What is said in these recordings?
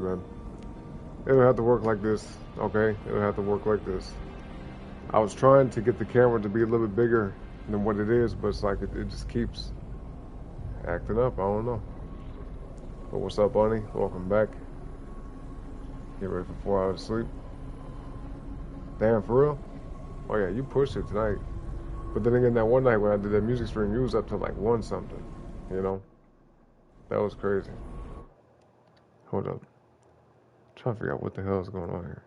Alright, man. It'll have to work like this, okay? It'll have to work like this. I was trying to get the camera to be a little bit bigger than what it is, but it's like it just keeps acting up. I don't know. But what's up, Bunny? Welcome back. Get ready for 4 hours of sleep. Damn, for real? Oh yeah, you pushed it tonight. But then again, that one night when I did that music stream, you was up to like 1 something. You know? That was crazy. Hold up. I'm trying to figure out what the hell is going on here.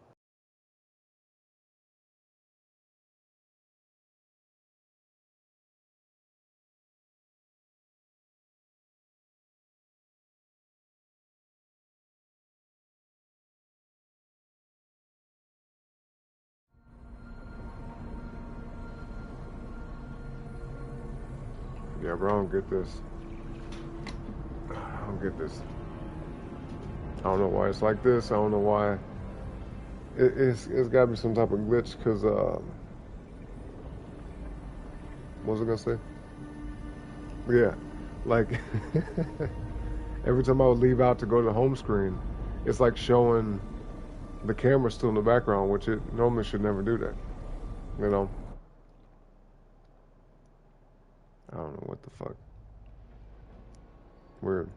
Yeah, bro, I don't get this. I don't get this. I don't know why it's like this. I don't know why. It's got to be some type of glitch because, what was I going to say? Yeah, like every time I would leave out to go to the home screen, it's like showing the camera still in the background, which it normally should never do that. You know? I don't know what the fuck. Weird.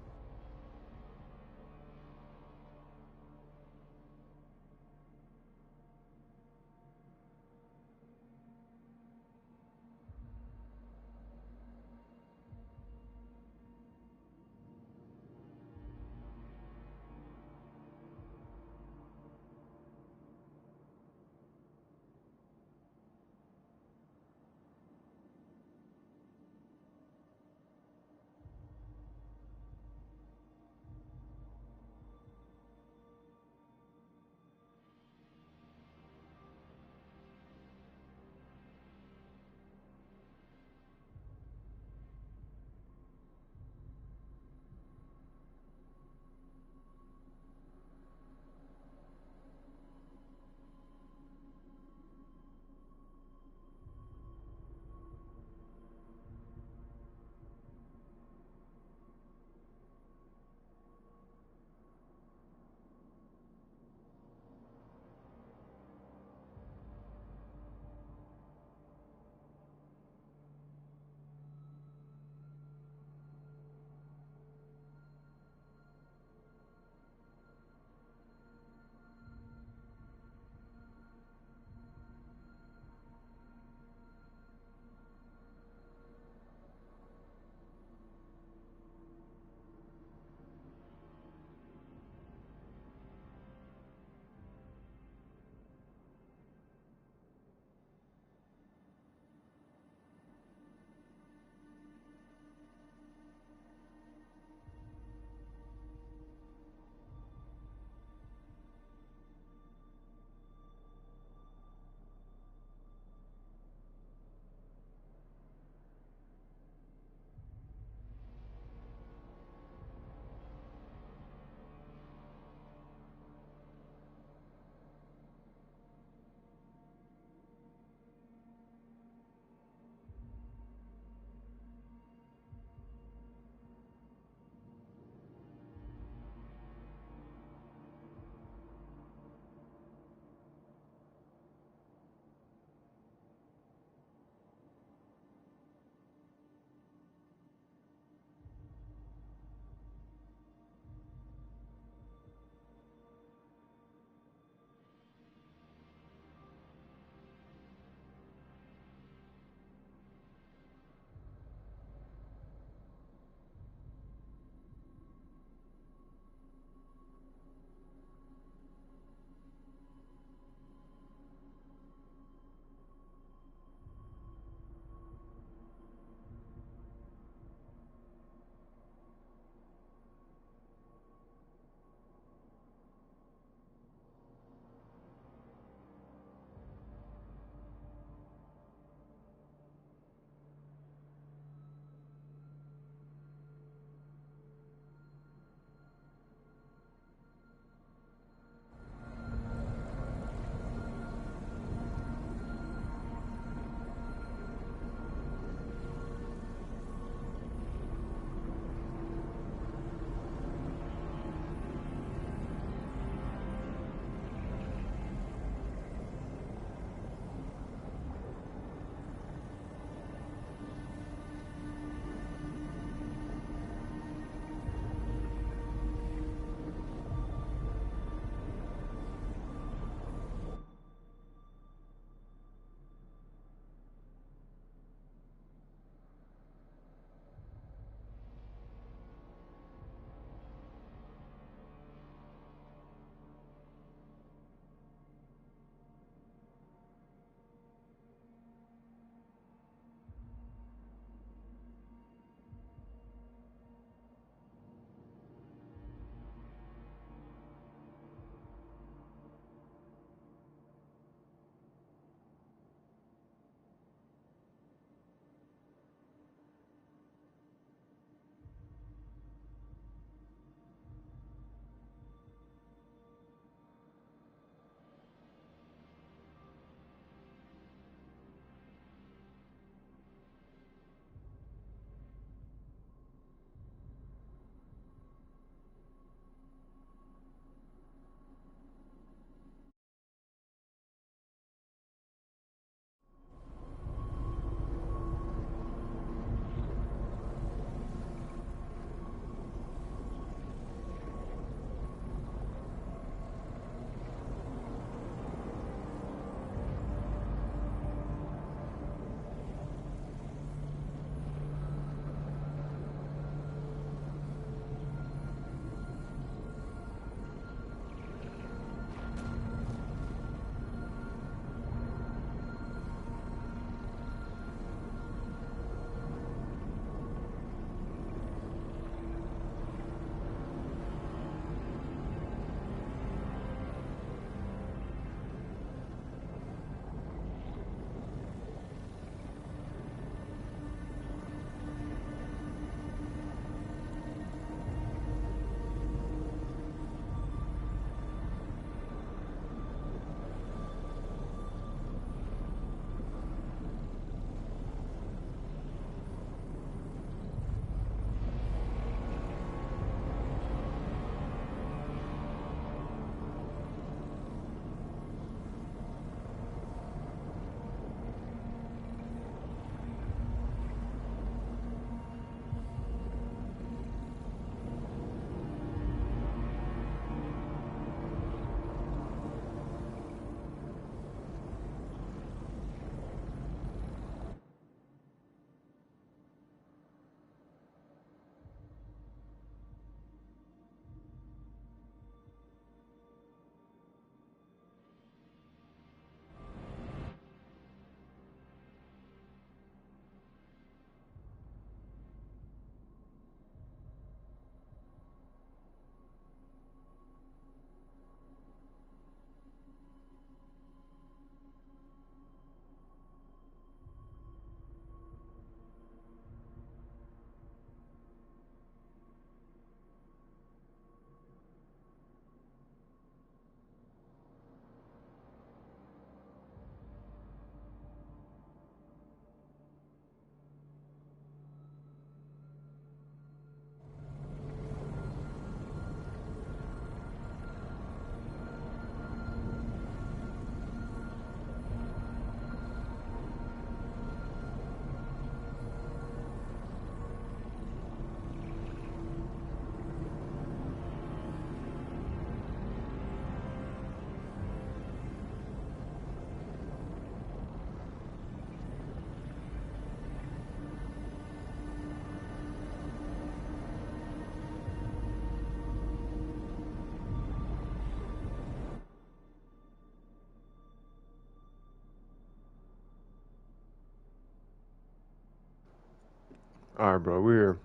All right, bro. We're here.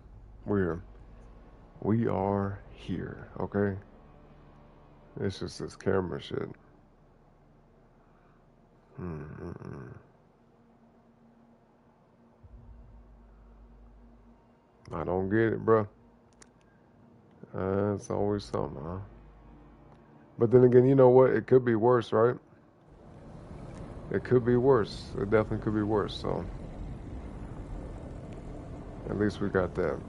We're here. We are here. Okay. It's just this camera shit. Mm-mm-mm. I don't get it, bro. It's always something, huh? But then again, you know what? It could be worse, right? It could be worse. It definitely could be worse. So at least we got that.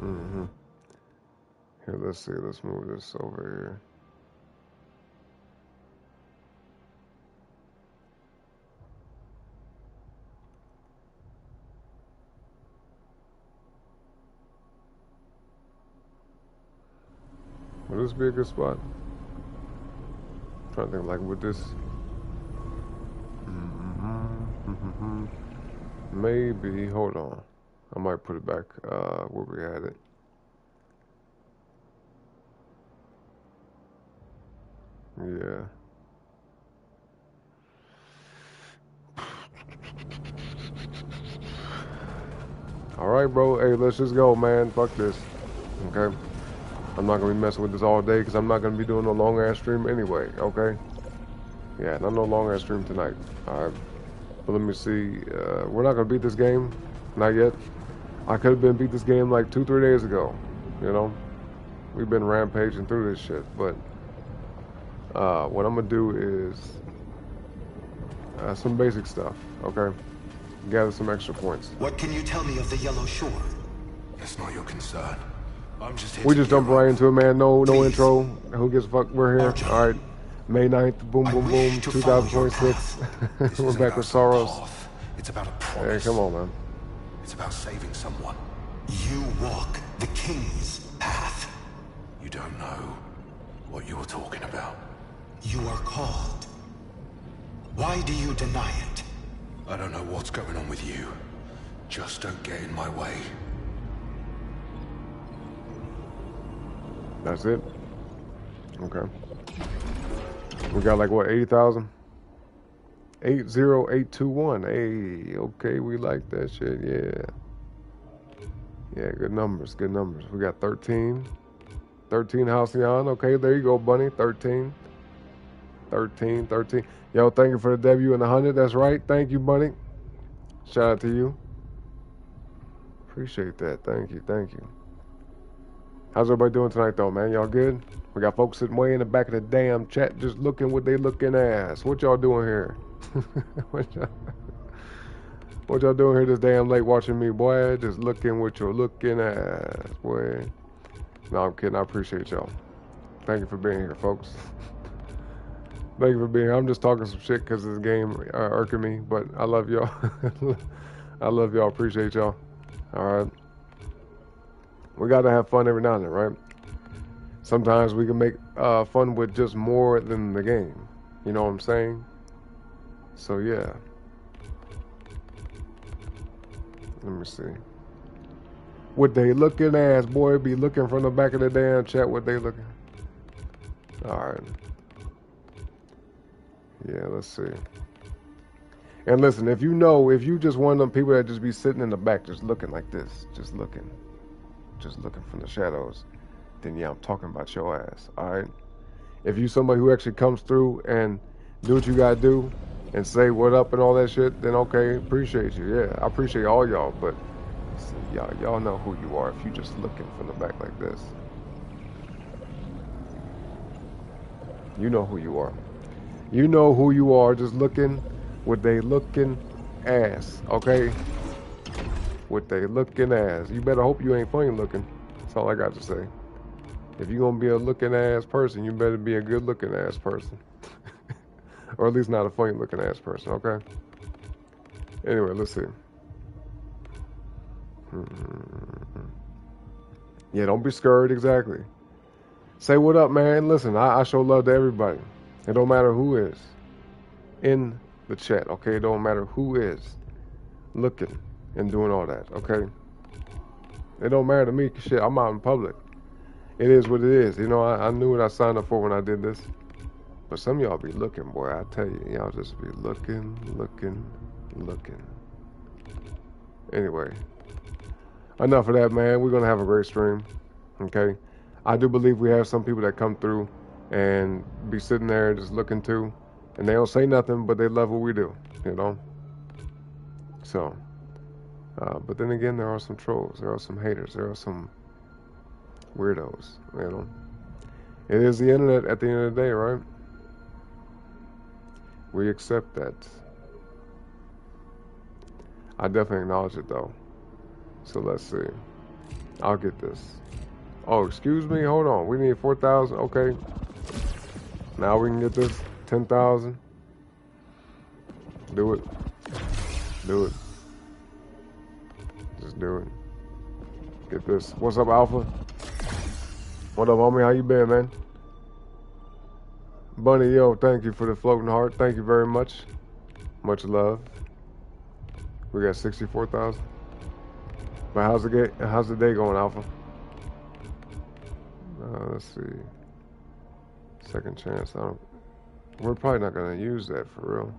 Mm-hmm. Here, let's see. Let's move this over here. Would this be a good spot? I'm trying to think, like, with this. Mm-hmm. Maybe. Hold on. I might put it back where we had it. Yeah. All right, bro. Hey, let's just go, man. Fuck this. Okay. I'm not gonna be messing with this all day because I'm not gonna be doing no long ass stream anyway. Okay. Yeah, not no long ass stream tonight. All right. But let me see. We're not gonna beat this game. Not yet. I could have been beat this game like 2-3 days ago. You know. We've been rampaging through this shit, but what I'm gonna do is some basic stuff. Okay. Gather some extra points. What can you tell me of the Yellow Shore? It's not your concern. I'm just here We just jump right into it, man. No intro. Who gives a fuck? We're here. Arjun. All right. May 9th, boom, boom, boom, 2026. We're back with SAROS. It's about a Hey, promise. come on, man. It's about saving someone. You walk the King's path. You don't know what you're talking about. You are called. Why do you deny it? I don't know what's going on with you. Just don't get in my way. That's it. Okay. We got like what, 80,000? 80821. Hey, okay, we like that shit. Yeah. Yeah, good numbers, good numbers. We got 13. 13 Halcyon. Okay, there you go, Bunny. 13. 13. Yo, thank you for the debut in the 100. That's right. Thank you, Bunny. Shout out to you. Appreciate that. Thank you. How's everybody doing tonight, though, man? Y'all good? We got folks sitting way in the back of the damn chat just looking what they looking ass. What y'all doing here? what y'all doing here this damn late watching me, boy? Just looking what you're looking ass, boy. No, I'm kidding. I appreciate y'all. Thank you for being here, folks. Thank you for being here. I'm just talking some shit because this game irking me, but I love y'all. I love y'all. Appreciate y'all. All right. We got to have fun every now and then, right? Sometimes we can make fun with just more than the game. You know what I'm saying? So, yeah. Let me see. What they looking ass, boy, be looking from the back of the damn chat what they looking. All right. Yeah, let's see. And listen, if you just one of them people that just be sitting in the back just looking like this, just looking from the shadows, then yeah, I'm talking about your ass, all right? If you somebody who actually comes through and do what you gotta do and say what up and all that shit, then okay, appreciate you. Yeah, I appreciate all y'all, but see, y'all know who you are if you just looking from the back like this. You know who you are. You know who you are, just looking with they looking ass, okay? With they looking ass. You better hope you ain't funny looking. That's all I got to say. If you're gonna be a looking ass person, you better be a good looking ass person. Or at least not a funny looking ass person, okay? Anyway, let's see. Yeah, don't be scared, exactly. Say what up, man. Listen, I show love to everybody. It don't matter who is in the chat, okay? It don't matter who is looking and doing all that, okay? It don't matter to me, shit, I'm out in public. It is what it is. You know, I knew what I signed up for when I did this. But some of y'all be looking, boy, I tell you, y'all just be looking. looking. Anyway, enough of that, man. We're gonna have a great stream. Okay, I do believe we have some people that come through and be sitting there just looking too, and they don't say nothing, but they love what we do, you know. So, but then again, there are some trolls, there are some haters, there are some weirdos, you know. It is the internet at the end of the day, right? We accept that. I definitely acknowledge it though. So let's see. I'll get this. Oh, excuse me. Hold on. We need 4,000. Okay. Now we can get this 10,000. Do it. Do it. Just do it. Get this. What's up, Alpha? What up, homie? How you been, man? Bunny, yo, thank you for the floating heart. Thank you very much. Much love. We got 64,000. But how's the day going, Alpha? Let's see. Second chance. We're probably not gonna use that for real.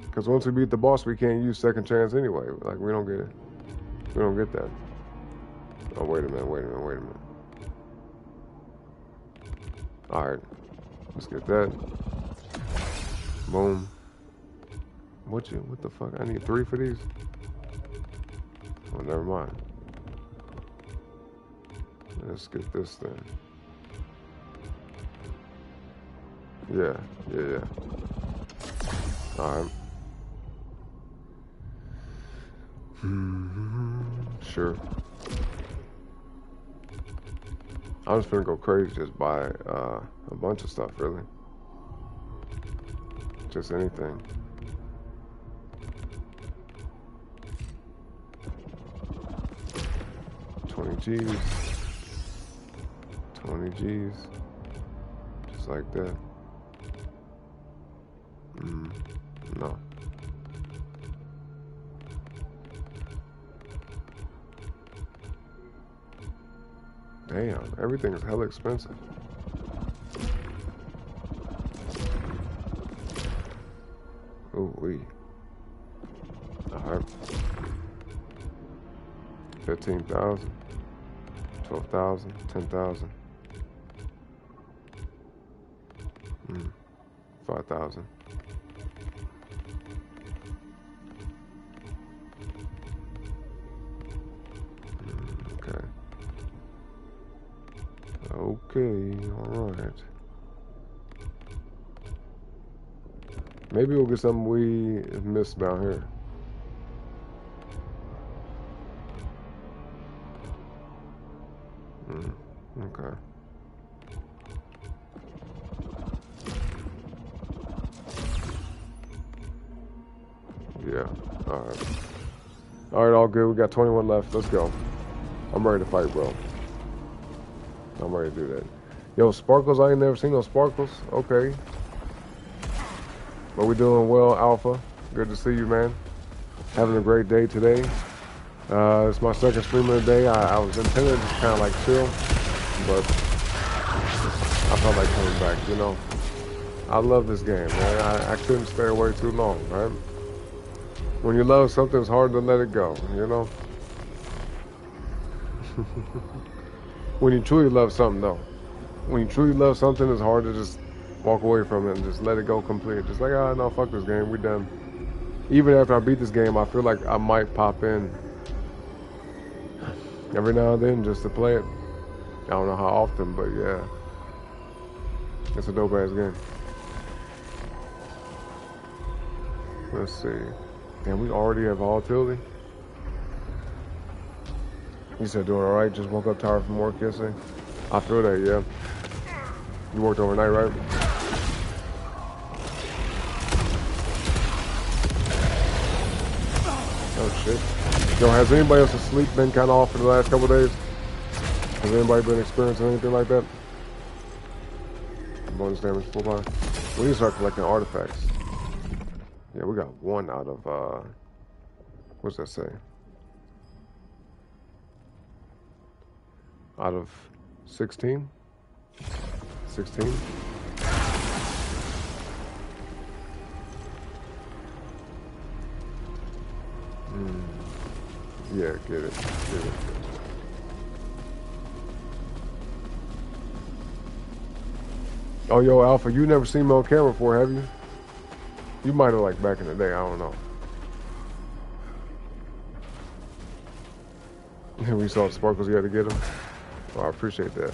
Because once we beat the boss, we can't use second chance anyway. Like we don't get it. We don't get that. Oh wait a minute. All right. Let's get that. Boom. What the fuck? I need 3 for these? Oh, never mind. Let's get this then. Yeah. Alright. Sure. I'm just gonna go crazy, just buy a bunch of stuff, really. Just anything. $20 G's. Just like that. No. Damn, everything is hella expensive. Ooh wee. Alright. 15,000. 12,000. 10,000. 5,000. Okay, alright. Maybe we'll get something we missed down here. Okay. Yeah, alright. Alright, all good. We got 21 left. Let's go. I'm ready to fight, bro. I'm ready to do that. Yo, sparkles, I ain't never seen no sparkles. Okay. But we doing well, Alpha. Good to see you, man. Having a great day today. It's my second stream of the day. I was intending to just kind of like chill, but I felt like coming back, you know. I love this game, man. I couldn't stay away too long, right? When you love something, it's hard to let it go, you know? When you truly love something, though. When you truly love something, it's hard to just walk away from it and just let it go completely. Just like, no, fuck this game, we done. Even after I beat this game, I feel like I might pop in every now and then just to play it. I don't know how often, but yeah. It's a dope ass game. Let's see. Damn, we already have volatility. You said doing alright, just woke up tired from work yesterday. I feel that, yeah. You worked overnight, right? Oh shit. Yo, has anybody else's sleep been kind of off for the last couple of days? Has anybody been experiencing anything like that? Bonus damage full line. We need to start collecting artifacts. Yeah, we got 1 out of, what's that say? Out of 16? 16? Yeah, get it. Get it. Oh, yo, Alpha, you never seen me on camera before, have you? You might have, like, back in the day. I don't know. We saw the sparkles you had to get them. Oh, I appreciate that.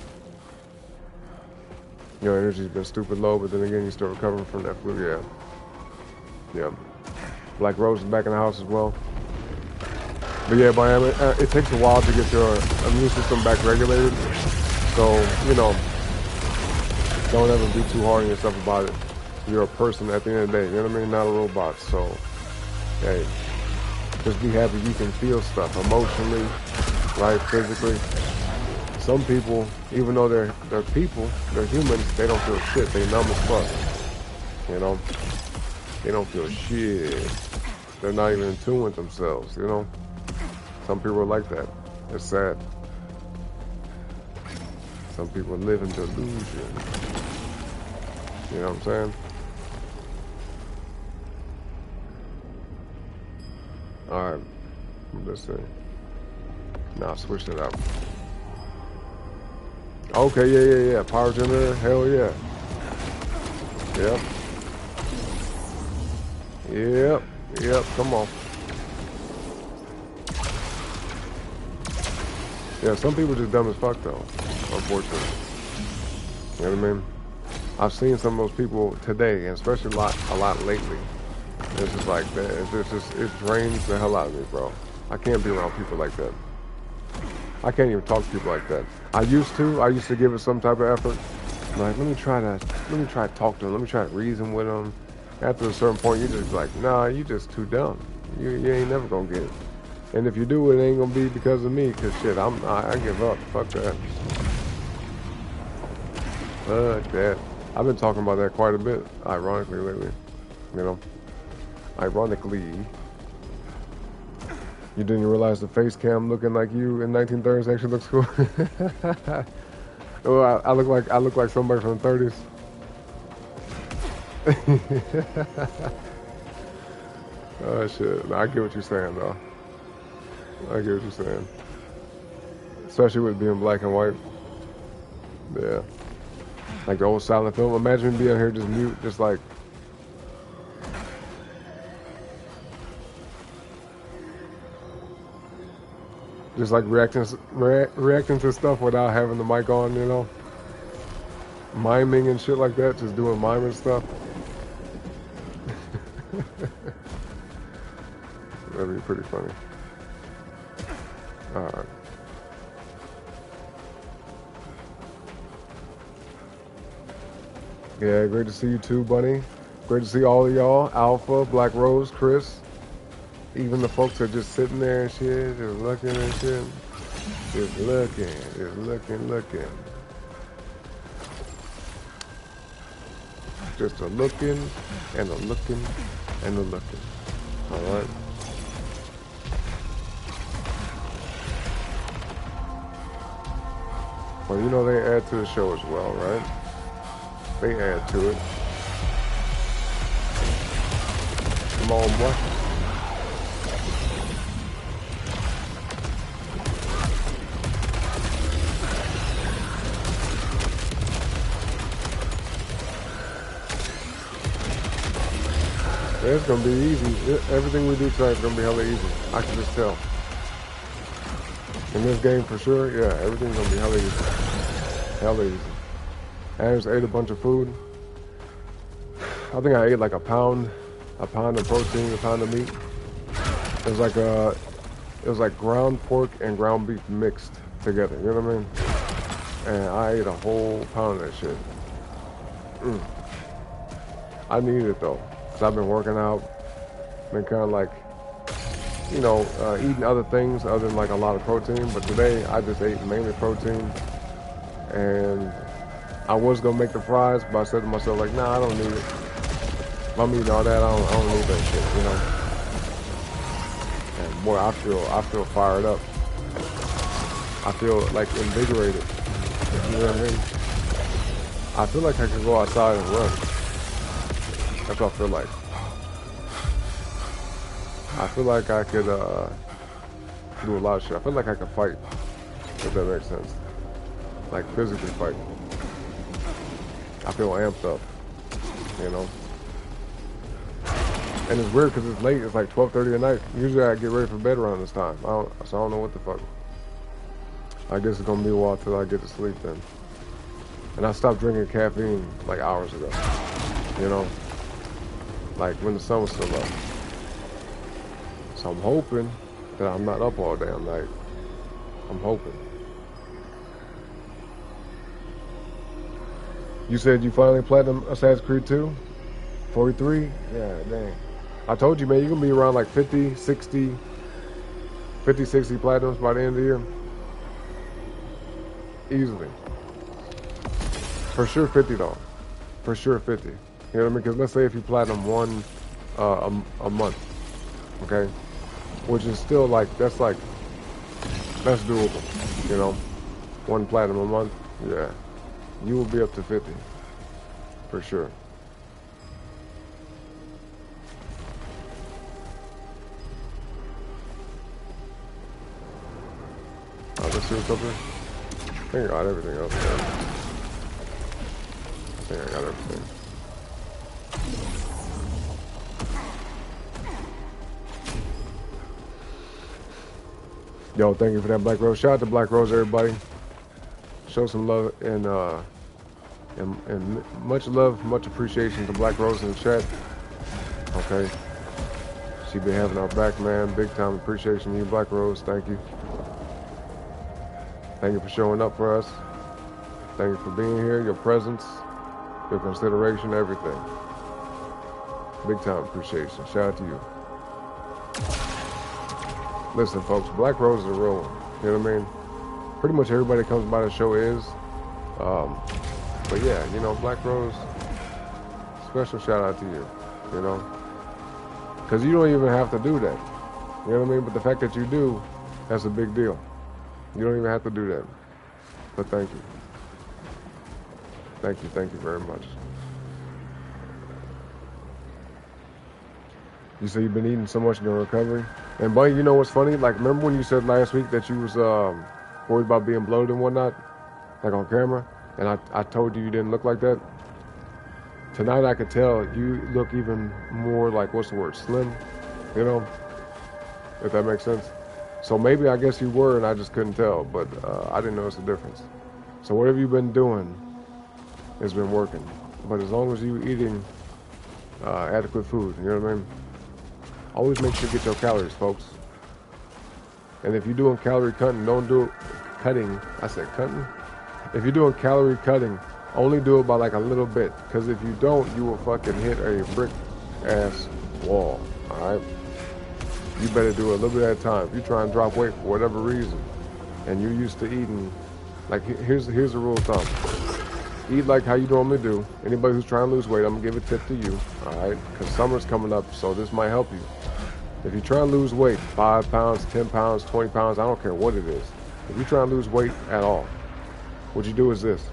Your energy's been stupid low, but then again, you're still recovering from that flu. Yeah. Yeah. Black Rose is back in the house as well. But yeah, Miami, it takes a while to get your immune system back regulated. So, you know, don't ever be too hard on yourself about it. You're a person at the end of the day, you know what I mean? Not a robot. So, hey, just be happy you can feel stuff emotionally, right? Physically. Some people, even though they're people, they're humans, they don't feel shit. They numb as fuck. You know? They don't feel shit. They're not even in tune with themselves, you know? Some people are like that. It's sad. Some people live in delusion. You know what I'm saying? Alright. Let's see. Now switch it up. Okay, yeah. Power generator, hell yeah. Yep, come on. Yeah, some people just dumb as fuck though, unfortunately. You know what I mean? I've seen some of those people today, and especially a lot lately. It's just like that. It drains the hell out of me, bro. I can't be around people like that. I can't even talk to people like that. I used to give it some type of effort. Like, let me try to talk to them. Let me try to reason with them. After a certain point, you're just like, nah, you just too dumb. You ain't never gonna get it. And if you do, it ain't gonna be because of me. Cause shit, I give up. Fuck that. Fuck that. I've been talking about that quite a bit, ironically lately. You know, ironically. You didn't realize the face cam looking like you in 1930s actually looks cool. Oh, I look like somebody from the 30s. Oh shit! No, I get what you're saying though. I get what you're saying. Especially with being black and white. Yeah. Like the old silent film. Imagine being here just mute, just like. Just like reacting to stuff without having the mic on, you know? Miming and shit like that, just doing miming stuff. That'd be pretty funny. Alright. Yeah, great to see you too, Bunny. Great to see all of y'all. Alpha, Black Rose, Chris. Even the folks that are just sitting there and shit, just looking and shit. Just looking. Just a looking and a looking and a looking. Alright. Well, you know they add to the show as well, right? They add to it. Come on, boy. It's gonna be easy. Everything we do tonight is gonna be hella easy. I can just tell. In this game, for sure, yeah, everything's gonna be hella easy. Hella easy. I just ate a bunch of food. I think I ate like a pound of protein, a pound of meat. It was like ground pork and ground beef mixed together. You know what I mean? And I ate a whole pound of that shit. I need it though. I've been working out, been kind of like, you know, eating other things other than like a lot of protein. But today I just ate mainly protein, and I was gonna make the fries, but I said to myself like, nah, I don't need it. If I'm eating all that, I don't need that shit, you know. And boy, I feel fired up. I feel like invigorated. You know what I mean? I feel like I could go outside and run. That's what I feel like. I feel like I could do a lot of shit. I feel like I could fight, if that makes sense. Like physically fight. I feel amped up, you know. And it's weird because it's late. It's like 12:30 at night. Usually I get ready for bed around this time. So I don't know what the fuck. I guess it's gonna be a while till I get to sleep then. And I stopped drinking caffeine like hours ago. You know, like when the sun was still up. So I'm hoping that I'm not up all damn night. I'm hoping. You said you finally platinum Assassin's Creed 2? 43? Yeah, dang. I told you, man, you're going to be around like 50, 60 platinums by the end of the year. Easily. For sure 50, though. For sure 50. You know what I mean? Because let's say if you platinum one a month, okay? Which is still like, that's doable, you know? One platinum a month, yeah. You will be up to 50, for sure. Let's see what's up there. I think I got everything else there. I think I got everything. Yo, thank you for that, Black Rose. Shout out to Black Rose, everybody. Show some love and much love, much appreciation to Black Rose in the chat. Okay. She been having our back, man. Big time appreciation to you, Black Rose. Thank you. Thank you for showing up for us. Thank you for being here, your presence, your consideration, everything. Big time appreciation. Shout out to you. Listen, folks, Black Rose is a real one. You know what I mean? Pretty much everybody that comes by the show is. But yeah, you know, Black Rose, special shout out to you, you know? Because you don't even have to do that. You know what I mean? But the fact that you do, that's a big deal. You don't even have to do that. But thank you. Thank you very much. You say you've been eating so much in your recovery? And buddy, you know what's funny? Like, remember when you said last week that you was worried about being bloated and whatnot? Like on camera? And I told you didn't look like that? Tonight I could tell you look even more like, what's the word, slim? You know? If that makes sense. So maybe I guess you were and I just couldn't tell, but I didn't notice the difference. So whatever you've been doing has been working. But as long as you're eating adequate food, you know what I mean? Always make sure you get your calories, folks. And if you're doing calorie cutting, don't do cutting. I said cutting? If you're doing calorie cutting, only do it by like a little bit. Because if you don't, you will fucking hit a brick ass wall. Alright? You better do it a little bit at a time. If you try and drop weight for whatever reason, and you're used to eating, like here's the rule of thumb. Eat like how you normally do. Anybody who's trying to lose weight, I'm gonna give a tip to you, alright? Because summer's coming up, so this might help you. If you try to lose weight, 5 pounds, 10 pounds, 20 pounds, I don't care what it is. If you try to lose weight at all, what you do is this.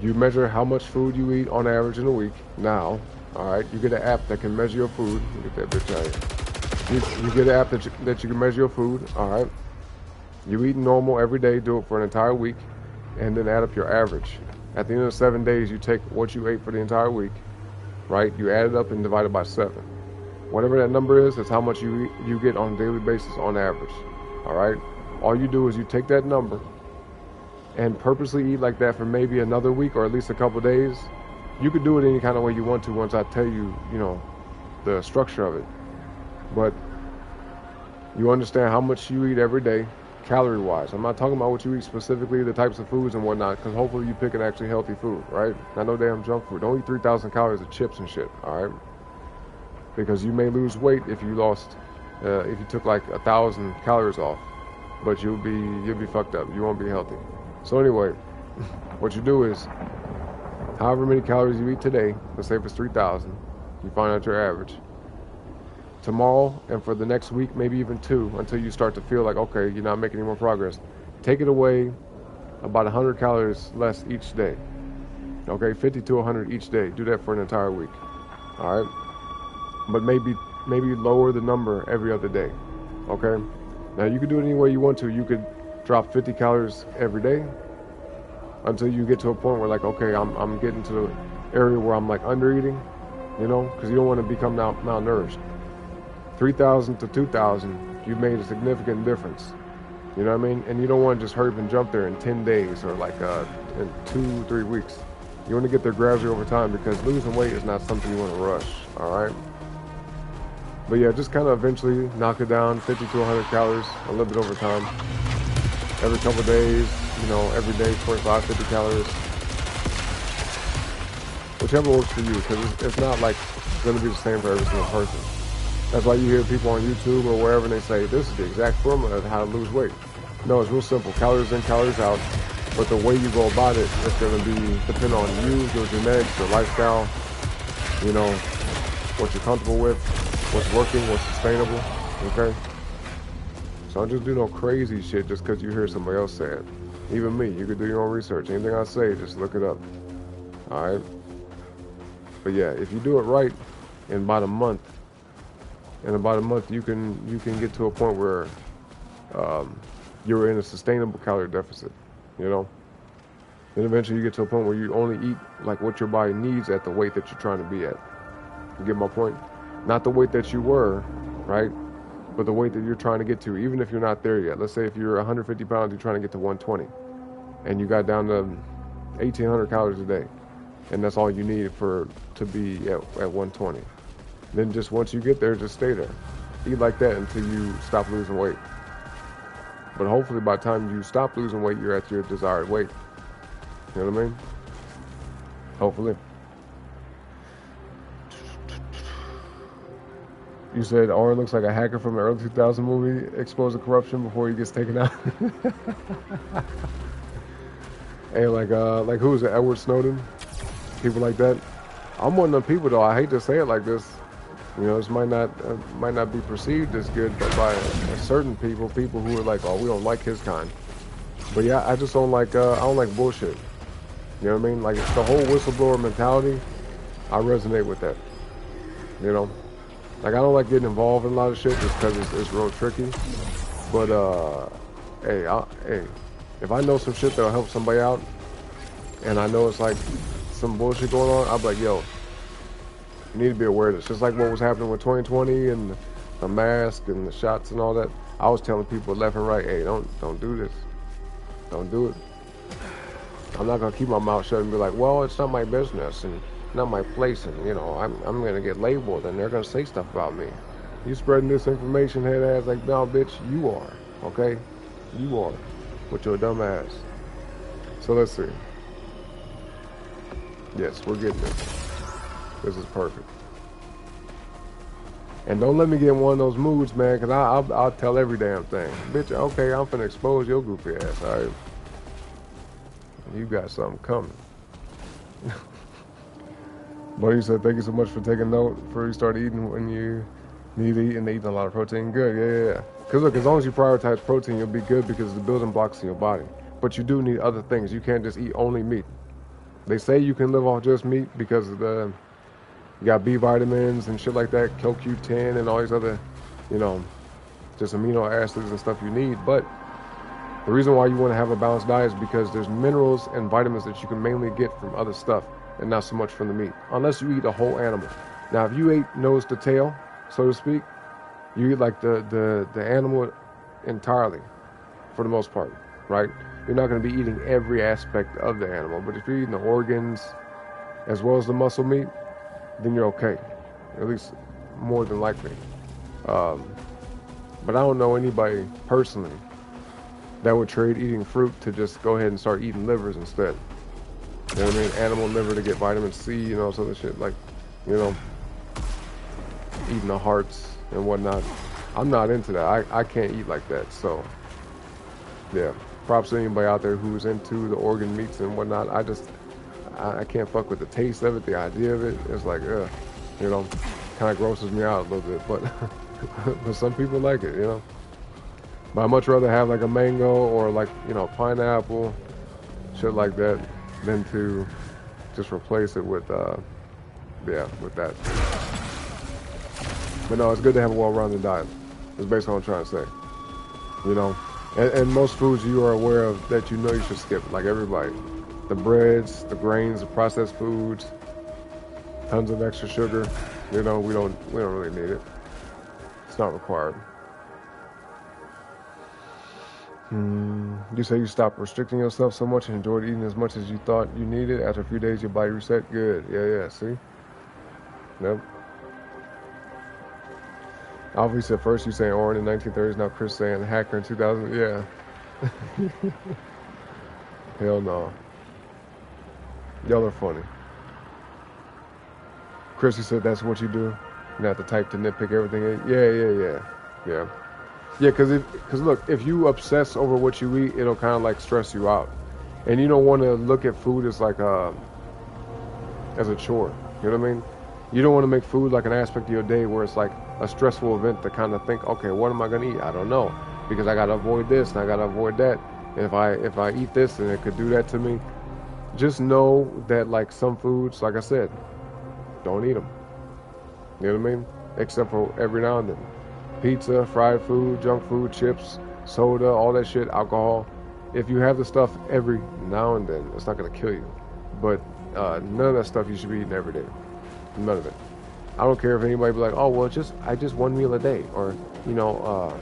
You measure how much food you eat on average in a week. Now, alright, you get an app that can measure your food. Get that bitch out of here. You get an app that you can measure your food, alright? You eat normal every day, do it for an entire week, and then add up your average. At the end of 7 days, you take what you ate for the entire week, right? You add it up and divide it by 7. Whatever that number is, that's how much you get on a daily basis on average, all right? All you do is you take that number and purposely eat like that for maybe another week or at least a couple days. You could do it any kind of way you want to once I tell you, you know, the structure of it. But you understand how much you eat every day, calorie-wise. I'm not talking about what you eat specifically, the types of foods and whatnot, because hopefully you pick an actually healthy food, right? Not no damn junk food. Don't eat 3,000 calories of chips and shit, all right? Because you may lose weight if you lost, if you took like 1,000 calories off, but you'll be fucked up. You won't be healthy. So anyway, what you do is, however many calories you eat today, let's say if it's 3,000, you find out your average. Tomorrow and for the next week, maybe even 2, until you start to feel like, okay, you're not making any more progress. Take it away about 100 calories less each day. Okay, 50 to 100 each day. Do that for an entire week. All right, but maybe lower the number every other day. Okay, Now you could do it any way you want to. You could drop 50 calories every day until you get to a point where like, okay, I'm getting to the area where I'm like under eating, you know, because you don't want to become malnourished. 3,000 to 2,000, you've made a significant difference. You know what I mean? And you don't want to just hurry up and jump there in 10 days or like in 2-3 weeks. You want to get there gradually over time because losing weight is not something you want to rush, all right? But yeah, just kind of eventually knock it down, 50 to 100 calories, a little bit over time. Every couple of days, you know, every day, 25, 50 calories. Whichever works for you, because it's not like going to be the same for every single person. That's why you hear people on YouTube or wherever and they say, this is the exact formula of how to lose weight. No, it's real simple. Calories in, calories out. But the way you go about it is going to be dependent on you, your genetics, your lifestyle, you know, what you're comfortable with, what's working, what's sustainable, okay? So don't just do no crazy shit just because you hear somebody else say it. Even me, you could do your own research. Anything I say, just look it up, all right? But yeah, if you do it right, in about a month, you can get to a point where you're in a sustainable calorie deficit, you know? Then eventually you get to a point where you only eat like what your body needs at the weight that you're trying to be at. You get my point? Not the weight that you were, right? But the weight that you're trying to get to, even if you're not there yet. Let's say if you're 150 pounds, you're trying to get to 120, and you got down to 1,800 calories a day, and that's all you need to be at 120. Then just once you get there, just stay there. Eat like that until you stop losing weight. But hopefully by the time you stop losing weight, you're at your desired weight. You know what I mean? Hopefully. You said Oren looks like a hacker from an early 2000 movie, exposing corruption before he gets taken out. Hey, like who is it? Edward Snowden? People like that. I'm one of them people though. I hate to say it like this. You know, this might not be perceived as good, but by certain people who are like, oh, we don't like his kind. But yeah, I just don't like I don't like bullshit. You know what I mean? Like it's the whole whistleblower mentality. I resonate with that. You know, like I don't like getting involved in a lot of shit just because it's real tricky. But hey, if I know some shit that'll help somebody out, and I know it's like some bullshit going on, I'll be like, yo, you need to be aware of this. Just like what was happening with 2020 and the mask and the shots and all that. I was telling people left and right, hey, don't do this. Don't do it. I'm not gonna keep my mouth shut and be like, well, it's not my business and not my place, and you know, I'm gonna get labeled and they're gonna say stuff about me. You spreading this information, head ass, like, no, bitch, you are, okay? You are, with your dumb ass. So let's see. Yes, we're getting this. This is perfect. And don't let me get in one of those moods, man, because I'll tell every damn thing. Bitch, okay, I'm finna expose your goofy ass, all right? You got something coming. But you said, thank you so much for taking note before you start eating when you need to eat and eating a lot of protein. Good, yeah. Because look, as long as you prioritize protein, you'll be good because of the building blocks in your body. But you do need other things. You can't just eat only meat. They say you can live off just meat because of you got B vitamins and shit like that, CoQ10 and all these other, you know, just amino acids and stuff you need. But the reason why you want to have a balanced diet is because there's minerals and vitamins that you can mainly get from other stuff and not so much from the meat, unless you eat a whole animal. Now, if you ate nose to tail, so to speak, you eat like the animal entirely, for the most part, right? You're not going to be eating every aspect of the animal, but if you're eating the organs as well as the muscle meat, then you're okay, at least more than likely. But I don't know anybody personally that would trade eating fruit to just go ahead and start eating livers instead. You know what I mean? Animal liver to get vitamin C, you know, some of the shit, like, you know, eating the hearts and whatnot. I'm not into that. I can't eat like that, so, yeah. Props to anybody out there who's into the organ meats and whatnot. I can't fuck with the taste of it, the idea of it. It's like, you know, kind of grosses me out a little bit, but but some people like it, you know. But I'd much rather have like a mango or like, you know, pineapple, shit like that, than to just replace it with, yeah, with that. But no, it's good to have a well-rounded diet. That's basically what I'm trying to say. you know. And most foods you are aware of that you know you should skip, like everybody. The breads, the grains, the processed foods, tons of extra sugar. You know, we don't really need it. It's not required. You say you stopped restricting yourself so much and enjoyed eating as much as you thought you needed. After a few days, your body reset. Good. Yeah, see? Yep. Obviously, at first you saying Orin in 1930s, now Chris saying hacker in 2000. Yeah. Hell no. Y'all are funny. Chrissy said that's what you do. Not the type to nitpick everything. Yeah. Yeah, because look, if you obsess over what you eat, it'll kind of like stress you out, and you don't want to look at food as like as a chore. You know what I mean? You don't want to make food like an aspect of your day where it's like a stressful event to kind of think, okay, what am I gonna eat? I don't know, because I gotta avoid this and I gotta avoid that. And if I eat this, and it could do that to me. Just know that like some foods, like I said, don't eat them. You know what I mean? Except for every now and then. Pizza, fried food, junk food, chips, soda, all that shit, alcohol. If you have the stuff every now and then, it's not going to kill you. But none of that stuff you should be eating every day. None of it. I don't care if anybody be like, oh, well, I just one meal a day. Or, you know,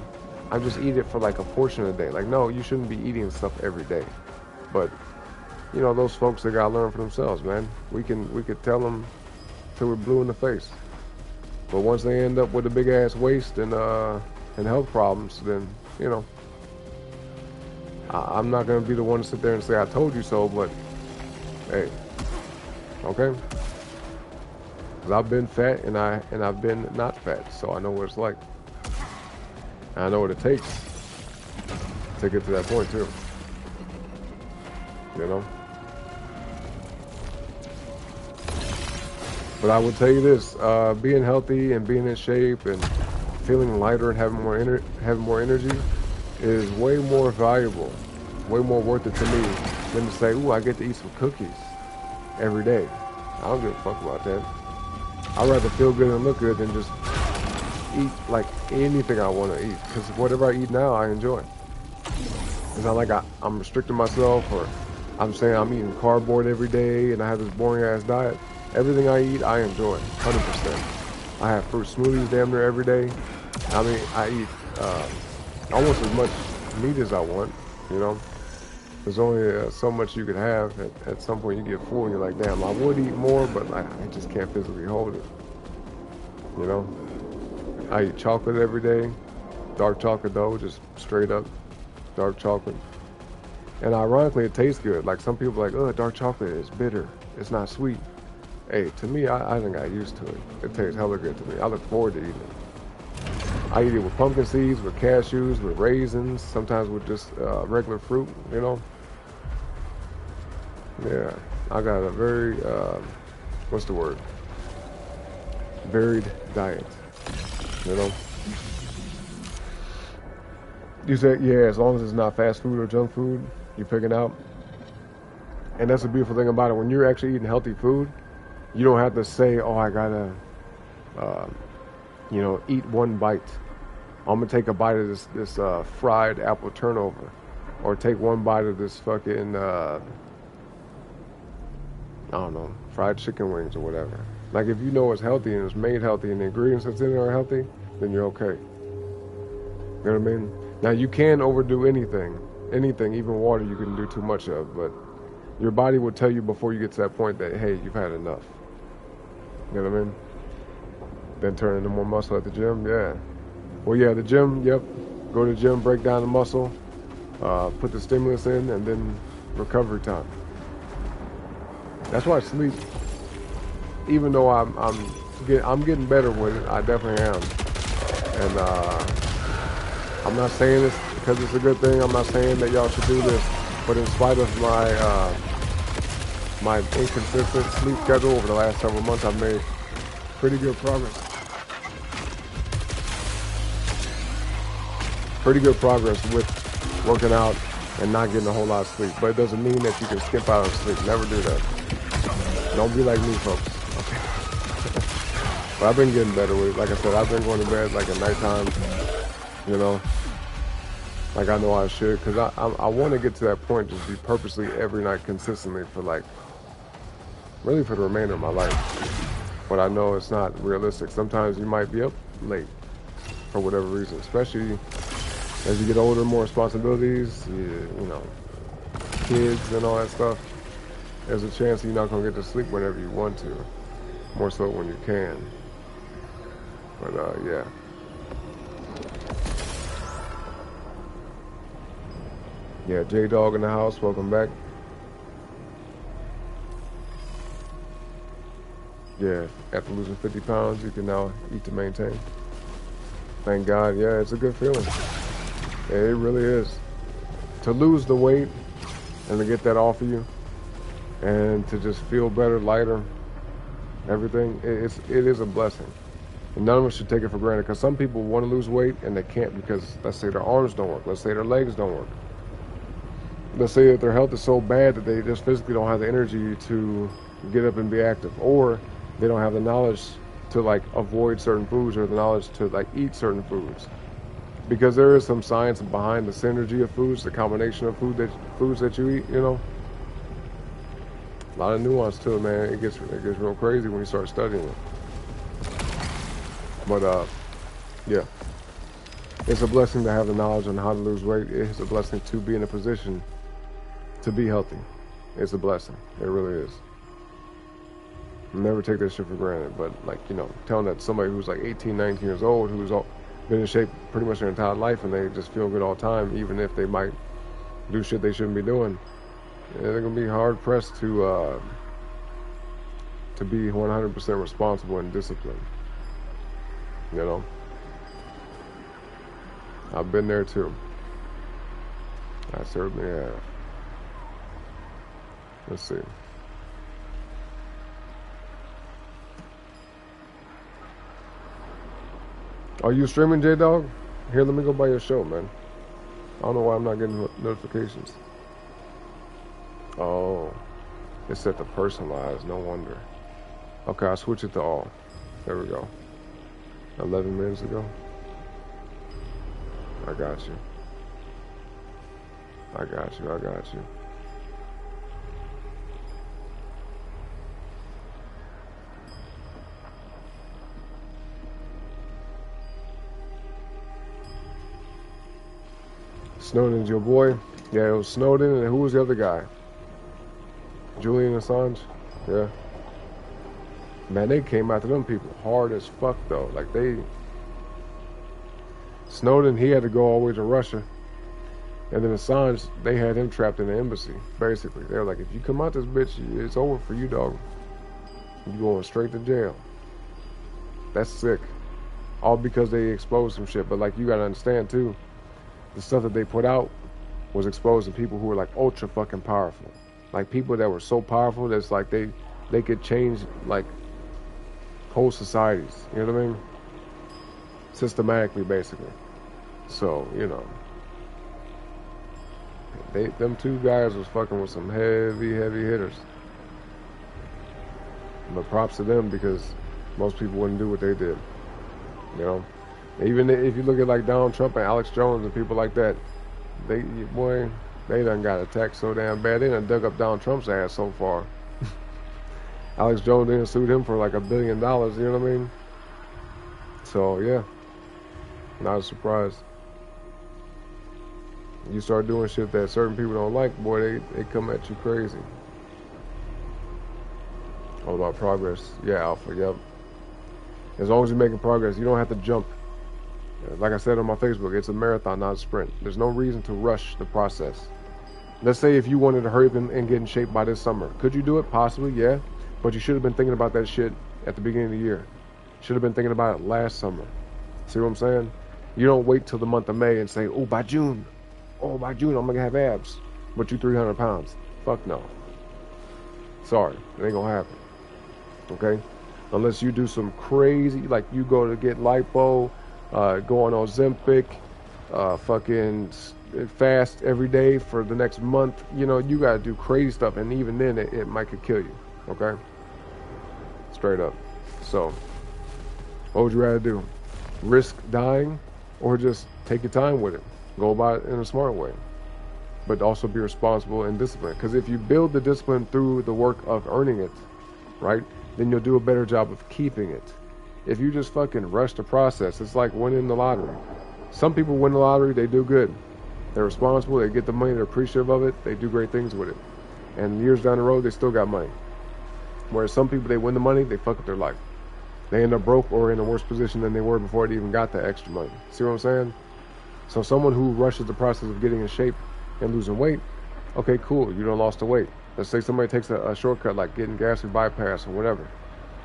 I just eat it for like a portion a day. Like, no, you shouldn't be eating stuff every day. But, you know, those folks, they got to learn for themselves, man. We could tell them till we're blue in the face. But once they end up with a big ass waist and health problems, then, you know, I'm not gonna be the one to sit there and say I told you so. But hey, okay, because I've been fat and I've been not fat, so I know what it's like. And I know what it takes to get to that point too. You know. But I will tell you this: being healthy and being in shape and feeling lighter and having more energy is way more valuable, way more worth it to me than to say, "Ooh, I get to eat some cookies every day." I don't give a fuck about that. I'd rather feel good and look good than just eat like anything I want to eat. Because whatever I eat now, I enjoy. It's not like I'm restricting myself or I'm saying I'm eating cardboard every day and I have this boring ass diet. Everything I eat, I enjoy, 100%. I have fruit smoothies damn near every day. I mean, I eat almost as much meat as I want, you know. There's only so much you can have. At some point, you get full and you're like, damn, I would eat more, but I just can't physically hold it, you know. I eat chocolate every day, dark chocolate though, just straight up dark chocolate. And ironically, it tastes good. Like some people are like, oh, dark chocolate is bitter. It's not sweet. Hey, to me, I think I got used to it. It tastes hella good to me. I look forward to eating it. I eat it with pumpkin seeds, with cashews, with raisins, sometimes with just regular fruit, you know. Yeah, I got a very, what's the word? Varied diet, you know. You said, yeah, as long as it's not fast food or junk food, you pick it out. And that's the beautiful thing about it. When you're actually eating healthy food, you don't have to say, oh, I gotta, you know, eat one bite. I'm gonna take a bite of this fried apple turnover, or take one bite of this fucking, I don't know, fried chicken wings or whatever. Like if you know it's healthy and it's made healthy and the ingredients that's in it are healthy, then you're okay. You know what I mean? Now you can overdo anything, even water you can do too much of, but your body will tell you before you get to that point that, hey, you've had enough. You know what I mean? Then turn into more muscle at the gym, yeah. Well, yeah, the gym, yep. Go to the gym, break down the muscle, put the stimulus in, and then recovery time. That's why I sleep. Even though I'm getting better with it, I definitely am. And I'm not saying this because it's a good thing. I'm not saying that y'all should do this, but in spite of my inconsistent sleep schedule over the last several months, I've made pretty good progress. Pretty good progress with working out and not getting a whole lot of sleep. But it doesn't mean that you can skip out on sleep. Never do that. Don't be like me, folks. Okay. But I've been getting better with it. Like I said, I've been going to bed like at nighttime, you know. Like I know I should, because I want to get to that point, just be purposely every night consistently for like, really for the remainder of my life. But I know it's not realistic. Sometimes you might be up late for whatever reason, especially as you get older, more responsibilities, you know, kids and all that stuff. There's a chance you're not going to get to sleep whenever you want to, more so when you can. But yeah. Yeah, J-Dog in the house, welcome back. Yeah, after losing 50 pounds, you can now eat to maintain. Thank God, yeah, it's a good feeling. Yeah, it really is. To lose the weight and to get that off of you and to just feel better, lighter, everything, it is a blessing. And none of us should take it for granted, because some people want to lose weight and they can't because, let's say, their arms don't work. Let's say their legs don't work. Let's say that their health is so bad that they just physically don't have the energy to get up and be active, or they don't have the knowledge to like avoid certain foods, or the knowledge to like eat certain foods, because there is some science behind the synergy of foods, the combination of foods that you eat. You know, a lot of nuance to it, man. It gets real crazy when you start studying it. But yeah, it's a blessing to have the knowledge on how to lose weight. It's a blessing to be in a position to be healthy. It's a blessing. It really is. Never take that shit for granted. But like, you know, telling that somebody who's like 18, 19 years old, who's been in shape pretty much their entire life, and they just feel good all the time, even if they might do shit they shouldn't be doing, they're gonna be hard pressed to be 100% responsible and disciplined. You know, I've been there too. I certainly have. Let's see. Are you streaming, J-Dog? Here, let me go by your show, man. I don't know why I'm not getting notifications. Oh, it's set to personalized, no wonder. Okay, I'll switch it to all. There we go. 11 minutes ago. I got you. I got you, I got you. Snowden's your boy. Yeah, it was Snowden, and who was the other guy? Julian Assange? Yeah. Man, they came after them people hard as fuck, though. Like, Snowden, he had to go all the way to Russia. And then Assange, they had him trapped in the embassy, basically. They were like, if you come out this bitch, it's over for you, dog. You going straight to jail. That's sick. All because they exposed some shit. But, like, you gotta understand, too, the stuff that they put out was exposing people who were like ultra fucking powerful, like people that were so powerful that's like they could change like whole societies. You know what I mean? Systematically, basically. So you know, them two guys was fucking with some heavy hitters. But props to them, because most people wouldn't do what they did. You know. Even if you look at like Donald Trump and Alex Jones and people like that, they done got attacked so damn bad. They done dug up Donald Trump's ass so far. Alex Jones didn't sued him for like $1 billion. You know what I mean? So yeah, not a surprise. You start doing shit that certain people don't like, boy, they come at you crazy. All about progress. Yeah, Alpha. Yep. As long as you're making progress, you don't have to jump. Like I said on my Facebook, it's a marathon, not a sprint. There's no reason to rush the process. Let's say if you wanted to hurry up and get in shape by this summer. Could you do it? Possibly, yeah. But you should have been thinking about that shit at the beginning of the year. Should have been thinking about it last summer. See what I'm saying? You don't wait till the month of May and say, oh, by June I'm going to have abs. But you 300 pounds. Fuck no. Sorry, it ain't going to happen. Okay? Unless you do some crazy, like you go to get lipo, go on Ozempic, fucking fast every day for the next month. You know, you got to do crazy stuff, and even then it might could kill you. Okay? Straight up. So, what would you rather do? Risk dying, or just take your time with it? Go about it in a smart way, but also be responsible and disciplined. Because if you build the discipline through the work of earning it, right, then you'll do a better job of keeping it. If you just fucking rush the process, it's like winning the lottery. Some people win the lottery, they do good. They're responsible, they get the money, they're appreciative of it, they do great things with it. And years down the road, they still got money. Whereas some people, they win the money, they fuck up their life. They end up broke or in a worse position than they were before they even got the extra money. See what I'm saying? So someone who rushes the process of getting in shape and losing weight, okay, cool, you done lost the weight. Let's say somebody takes a shortcut like getting gastric bypass or whatever.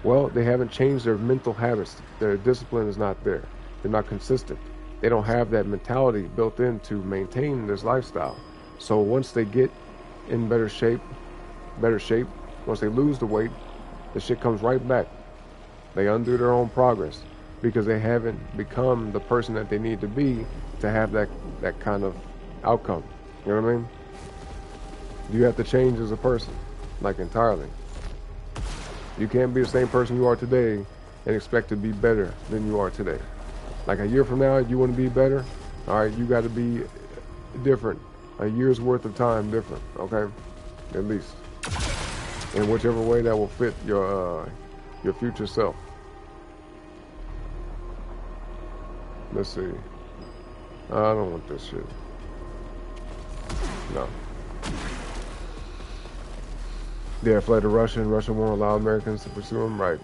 Well, they haven't changed their mental habits. Their discipline is not there. They're not consistent. They don't have that mentality built in to maintain this lifestyle. So once they get in better shape, once they lose the weight, the shit comes right back. They undo their own progress because they haven't become the person that they need to be to have that kind of outcome. You know what I mean? You have to change as a person, like entirely. You can't be the same person you are today and expect to be better than you are today. Like a year from now, you want to be better, all right, you got to be different. A year's worth of time different, okay? At least. In whichever way that will fit your future self. Let's see. I don't want this shit. No. Yeah, fled to Russia, and Russia won't allow Americans to pursue them, right?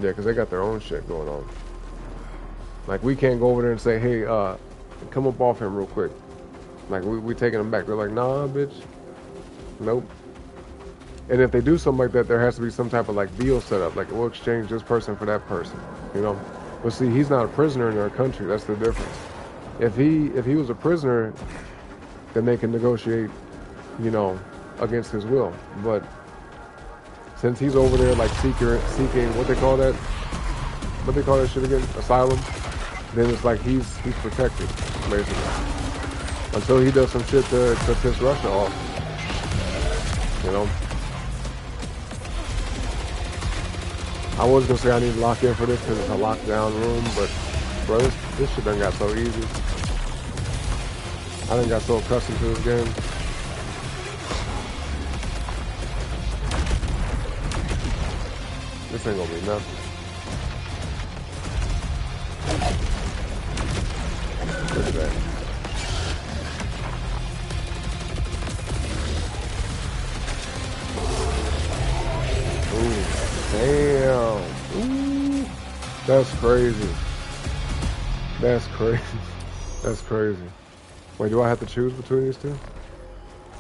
Yeah, because they got their own shit going on. Like, we can't go over there and say, hey, come up off him real quick. Like, we taking them back. They're like, nah, bitch. Nope. And if they do something like that, there has to be some type of, like, deal set up. Like, we'll exchange this person for that person, you know? But see, he's not a prisoner in our country. That's the difference. If he was a prisoner, then they can negotiate, you know, against his will. But since he's over there, like, seeking, what they call that? What they call that shit again? Asylum? Then it's like he's protected, basically. Until he does some shit to piss Russia off. You know? I was gonna say I need to lock in for this because it's a lockdown room, but bro, this shit done got so easy. I done got so accustomed to this game. This ain't gonna be nothing. Look at that. Ooh, damn. Ooh, that's crazy. That's crazy. That's crazy. Wait, do I have to choose between these two?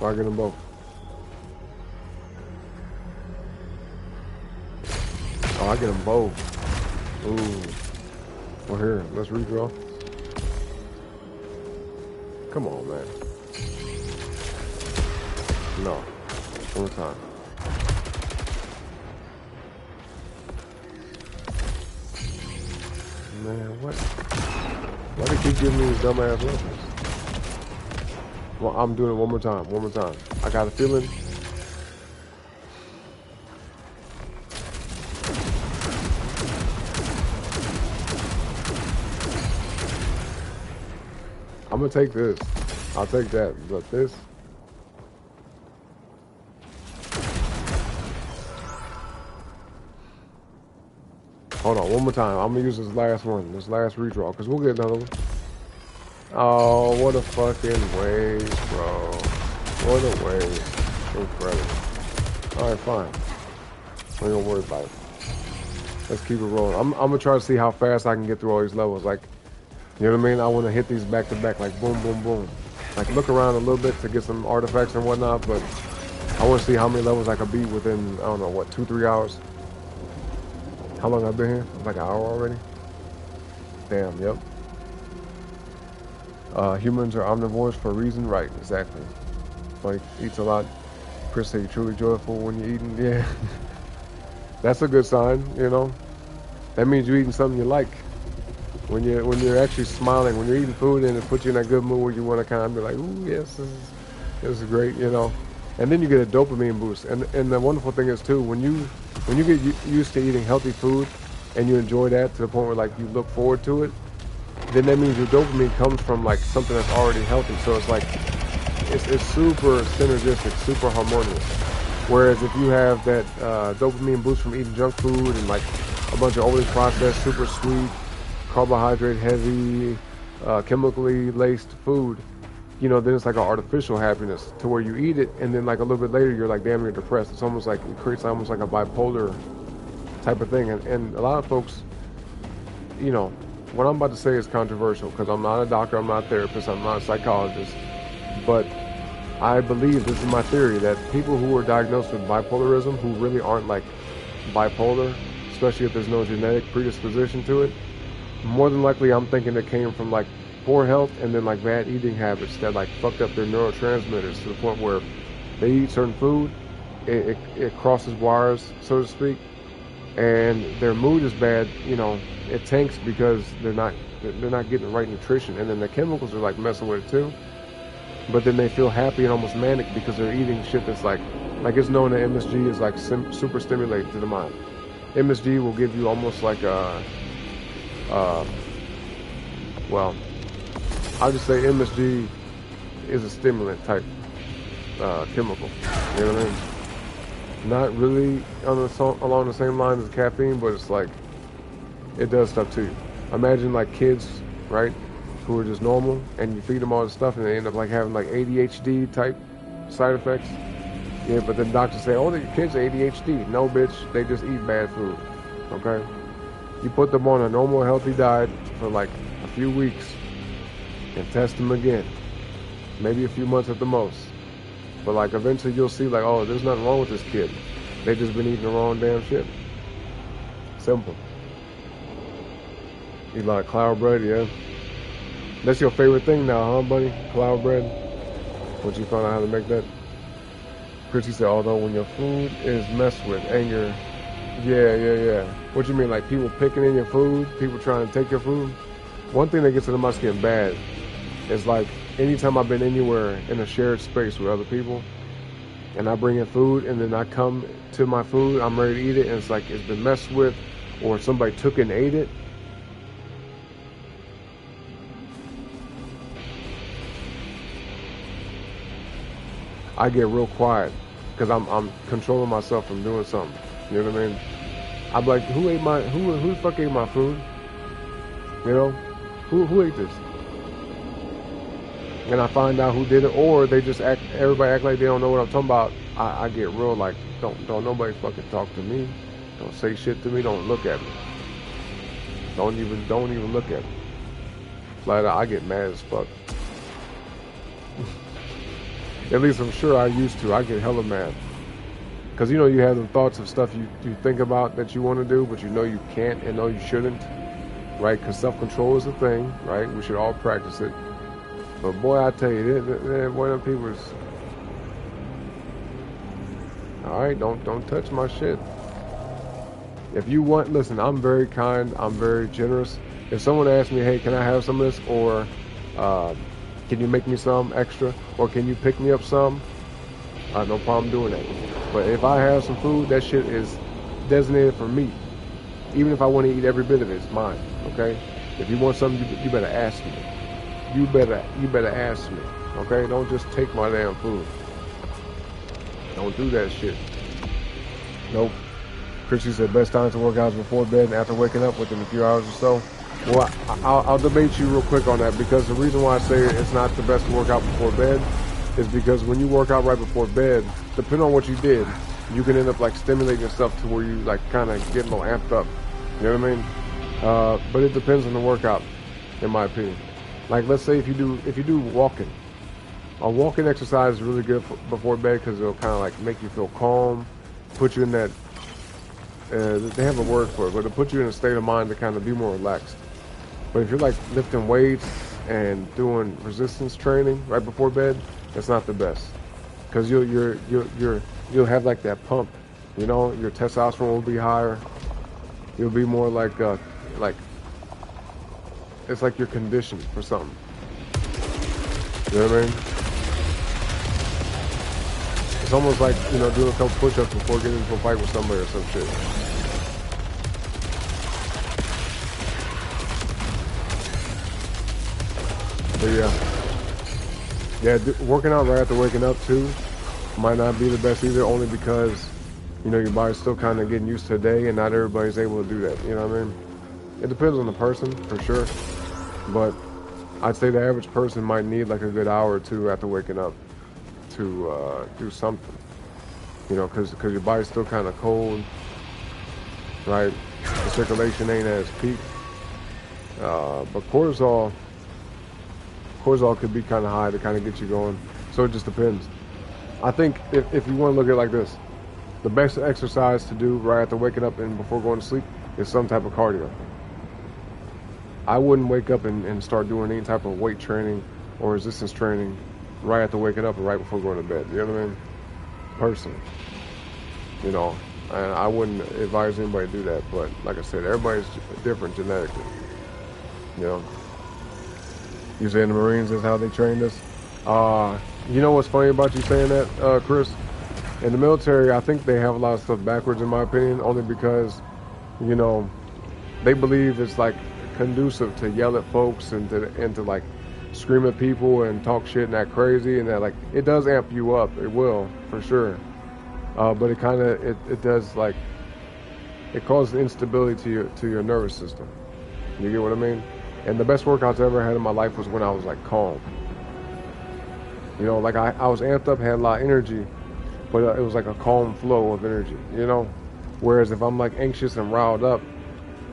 Or I get them both? Oh, I get them both. Ooh. Well, here, let's redraw. Come on, man. No. One more time. Man, what? Why do they keep giving me these dumbass levels? Well, I'm doing it one more time. One more time. I got a feeling. I'm gonna take this. I'll take that. But this. Hold on, one more time. I'm gonna use this last one, this last redraw, because we'll get another one. Oh, what a fucking waste, bro. What a waste. Incredible. Alright, fine. We ain't gonna worry about it. Let's keep it rolling. I'm gonna try to see how fast I can get through all these levels. Like, you know what I mean? I want to hit these back to back, like boom, boom, boom. Like, look around a little bit to get some artifacts and whatnot, but I want to see how many levels I could beat within, I don't know, what, 2-3 hours? How long I've been here? Like an hour already? Damn, yep. Humans are omnivores for a reason, right? Exactly. Like, eats a lot. Chris said you're truly joyful when you're eating. Yeah. That's a good sign, you know? That means you're eating something you like. When you're actually smiling, when you're eating food and it puts you in that good mood where you want to kind of be like, ooh, yes, this is great, you know? And then you get a dopamine boost. And the wonderful thing is, too, when you get used to eating healthy food and you enjoy that to the point where, like, you look forward to it, then that means your dopamine comes from like something that's already healthy. So it's like it's super synergistic, super harmonious. Whereas if you have that dopamine boost from eating junk food and like a bunch of overly processed, super sweet, carbohydrate heavy, chemically laced food, you know, then it's like an artificial happiness to where you eat it and then like a little bit later you're like, damn, you're depressed. It's almost like it creates almost like a bipolar type of thing. And a lot of folks, you know, what I'm about to say is controversial because I'm not a doctor, I'm not a therapist, I'm not a psychologist, but I believe, this is my theory, that people who are diagnosed with bipolarism, who really aren't like bipolar, especially if there's no genetic predisposition to it, more than likely I'm thinking it came from like poor health and then like bad eating habits that like fucked up their neurotransmitters to the point where they eat certain food, it crosses wires, so to speak, and their mood is bad, you know, it tanks because they're not getting the right nutrition, and then the chemicals are like messing with it too. But then they feel happy and almost manic because they're eating shit that's like it's known that MSG is like super stimulating to the mind. MSG will give you almost like a, well, I'll just say MSG is a stimulant type chemical. You know what I mean? Not really along the same lines as caffeine, but it's like it does stuff to you. Imagine like kids, right? Who are just normal, and you feed them all this stuff, and they end up like having like ADHD type side effects. Yeah, but then doctors say, oh, your kids are ADHD. No, bitch, they just eat bad food. Okay? You put them on a normal, healthy diet for like a few weeks, and test them again. Maybe a few months at the most. But like eventually you'll see like, oh, there's nothing wrong with this kid. They just been eating the wrong damn shit. Simple. Eat a lot of cloud bread, yeah. That's your favorite thing now, huh, buddy? Cloud bread? Once you found out how to make that? Chrissy said, although when your food is messed with and you're... Yeah. What you mean, like people picking in your food? People trying to take your food? One thing that gets under my skin bad is like, anytime I've been anywhere in a shared space with other people, and I bring in food, and then I come to my food, I'm ready to eat it, and it's like it's been messed with, or somebody took it and ate it, I get real quiet because I'm controlling myself from doing something. You know what I mean? I'm like, who the fuck ate my food? You know, who ate this? And I find out who did it, or they just everybody act like they don't know what I'm talking about. I get real like, don't nobody fucking talk to me. Don't say shit to me. Don't look at me. Don't even look at me. Like I get mad as fuck. At least I'm sure I used to. I get hella mad. Because, you know, you have the thoughts of stuff you think about that you want to do, but you know you can't and know you shouldn't, right? Because self-control is a thing, right? We should all practice it. But boy, I tell you, boy, them people is... All right, don't touch my shit. If you want, listen, I'm very kind. I'm very generous. If someone asks me, hey, can I have some of this? Or... can you make me some extra? Or can you pick me up some? I have no problem doing that. But if I have some food, that shit is designated for me. Even if I want to eat every bit of it, it's mine. Okay? If you want something, you better ask me. You better ask me. Okay? Don't just take my damn food. Don't do that shit. Nope. Chrissy said best time to work out is before bed and after waking up within a few hours or so. Well, I'll debate you real quick on that, because the reason why I say it's not the best to work out before bed is because when you work out right before bed, depending on what you did, you can end up like stimulating yourself to where you like kind of get a little amped up. You know what I mean? But it depends on the workout, in my opinion. Like let's say if you do walking, a walking exercise is really good before bed because it'll kind of like make you feel calm, put you in that. They have a word for it, but it'll put you in a state of mind to kind of be more relaxed. But if you're like lifting weights and doing resistance training right before bed, it's not the best, because you'll have like that pump, you know, your testosterone will be higher. You'll be more like it's like you're conditioned for something. You know what I mean? It's almost like, you know, doing a couple push-ups before getting into a fight with somebody or some shit. But working out right after waking up too might not be the best either, only because your body's still kind of getting used to the day, and not everybody's able to do that. You know what I mean? It depends on the person for sure, but I'd say the average person might need like a good hour or two after waking up to do something. Because your body's still kind of cold, right? The circulation ain't at its peak. But cortisol could be kind of high to kind of get you going. So it just depends. I think if you want to look at it like this, the best exercise to do right after waking up and before going to sleep is some type of cardio. I wouldn't wake up and start doing any type of weight training or resistance training right after waking up and right before going to bed. You know what I mean? Personally. And I wouldn't advise anybody to do that. But like I said, everybody's different genetically. You say in the Marines is how they trained us. You know what's funny about you saying that, Chris? In the military, I think they have a lot of stuff backwards, in my opinion, only because, they believe it's like conducive to yell at folks and to like scream at people and talk shit and act crazy, and that like it does amp you up. It will, for sure. But it kind of it does like it causes instability to your nervous system. You get what I mean? And the best workouts I ever had in my life was when I was like calm. Like I was amped up, had a lot of energy, but it was like a calm flow of energy. Whereas if I'm like anxious and riled up,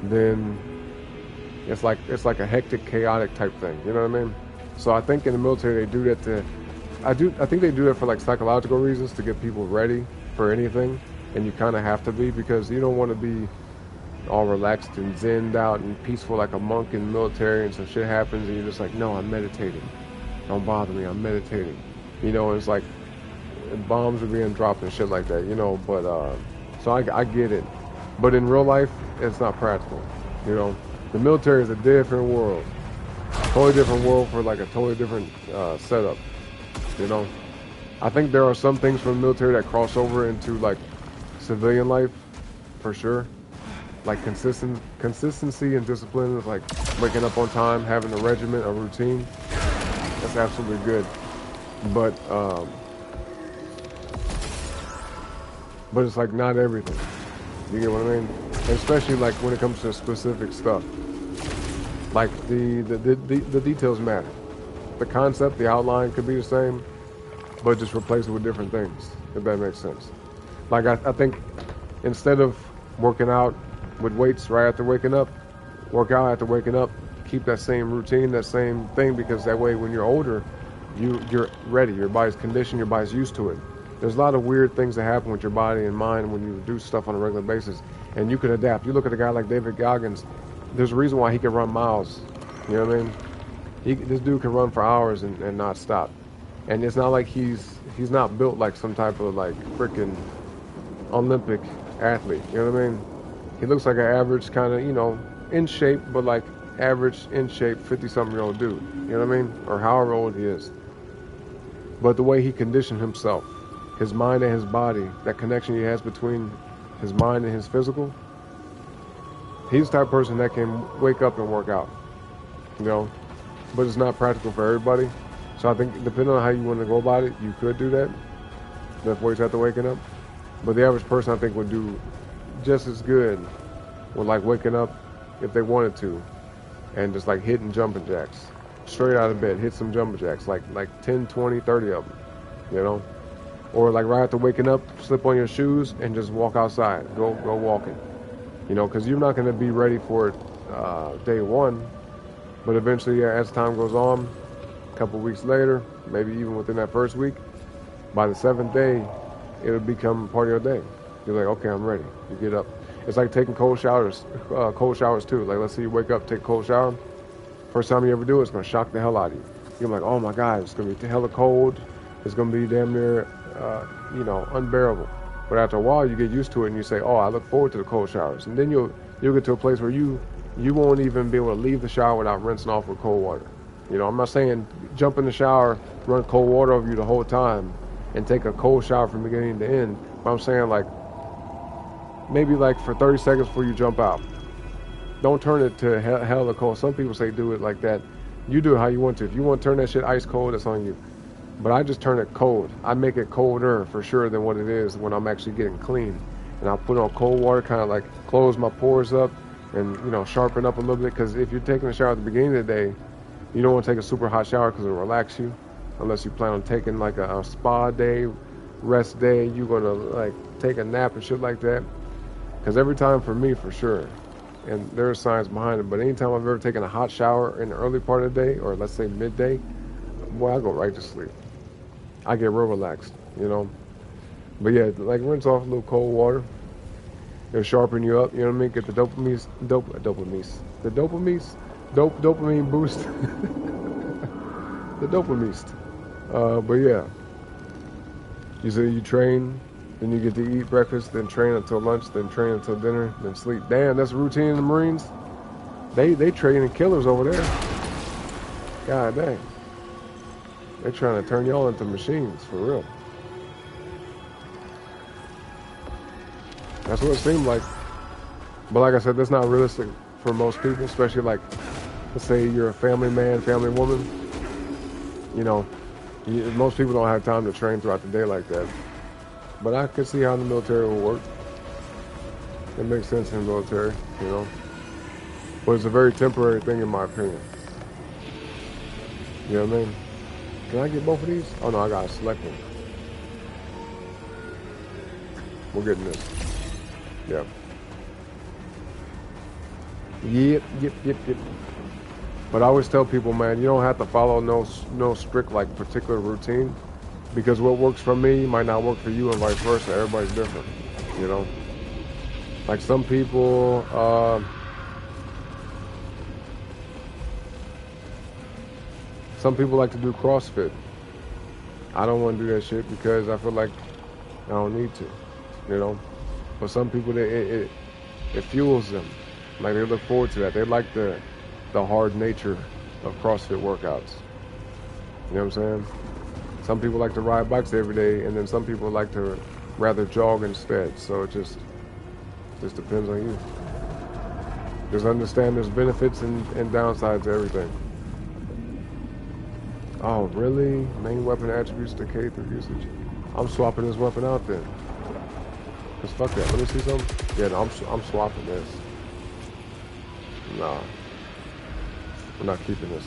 then it's like a hectic, chaotic type thing. You know what I mean? So I think in the military they do that I think they do that for like psychological reasons, to get people ready for anything, and you kind of have to be, because you don't want to be all relaxed and zenned out and peaceful like a monk in the military, and some shit happens and you're just like, no, I'm meditating. Don't bother me, I'm meditating. It's like bombs are being dropped and shit like that, but so I get it. But in real life, it's not practical. The military is a different world. Totally different world for like a totally different setup. I think there are some things from the military that cross over into like civilian life, for sure. Like consistency and discipline, is like waking up on time, having a regiment, a routine. That's absolutely good. But it's like not everything. You get what I mean? And especially like when it comes to specific stuff. Like the details matter. The concept, the outline could be the same, but just replace it with different things, if that makes sense. Like I think instead of working out with weights right after waking up, work out after waking up, keep that same routine, that same thing, because that way when you're older, you're ready, your body's conditioned, your body's used to it. There's a lot of weird things that happen with your body and mind when you do stuff on a regular basis, and you can adapt. You look at a guy like David Goggins, there's a reason why he can run miles. You know what I mean? This dude can run for hours and not stop. And it's not like he's not built like some type of like freaking Olympic athlete. You know what I mean? He looks like an average kind of, in shape, but like average in shape 50-something-year-old dude. You know what I mean? Or however old he is. But the way he conditioned himself, his mind and his body, that connection he has between his mind and his physical, he's the type of person that can wake up and work out. But it's not practical for everybody. So I think depending on how you want to go about it, you could do that. That's where you have to waking up. But the average person, I think, would do just as good with like waking up if they wanted to, and just like hitting jumping jacks straight out of bed, hit some jumping jacks, like 10, 20, 30 of them, or like right after waking up, slip on your shoes and just walk outside, go walking, because you're not going to be ready for it day one, but eventually, as time goes on, a couple weeks later, maybe even within that first week, by the 7th day, it'll become part of your day. You're like, okay, I'm ready. You get up. It's like taking cold showers too. Like, let's say you wake up, take a cold shower. First time you ever do it, it's going to shock the hell out of you. You're like, oh my God, it's going to be hella cold. It's going to be damn near, unbearable. But after a while, you get used to it and you say, oh, I look forward to the cold showers. And then you'll get to a place where you won't even be able to leave the shower without rinsing off with cold water. I'm not saying jump in the shower, run cold water over you the whole time, and take a cold shower from beginning to end. But I'm saying like, maybe like for 30 seconds before you jump out. Don't turn it to hella cold. Some people say do it like that, You do it how you want to. If you want to turn that shit ice cold, that's on you. But I just turn it cold. I make it colder for sure than what it is when I'm actually getting clean. And I'll put on cold water, kind of like close my pores up and, you know, sharpen up a little bit. Because if you're taking a shower at the beginning of the day, you don't want to take a super hot shower because it'll relax you. Unless you plan on taking like a spa day, rest day, you're going to like take a nap and shit like that. Because every time for me, for sure, and there are science behind it, but anytime I've ever taken a hot shower in the early part of the day, or let's say midday, boy, I go right to sleep. I get real relaxed, you know. But yeah, like rinse off a little cold water. It'll sharpen you up, you know what I mean? Get the dopamine boost. The dopamine. But yeah, you say you train, then you get to eat breakfast, then train until lunch, then train until dinner, then sleep. Damn, that's a routine in the Marines. They training killers over there. God dang. They're trying to turn y'all into machines, for real. That's what it seemed like. But like I said, that's not realistic for most people, especially like, let's say you're a family man, family woman. You know, most people don't have time to train throughout the day like that. But I could see how the military will work. It makes sense in the military, you know. But it's a very temporary thing in my opinion. You know what I mean? Can I get both of these? Oh no, I gotta select them. We're getting this. Yep. Yep. But I always tell people, man, you don't have to follow no strict like particular routine, because what works for me might not work for you, and vice versa. Everybody's different, you know. Like some people, like to do CrossFit. I don't want to do that shit because I feel like I don't need to, you know. But some people, it fuels them. Like they look forward to that. They like the hard nature of CrossFit workouts. You know what I'm saying? Some people like to ride bikes every day, and then some people like to rather jog instead. So it just depends on you. Just understand there's benefits and downsides to everything. Oh, really? Main weapon attributes decay through usage. I'm swapping this weapon out then. Cause fuck that. Let me see something. Yeah, no, I'm swapping this. Nah. We're not keeping this.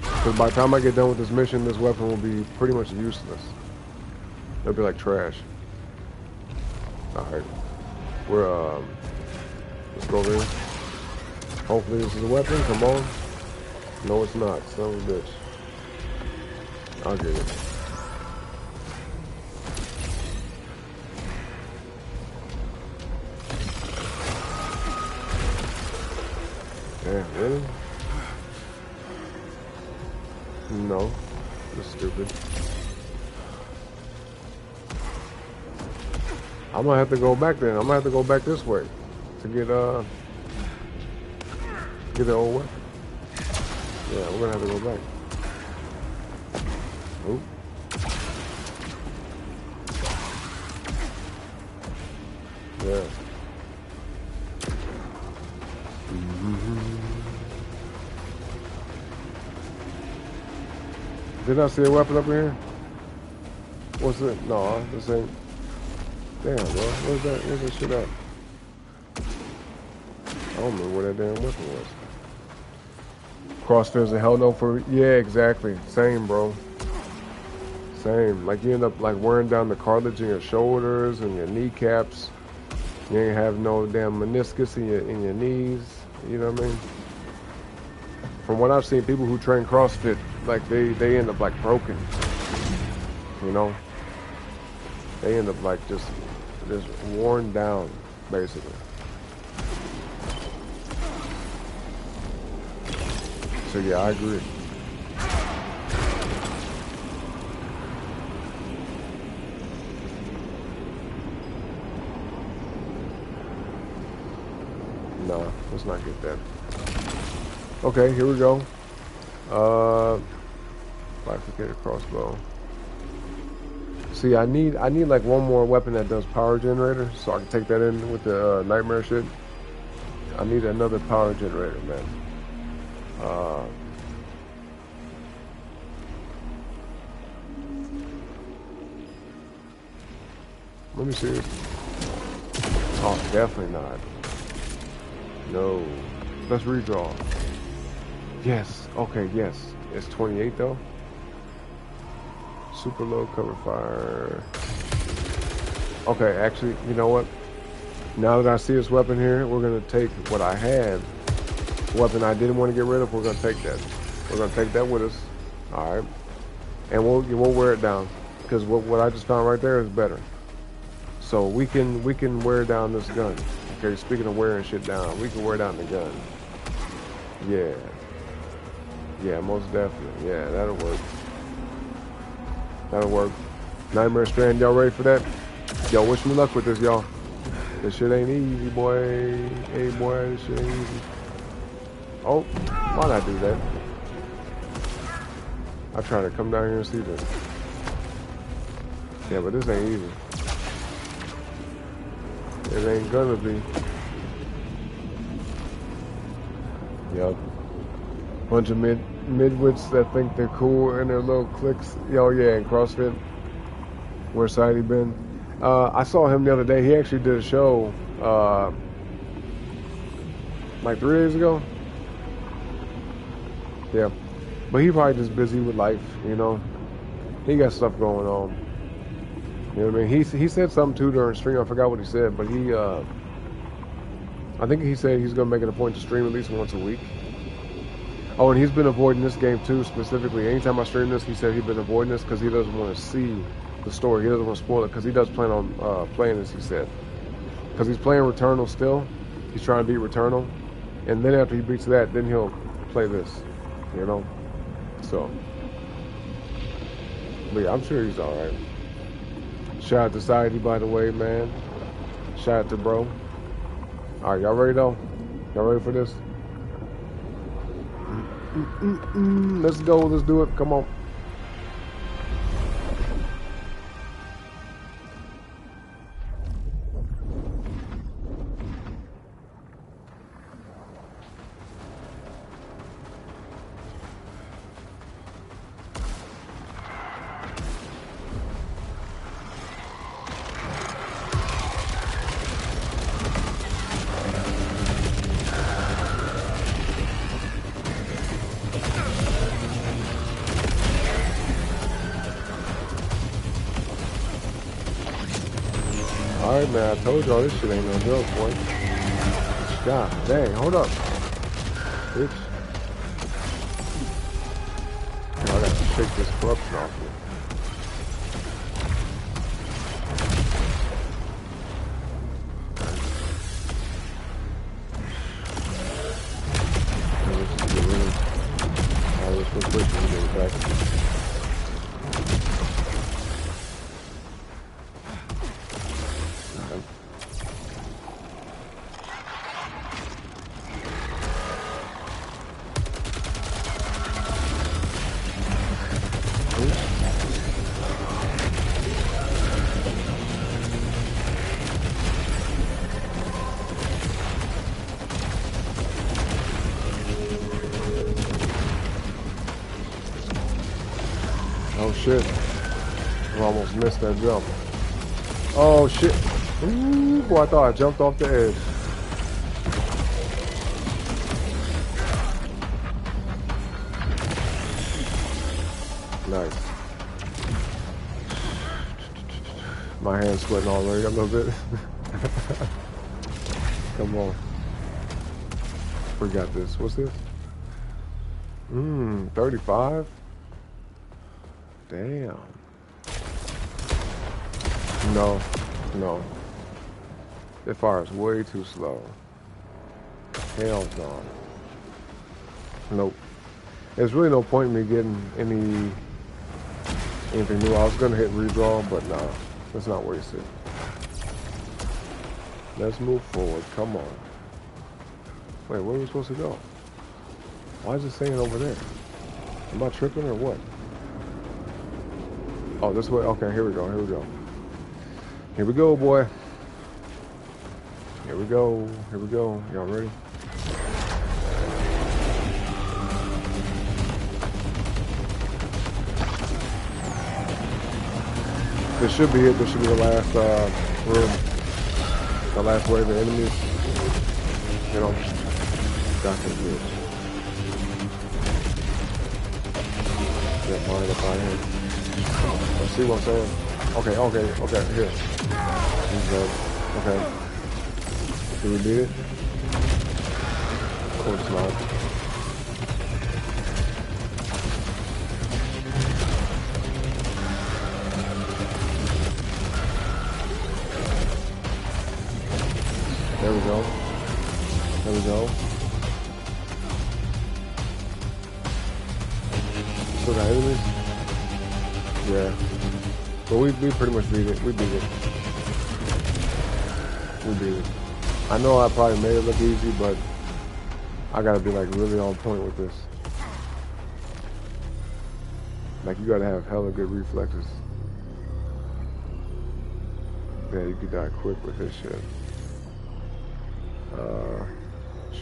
Because by the time I get done with this mission, this weapon will be pretty much useless. It'll be like trash. Alright. Let's go over here. Hopefully this is a weapon. Come on. No, it's not. Son of a bitch. I'll get it. Damn, really? No. That's stupid. I'm gonna have to go back then. I'm gonna have to go back this way to get the old weapon. Yeah, we're gonna have to go back. Oop. Yeah. Did I see a weapon up here? What's it? No, this ain't. Damn, bro. Where's that shit at? I don't remember where that damn weapon was. CrossFit's a hell no for. Yeah, exactly. Same, bro. Same. Like you end up like wearing down the cartilage in your shoulders and your kneecaps. You ain't have no damn meniscus in your knees. You know what I mean? From what I've seen, people who train CrossFit, like they end up like broken. You know? They end up like just worn down, basically. So yeah, I agree. Nah, let's not get that. Okay, here we go. Bifurcated crossbow. See, I need like one more weapon that does power generator, so I can take that in with the nightmare shit. I need another power generator, man. Let me see it. Oh, definitely not. No. Let's redraw. Yes. Okay, yes. It's 28 though. Super low cover fire. Okay, actually, you know what? Now that I see this weapon here, we're gonna take what I had. Weapon I didn't want to get rid of, we're gonna take that. We're gonna take that with us. Alright. And we'll wear it down. Because what I just found right there is better. So we can wear down this gun. Okay, speaking of wearing shit down, we can wear down the gun. Yeah. Yeah, most definitely. Yeah, that'll work. That'll work. Nightmare Strand, y'all ready for that? Yo, wish me luck with this, y'all. This shit ain't easy, boy. Hey, boy, this shit ain't easy. Oh, why not do that? I try to come down here and see this. Yeah, but this ain't easy. It ain't gonna be. Yup. Bunch of midwits that think they're cool in their little cliques. Yo, yeah, and CrossFit. Where side he been? I saw him the other day. He actually did a show like 3 days ago. Yeah. But he probably just busy with life, you know. He got stuff going on. You know what I mean? He said something too during stream. I forgot what he said, but he I think he said he's gonna make it a point to stream at least once a week. Oh, and he's been avoiding this game too, specifically. Anytime I stream this, he said he's been avoiding this because he doesn't want to see the story. He doesn't want to spoil it because he does plan on playing this, he said. Because he's playing Returnal still. He's trying to beat Returnal. And then after he beats that, then he'll play this. You know? So. But yeah, I'm sure he's alright. Shout out to Society, by the way, man. Shout out to bro. Alright, y'all ready though? Y'all ready for this? Let's go, let's do it. Come on. Alright, man, I told y'all this shit ain't no joke, boy. God dang, hold up. Bitch. I gotta shake this corruption off me. Let's get rid of all this real quick and get it back. Oh shit. I almost missed that jump. Oh shit. Ooh, boy, I thought I jumped off the edge. Nice. My hand's sweating already a little bit. Come on. We got this. What's this? 35? Damn. No. It fires way too slow. Hell no. Nope. There's really no point in me getting anything new. I was gonna hit redraw, but nah. Let's not waste it. Let's move forward. Come on. Wait, where are we supposed to go? Why is it saying over there? Am I tripping or what? Oh, this way? Okay, here we go, here we go. Here we go, boy. Here we go. Here we go. Y'all ready? This should be it. This should be the last room. The last wave of enemies. You know, got this bitch. Get mine up out here. Let's see what I'm saying. Okay, here. He's dead. Okay. Did we beat it? Of course not. There we go. There we go. Still got enemies? Yeah. But we pretty much beat it. We beat it. We beat it. I know I probably made it look easy, but I gotta be like really on point with this. Like you gotta have hella good reflexes. Yeah, you could die quick with this shit.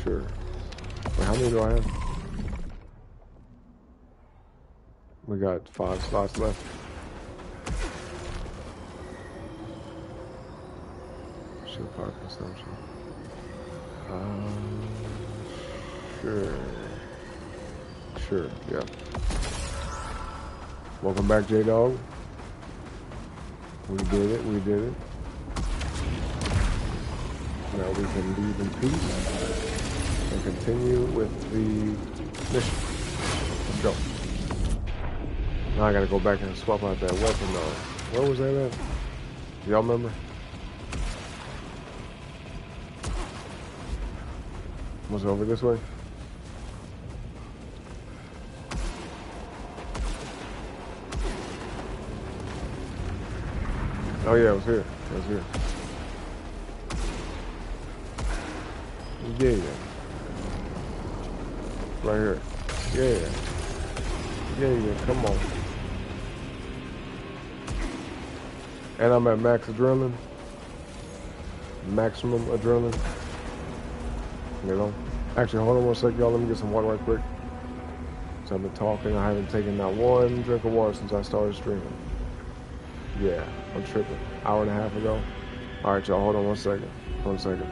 Sure. Wait, how many do I have? We got 5 slots left. Shield power consumption. Sure, yeah. Welcome back, J-Dog. We did it. Now we can leave in peace and continue with the mission. Let's go. Now I gotta go back and swap out that weapon though. Where was that at? Do y'all remember? Was it over this way? Oh yeah, it was here. It was here. Yeah. Right here. Yeah, come on. And I'm at max adrenaline. Maximum adrenaline. You know? Actually, hold on one sec, y'all. Let me get some water right quick. So I've been talking. I haven't taken not one drink of water since I started streaming. Yeah, I'm tripping. Hour and a half ago. Alright, y'all. Hold on 1 second. 1 second.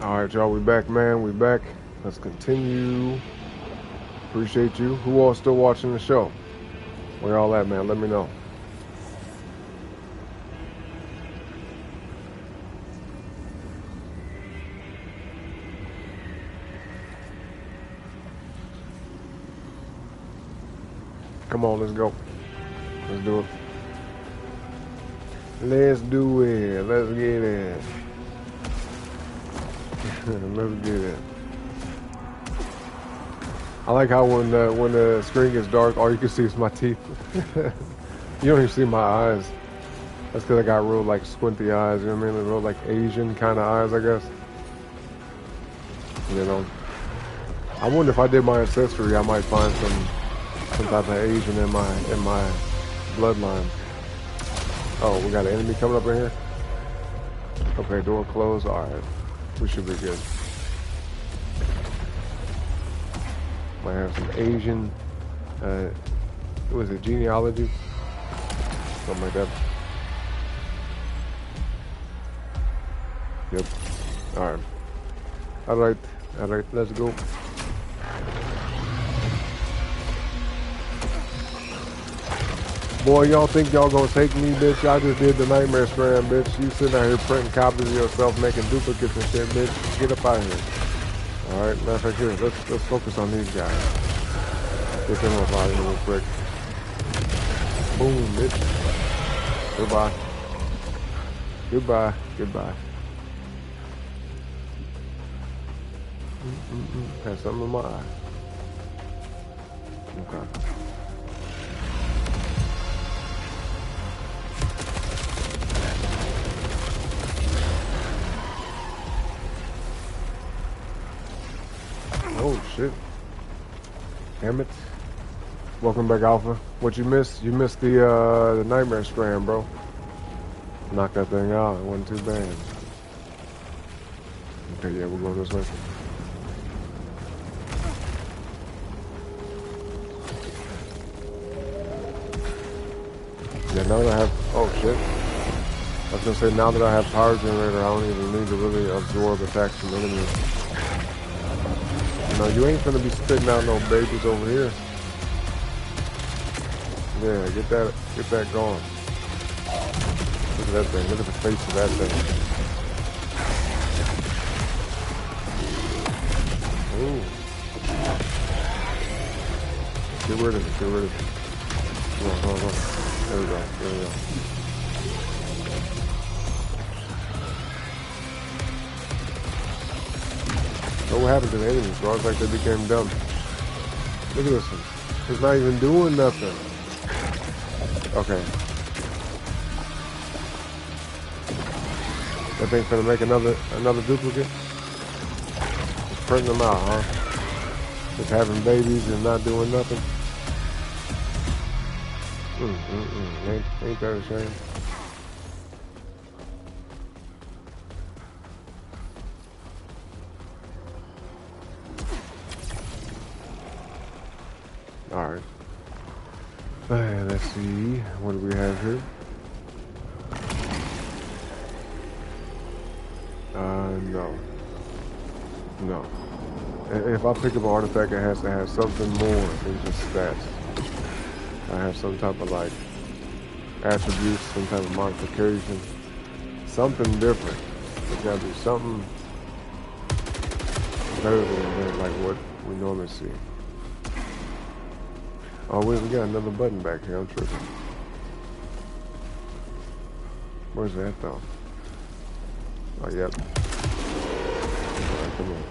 All right, y'all, we back, man. We back. Let's continue. Appreciate you. Who all still watching the show? Where y'all at, man? Let me know. Come on, let's go. Let's do it. Let's do it. Let's get it. Let's get it. I like how when the screen gets dark, all you can see is my teeth. You don't even see my eyes. That's because I got real like squinty eyes. You know what I mean? Real like Asian kind of eyes, I guess. You know. I wonder if I did my ancestry, I might find some type of Asian in my bloodline. Oh, we got an enemy coming up in here. Okay, door closed. All right, we should be good. Might have some Asian, what is it, genealogy? Something like that. Yep. Alright, let's go. Boy, y'all think y'all gonna take me, bitch? Y'all just did the nightmare strand, bitch. You sitting out here printing copies of yourself, making duplicates and shit, bitch. Get up out of here. Alright, matter of fact, here, let's focus on these guys. Get them up out of here real quick. Boom, bitch. Goodbye. Goodbye. Goodbye. Had something in my eye. Okay. Oh shit. Damn it. Welcome back, Alpha. What you missed? You missed the nightmare strand, bro. Knock that thing out. It wasn't too bad. Okay, yeah, we'll go this way. Yeah, now that I have... Oh, shit. I was gonna say, now that I have power generator, I don't even need to really absorb attacks from enemies. No, you ain't gonna be spitting out no babies over here. Yeah, get that going. Look at that thing. Look at the face of that thing. Ooh. Get rid of it. Get rid of it. Come on. There we go. There we go. So what happened to the enemies, bro? It's like they became dumb. Look at this one. It's not even doing nothing. Okay. That thing's gonna make another duplicate? Just printing them out, huh? Just having babies and not doing nothing? Ain't that a shame? Alright. Let's see. What do we have here? No. If I pick up an artifact, it has to have something more than just stats. I have some type of like attributes, some type of modification, something different. There's gotta be something better than like what we normally see. Oh wait, we got another button back here. I'm tripping. Where's that though? Oh, yep. Alright, come on.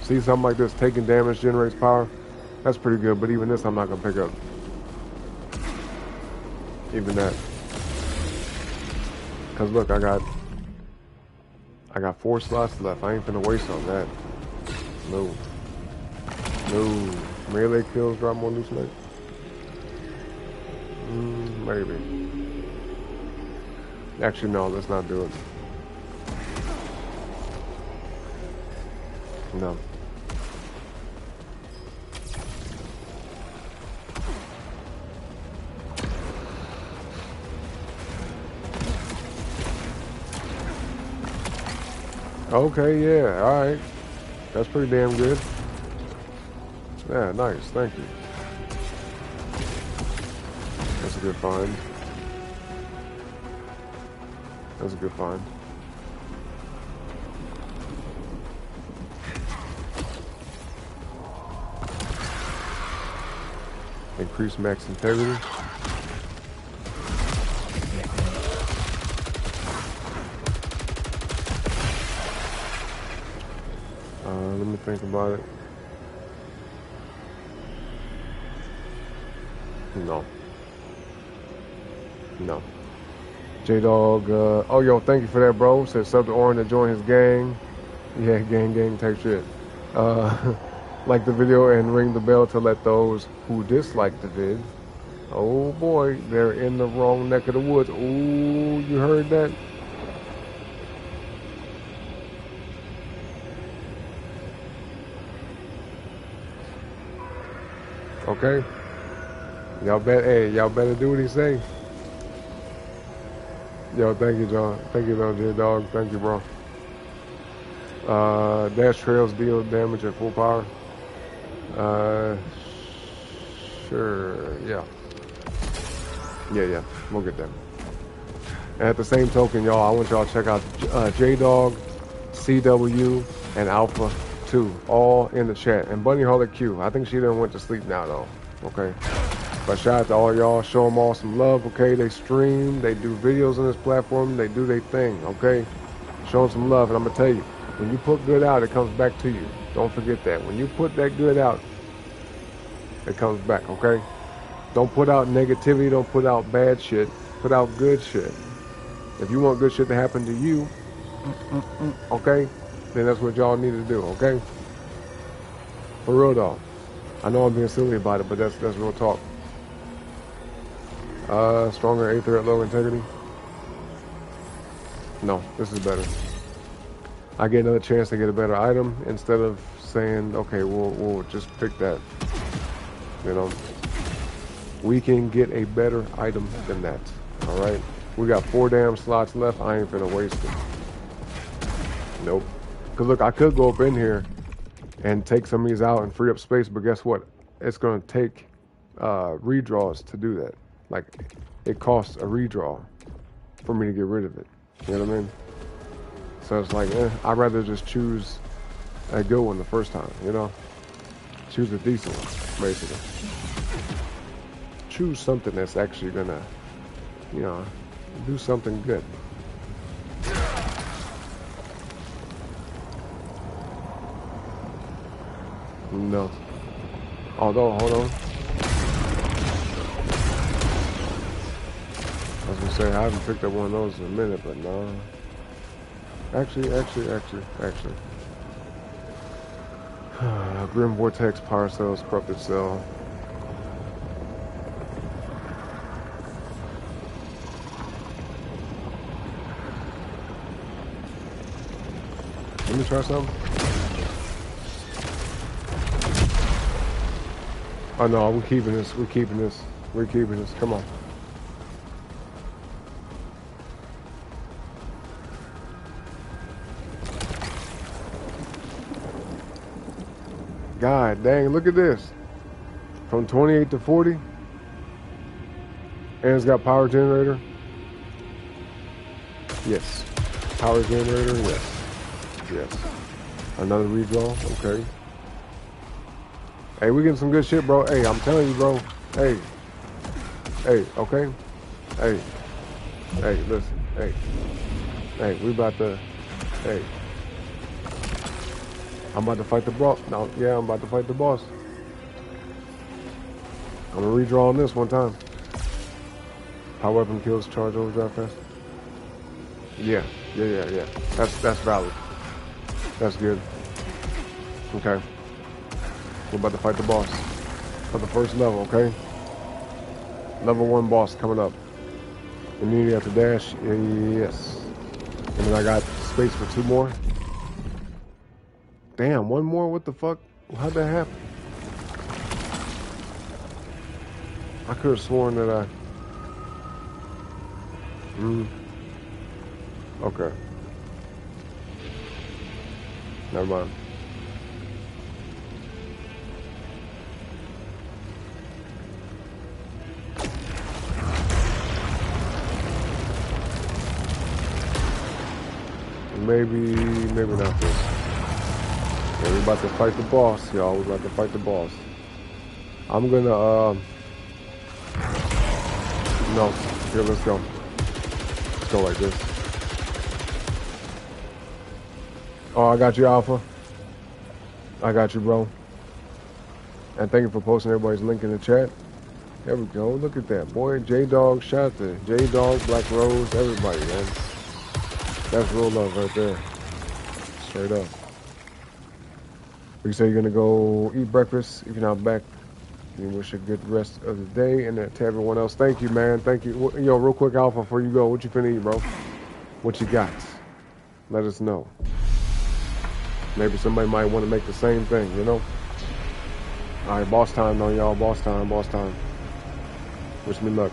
See, something like this, taking damage generates power. That's pretty good, but even this I'm not gonna pick up. Even that. Cause look, I got 4 slots left. I ain't finna waste on that. No. Melee kills drop more loose light? Maybe. Actually, no, let's not do it. No. Okay, yeah, alright. That's pretty damn good. Yeah, nice, thank you. That's a good find. That's a good find. Increase max integrity. Let me think about it. No. No. J-Dog, oh, yo, thank you for that, bro. Said sub to Orin to join his gang. Yeah, gang type shit. Like the video and ring the bell to let those who dislike the vid. Oh boy, they're in the wrong neck of the woods. Ooh, you heard that? Okay. Y'all better do what he say. Yo, thank you, John. Thank you, J-Dog. Thank you, bro. Dash trails deal damage at full power. Sure, yeah. Yeah, we'll get there. And at the same token, y'all, I want y'all to check out J-Dog, CW, and Alpha 2, all in the chat. And Bunny Harley Q, I think she done went to sleep now, though, okay? But shout out to all y'all, show them all some love, okay? They stream, they do videos on this platform, they do their thing, okay? Show them some love, and I'm going to tell you, when you put good out, it comes back to you. Don't forget that. When you put that good out, it comes back, okay? Don't put out negativity, don't put out bad shit, put out good shit. If you want good shit to happen to you, okay, then that's what y'all need to do, okay? For real though. I know I'm being silly about it, but that's real talk. Stronger Aether at low integrity. No, this is better. I get another chance to get a better item instead of saying, okay, we'll just pick that. You know, we can get a better item than that. All right, we got 4 damn slots left. I ain't finna waste it. Nope. Cause look, I could go up in here and take some of these out and free up space, but guess what? It's gonna take redraws to do that. Like, it costs a redraw for me to get rid of it. You know what I mean? So it's like, I'd rather just choose a good one the first time, you know? Choose a decent one, basically. Choose something that's actually gonna, you know, do something good. No. Although, hold on. I was gonna say, I haven't picked up one of those in a minute, but no. Actually. Grim Vortex, Power Cells, Corrupted Cell. Let me try something. Oh no, we're keeping this. Come on. God dang, look at this. From 28 to 40. And it's got power generator. Yes. Power generator, yes. Another redraw, okay. Hey, we getting some good shit, bro. Hey, I'm telling you, bro. Hey, okay. Hey, listen. Hey, we about to. Hey, I'm about to fight the boss. No, yeah, I'm about to fight the boss. I'm gonna redraw on this one time. Power weapon kills charge overdrive fast. Yeah. That's valid. That's good. Okay. We're about to fight the boss for the first level, okay? Level 1 boss coming up. Immunity after dash, yes. And then I got space for 2 more. Damn, 1 more? What the fuck? How'd that happen? I could have sworn that I... Okay. Never mind. Maybe not this. Yeah, we're about to fight the boss, y'all. We're about to fight the boss. I'm gonna, no. Here, let's go. Let's go like this. Oh, I got you, Alpha. I got you, bro. And thank you for posting everybody's link in the chat. There we go. Look at that, boy. J-Dog, shout out to J-Dog, Black Rose, everybody, man. That's real love right there. Straight up. You say you're gonna go eat breakfast. If you're not back, you wish a good rest of the day. And to everyone else, thank you, man. Thank you. Yo, real quick, Alpha, before you go, what you finna eat, bro? What you got? Let us know. Maybe somebody might want to make the same thing, you know? All right, boss time, though, y'all. Boss time, boss time. Wish me luck.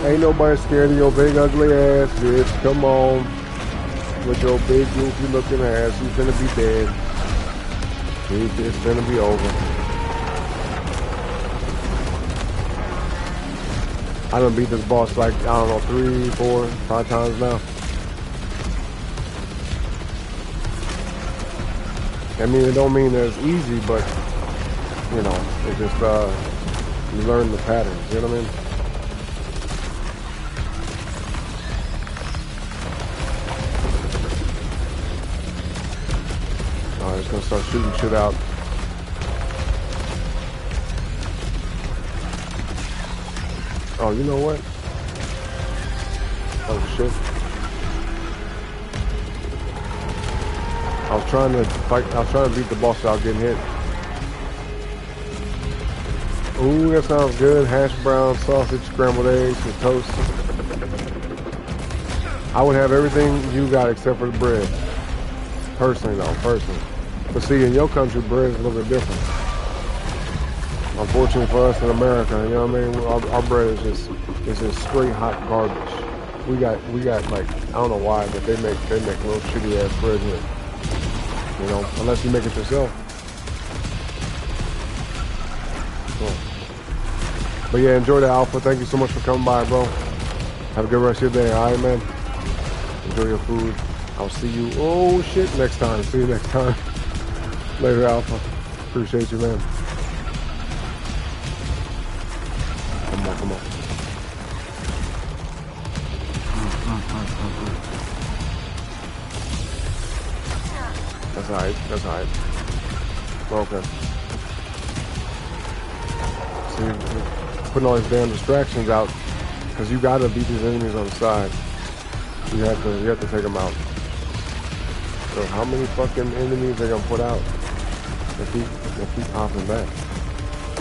Ain't nobody scared of your big ugly ass, bitch. Come on. With your big goofy looking ass. You finna be dead. It's finna be over. I done beat this boss like, I don't know, 3, 4, 5 times now. I mean, it don't mean that it's easy, but, you know, it's just, you learn the patterns, you know what I mean? Just gonna start shooting shit out. Oh, you know what? Oh shit. I was trying to beat the boss without getting hit. Ooh, that sounds good. Hash brown, sausage, scrambled eggs, with toast. I would have everything you got except for the bread. Personally though, personally. But see, in your country, bread is a little bit different. Unfortunately for us in America, you know what I mean? Our bread is just straight hot garbage. We got like, I don't know why, but they make little shitty ass bread here. You know, unless you make it yourself. Cool. But yeah, enjoy the Alpha. Thank you so much for coming by, bro. Have a good rest of your day, alright, man? Enjoy your food. I'll see you, oh shit, next time. See you next time. Later, Alpha. Appreciate you, man. Come on, come on. That's alright, that's alright. Okay. See, putting all these damn distractions out, because you gotta beat these enemies on the side. You have to take them out. So how many fucking enemies they gonna put out? They keep popping back.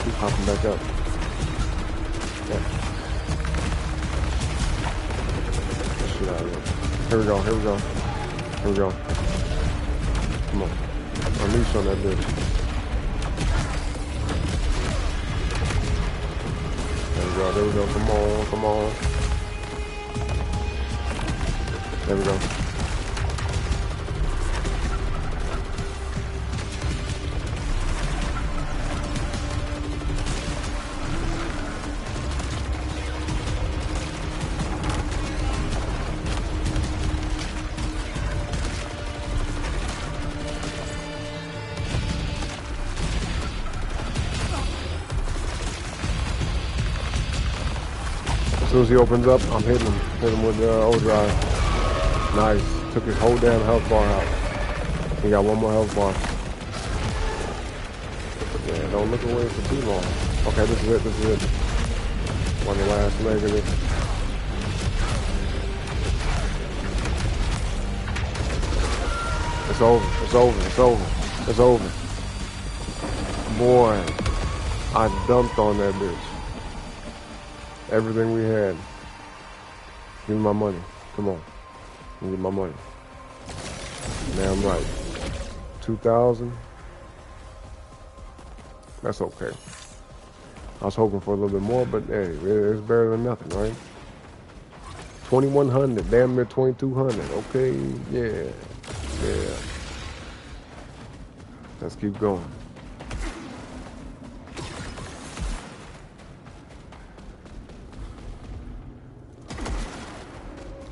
Keep popping back up. Yeah. Get shit out of here. Here we go, here we go. Here we go. Come on. Unleash on that bitch. There we go, there we go. Come on, come on. There we go. As soon as he opens up, I'm hitting him. Hit him with the overdrive. Nice. Took his whole damn health bar out. He got one more health bar. Yeah, don't look away for too long. Okay, this is it, this is it. One of the last leg of it. It's over, it's over, it's over, it's over. Boy, I dumped on that bitch. Everything we had. Give me my money. Come on. Give me my money. Damn right. 2,000. That's okay. I was hoping for a little bit more, but hey, it's better than nothing, right? 2,100, damn near 2,200. Okay, yeah. Let's keep going.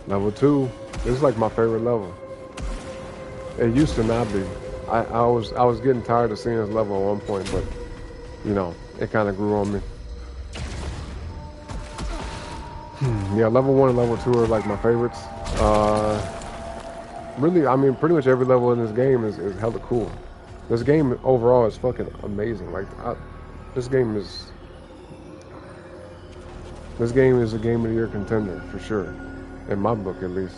Level 2. This is like my favorite level. It used to not be. I was getting tired of seeing this level at one point, but you know, it kind of grew on me. Yeah, level 1 and level 2 are like my favorites. Really, I mean, pretty much every level in this game is hella cool. This game overall is fucking amazing. Like, this game is a Game of the Year contender for sure, in my book at least.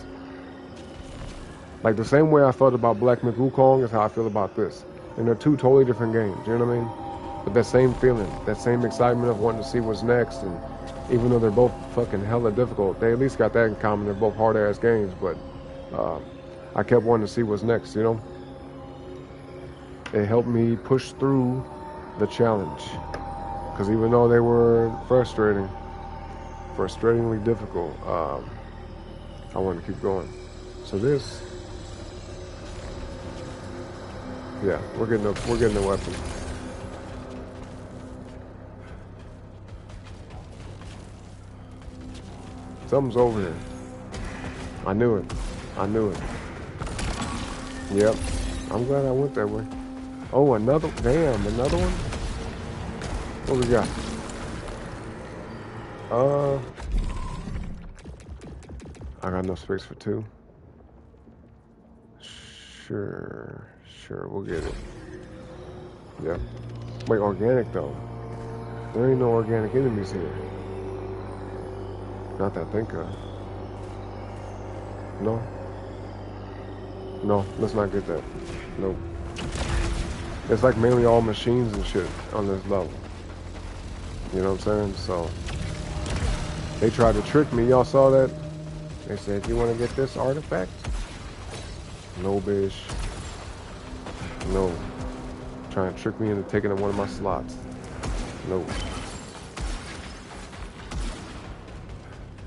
Like the same way I felt about Black Myth Wukong is how I feel about this, and they're two totally different games. You know what I mean? But that same feeling, that same excitement of wanting to see what's next, and even though they're both fucking hella difficult, they at least got that in common. They're both hard ass games, but I kept wanting to see what's next. You know? It helped me push through the challenge, because even though they were frustratingly difficult, I wanted to keep going. So this, yeah, we're getting a weapon. Something's over here. I knew it. Yep. I'm glad I went that way. Oh, another one? What we got? I got no space for 2. Sure, we'll get it. Yep. Wait, organic though. There ain't no organic enemies here. Not that I think of. No, let's not get that. Nope. It's like mainly all machines and shit on this level. You know what I'm saying? So they tried to trick me. Y'all saw that? They said, you want to get this artifact? No, bitch. No. Trying to trick me into taking one of my slots. No.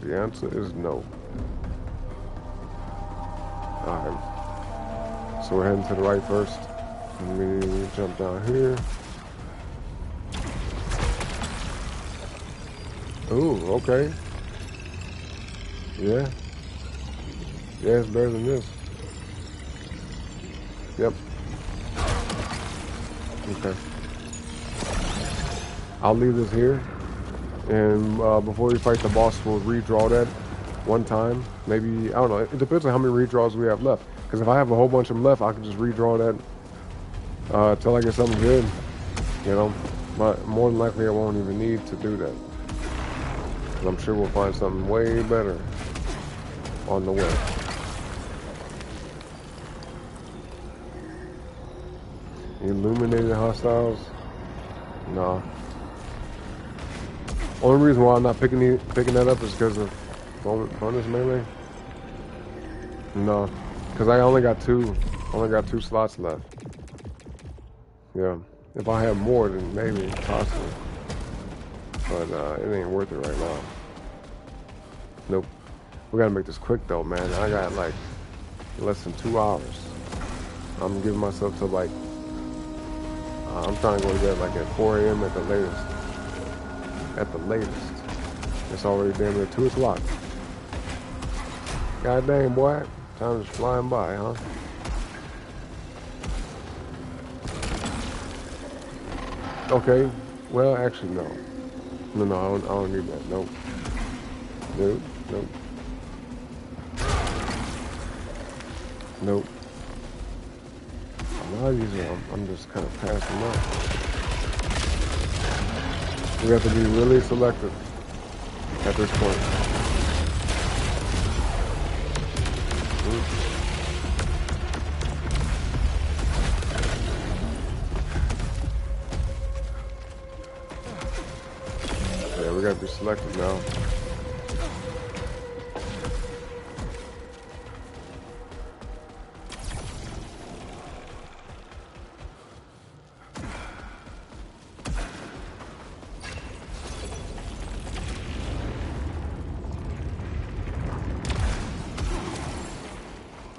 The answer is no. Alright. So we're heading to the right first. Let me jump down here. Ooh, okay. Yeah. Yeah, it's better than this. Yep. Okay. I'll leave this here. And before we fight the boss, we'll redraw that one time. Maybe, I don't know. It depends on how many redraws we have left. Because if I have a whole bunch of them left, I can just redraw that till I get something good. You know? But more than likely, I won't even need to do that. I'm sure we'll find something way better on the way. Illuminated hostiles? Nah. Only reason why I'm not picking that up is because of bonus melee. No, because I only got two slots left. Yeah, if I have more, then maybe possibly. But it ain't worth it right now. Nope. We gotta make this quick though, man. I got like less than 2 hours. I'm giving myself to like, I'm trying to go to bed like at 4 a.m. at the latest. At the latest. It's already damn near 2 o'clock. God dang, boy. Time is flying by, huh? Okay. Well, actually, no. No, I don't need that. Nope. Nope. Nope. Nope. A lot of these I'm just kind of passing up. We have to be really selective at this point. gotta be selected now.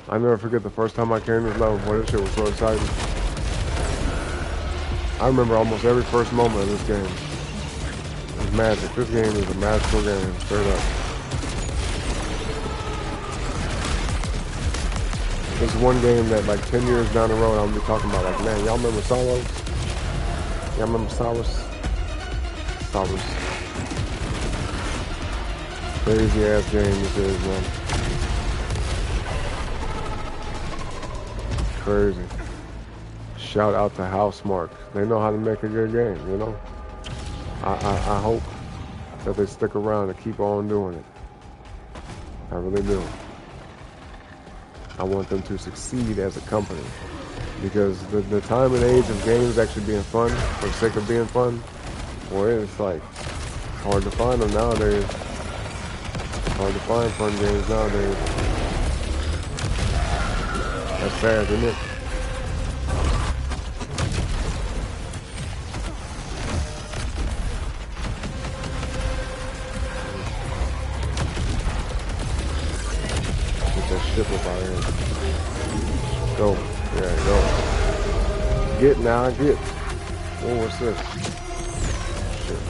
I never forget the first time I came to this level, boy, this shit was so exciting. I remember almost every first moment of this game. It's magic. This game is a magical game, straight up. This is one game that like 10 years down the road, I'm gonna be talking about like, man, y'all remember SAROS? Y'all remember SAROS? SAROS. Crazy ass game this is, man. Crazy. Shout out to Housemarque. They know how to make a good game, you know? I hope that they stick around and keep on doing it. I really do. I want them to succeed as a company. Because the time and age of games actually being fun, for the sake of being fun, boy, it's like hard to find them nowadays. Hard to find fun games nowadays. That's sad, isn't it? Get that ship up out here. Go. Yeah, go. Get now, get. Oh, what's this? Shit.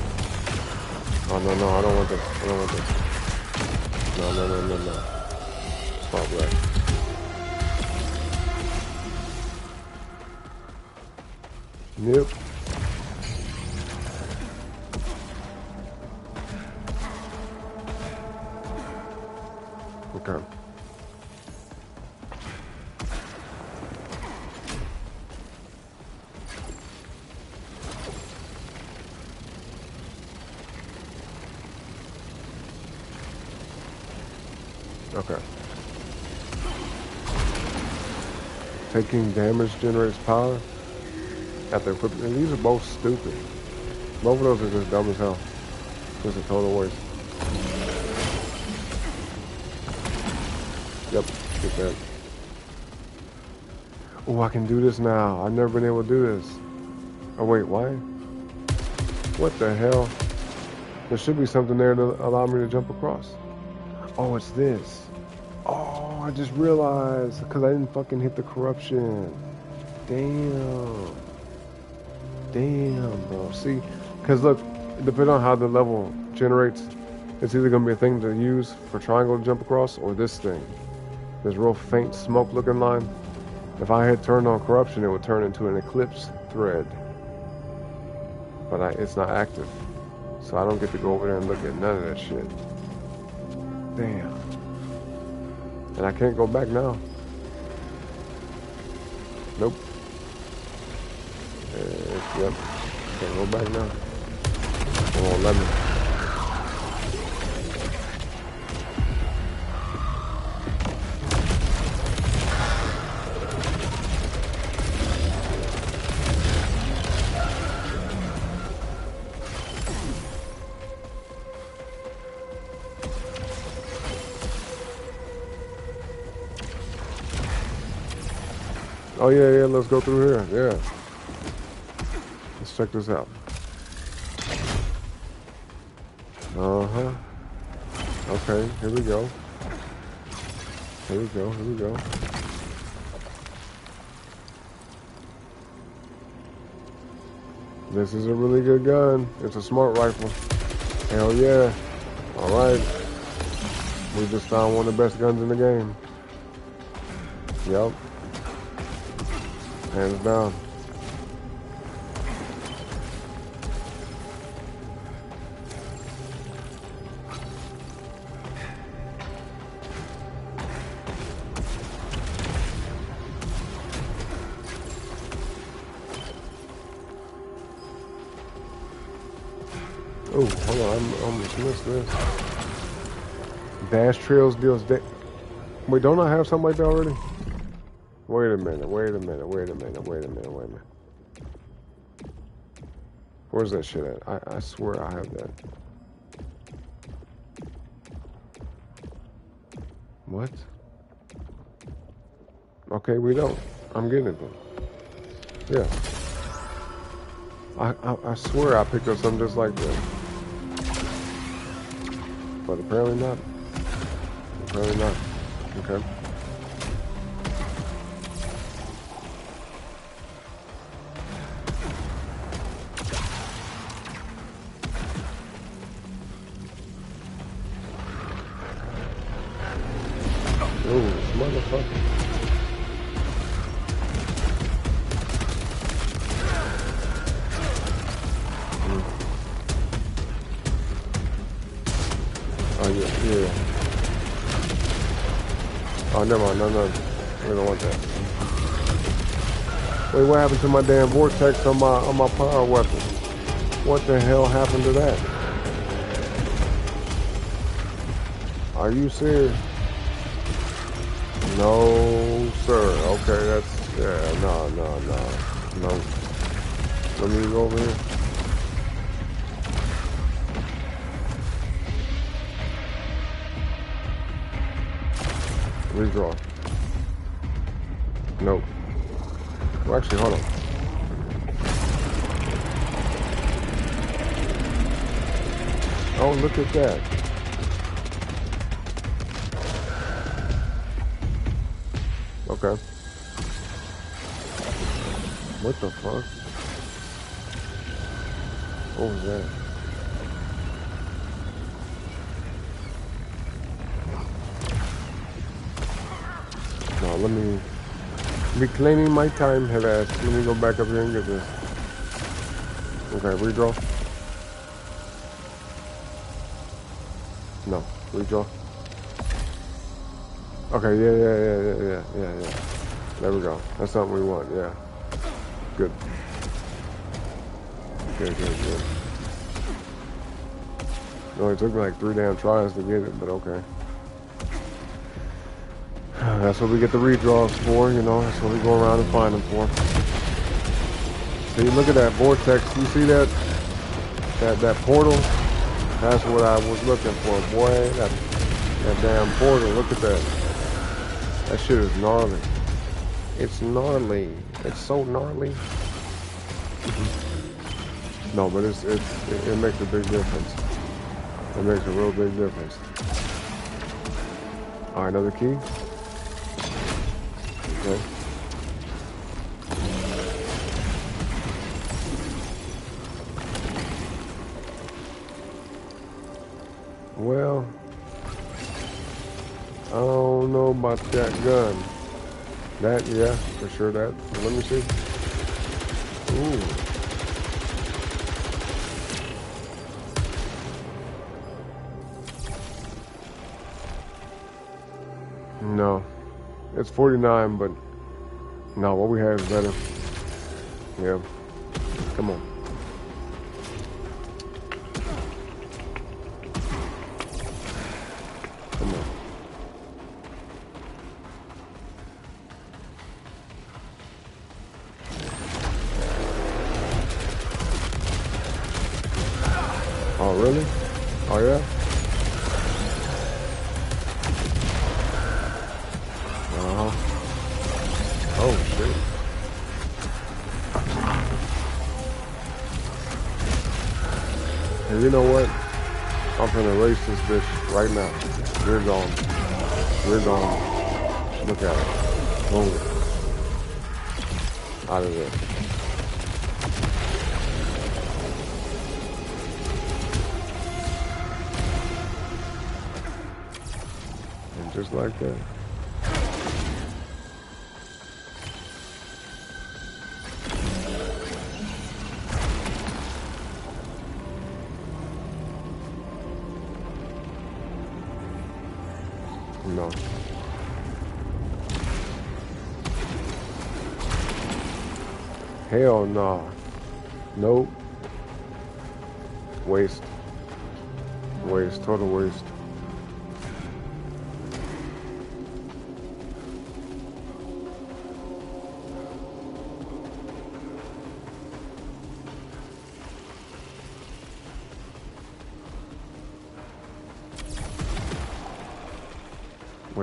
Oh, no, no, I don't want this. I don't want this. No, no, no, no, no. Stop that. Yep. Okay. Okay. Taking damage generates power. After equipping, and these are both stupid. Both of those are just dumb as hell. Just a total waste. Yep, get that. Oh, I can do this now. I've never been able to do this. Oh wait, why? What the hell? There should be something there to allow me to jump across. Oh, it's this. Oh, I just realized because I didn't fucking hit the corruption. Damn. Damn, bro. See, because look, depending on how the level generates, it's either going to be a thing to use for triangle to jump across or this thing. This real faint smoke looking line. If I had turned on corruption, it would turn into an eclipse thread. But it's not active. So I don't get to go over there and look at none of that shit. Damn. And I can't go back now. Nope. Yep. Can't go back now. It won't let me. Oh yeah, let's go through here. Yeah. Let's check this out. Uh-huh. Okay, here we go. Here we go, here we go. This is a really good gun. It's a smart rifle. Hell yeah. Alright. We just found one of the best guns in the game. Yep. Hands down. Oh, hold on, I almost missed this. Dash trails deals wait, don't I have something like that already? Wait a minute. Where's that shit at? I swear I have that. What? Okay, we don't. I'm getting it then. Yeah. I swear I picked up something just like that. But apparently not. Apparently not. Okay. Oh, motherfucker. Oh, yeah. Oh, never mind. No. We don't want that. Wait, what happened to my damn vortex on my power weapon? What the hell happened to that? Are you serious? No, sir. Okay, that's... Yeah, no. Let me go over here. Redraw. Nope. Well, actually, hold on. Oh, look at that. Okay. What the fuck? What was that? No, let me... Reclaiming my time, head ass. Let me go back up here and get this. Okay, redraw. No, redraw. Okay, yeah. There we go. That's something we want, yeah. Good. Good. It only took me like 3 damn tries to get it, but okay. That's what we get the redraws for, you know. That's what we go around and find them for. See, look at that vortex. You see that portal? That's what I was looking for, boy. That damn portal. Look at that. That shit is gnarly. It's gnarly. It's so gnarly. No, but it makes a big difference. It makes a real big difference. All right, another key. Okay. Well, I don't know about that gun. That, yeah, for sure that. Let me see. Ooh. No. It's 49, but no, what we have is better. Yeah. Come on. Come on. Oh, really? Oh, yeah? Oh, shit. And you know what? I'm gonna erase this bitch right now. You're gone. You're gone. Look at it. Boom. Out of there. And just like that. No. Hell no. Nope. Waste. Waste. Total waste.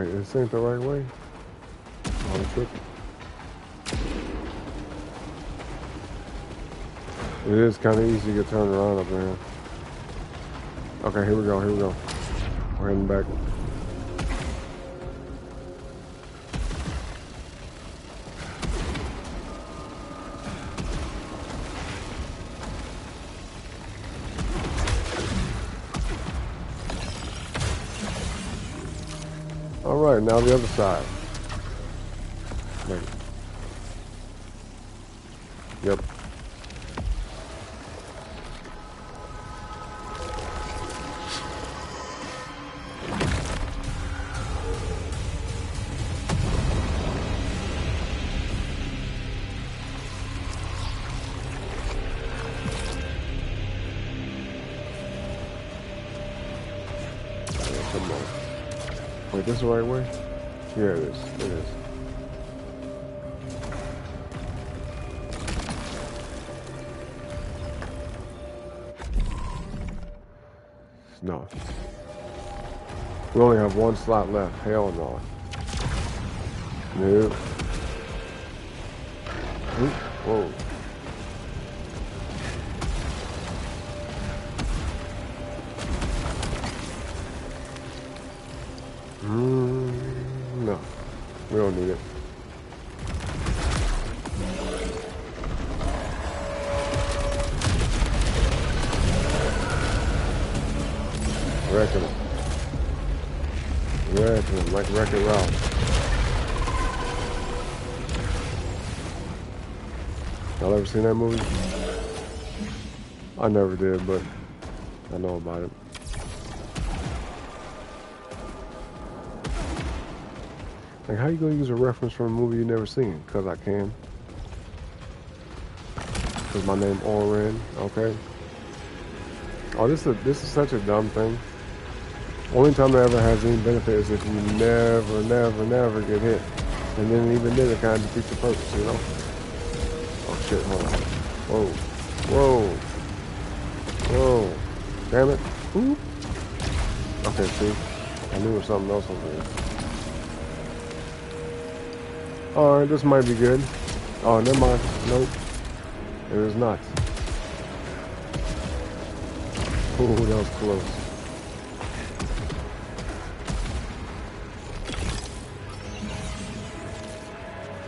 Wait, this ain't the right way? Oh, I'm tripping. It is kind of easy to get turned around up there. Okay, here we go, here we go. We're heading back. Alright, now the other side. Wait. Yep. Come on. Wait, this is the right way? Yeah, it is. It is. No. We only have one slot left. Hell no. Nope. Oop. Whoa. No. We don't need it. Wrecking them like Wreck-It Ralph. Y'all ever seen that movie? I never did, but I know about it. Like, how you gonna use a reference from a movie you never seen? Cause I can. Cause my name Oren, okay? Oh, this is such a dumb thing. Only time it ever has any benefit is if you never get hit. And then even then it kind of defeats the purpose, you know? Oh shit, hold on. Whoa. Damn it. Ooh. Okay, see? I knew there was something else over there. Alright, this might be good. Oh, never mind. Nope. It is not. Oh, that was close.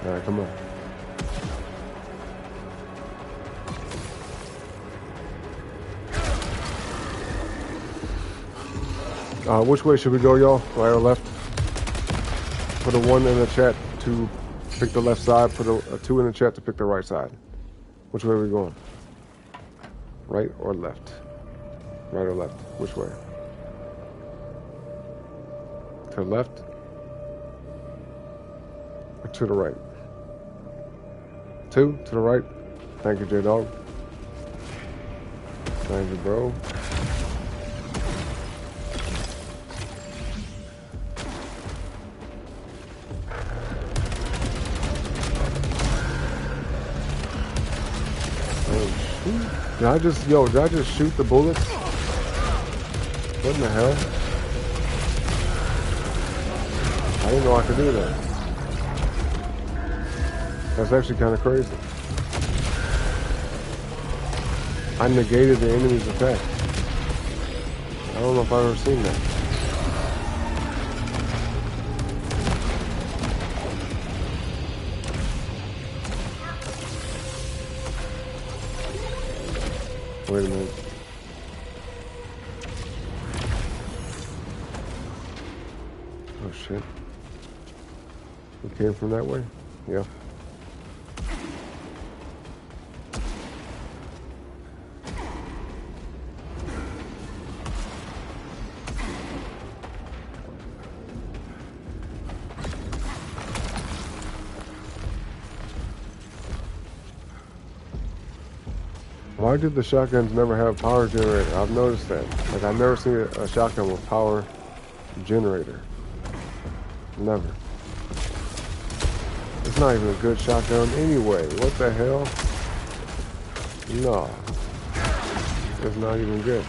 Alright, come on. Which way should we go, y'all? Right or left? Put a 1 in the chat to pick the left side. Put a 2 in the chat to pick the right side. Which way are we going? Right or left? Right or left? Which way? To the left? Or to the right? 2 to the right. Thank you, J-Dog. Thank you, bro. Did I just shoot the bullets? What in the hell? I didn't know I could do that. That's actually kind of crazy. I negated the enemy's attack. I don't know if I've ever seen that. Wait a minute. Oh shit. We came from that way? Yeah. Why did the shotguns never have power generator? I've noticed that. Like, I've never seen a shotgun with power generator. Never. It's not even a good shotgun anyway. What the hell? No. It's not even good.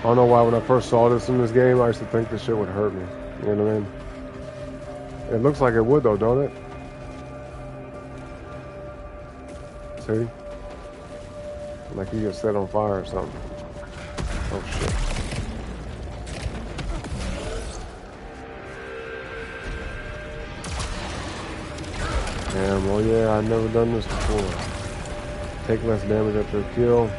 don't know why when I first saw this in this game, I used to think this shit would hurt me. You know what I mean? It looks like it would though, don't it? See? Like he gets set on fire or something. Oh shit. Damn, well yeah, I've never done this before. Take less damage after a kill.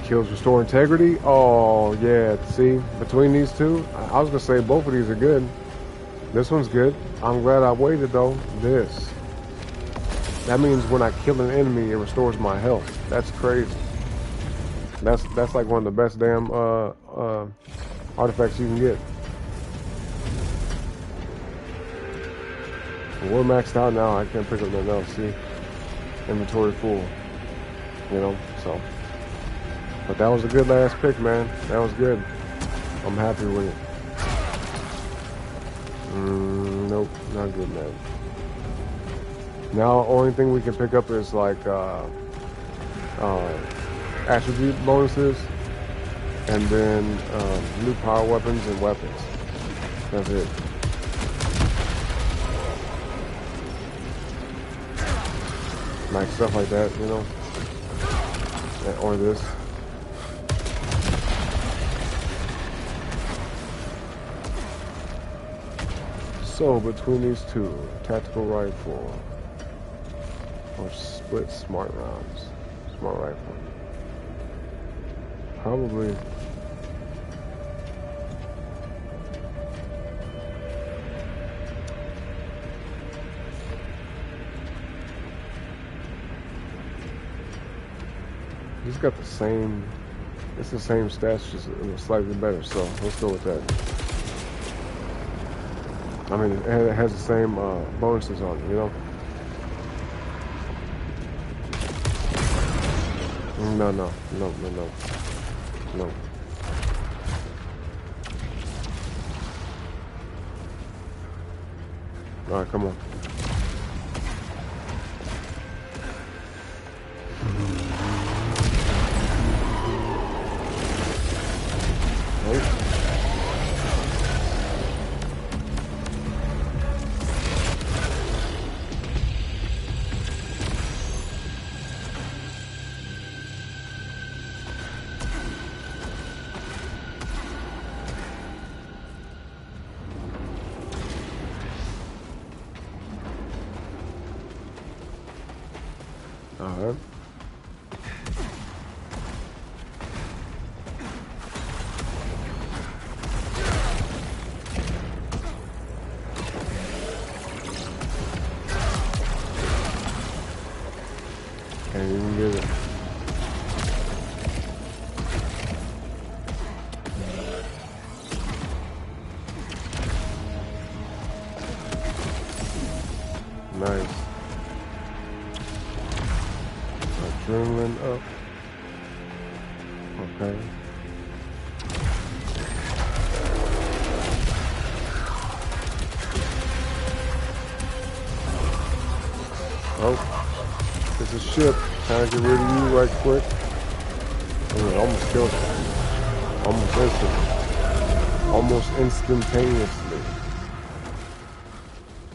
Kills restore integrity. Oh yeah, see? Between these two, I was gonna say both of these are good. This one's good. I'm glad I waited though. This. That means when I kill an enemy, it restores my health. That's crazy. That's like one of the best damn artifacts you can get. We're maxed out now. I can't pick up nothing else. See, inventory full. You know, so. But that was a good last pick, man. That was good. I'm happy with it. Nope, not good, man. Now, only thing we can pick up is like attribute bonuses, and then new power weapons and weapons. That's it. Like stuff like that, you know, or this. So between these two, tactical rifle or split smart rounds, smart rifle, probably. He's got the same, it's the same stats, just slightly better, so let's go with that. I mean, it has the same bonuses on it, you know? No. Alright, come on. Alright. Can't even get it. Nice. Adrenaline up. Okay. Oh, it's a ship. Trying to get rid of you right quick. Oh, almost killed him. Almost instantaneously.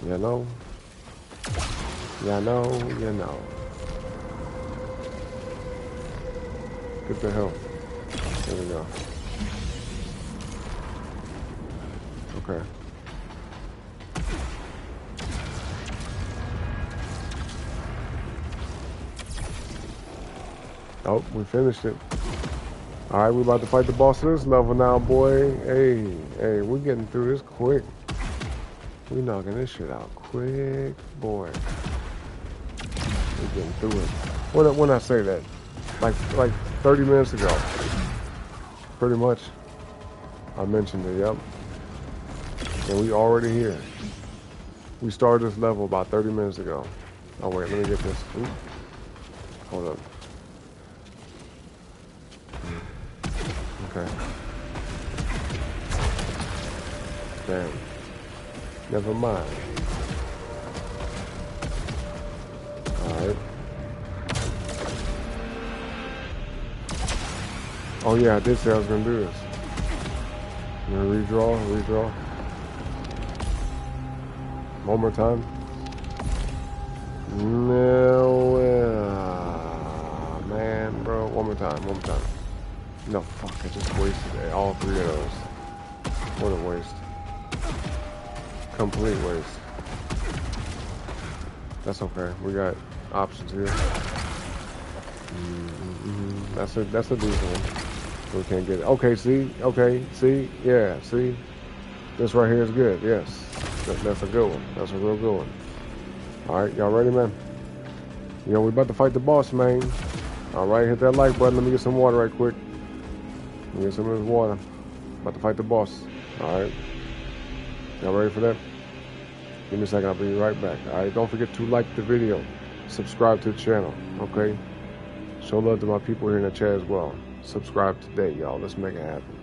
You know? You know. Get the hell. There we go. Okay. Oh, we finished it. Alright, we're about to fight the boss of this level now, boy. Hey, we're getting through this quick. We knocking this shit out quick, boy. We're getting through it. When I say that, like 30 minutes ago, pretty much. I mentioned it, yep. And we already here. We started this level about 30 minutes ago. Oh wait, let me get this. Ooh. Hold up. Okay. Damn. Never mind. Alright. Oh yeah, I did say I was gonna do this. I'm gonna redraw. One more time. No, man, bro. One more time. No, fuck, I just wasted all 3 of those. What a waste. Complete waste. That's okay. We got options here. That's a decent one. We can't get it. Okay, see? Okay, see? Yeah, see? This right here is good, yes. That's a good one. That's a real good one. Alright, y'all ready, man? You know, we about to fight the boss, man. Alright, hit that like button. Let me get some water right quick. Let me get some of this water. About to fight the boss. Alright. Y'all ready for that? Give me a second, I'll be right back. Alright, don't forget to like the video. Subscribe to the channel, okay? Show love to my people here in the chat as well. Subscribe today, y'all. Let's make it happen.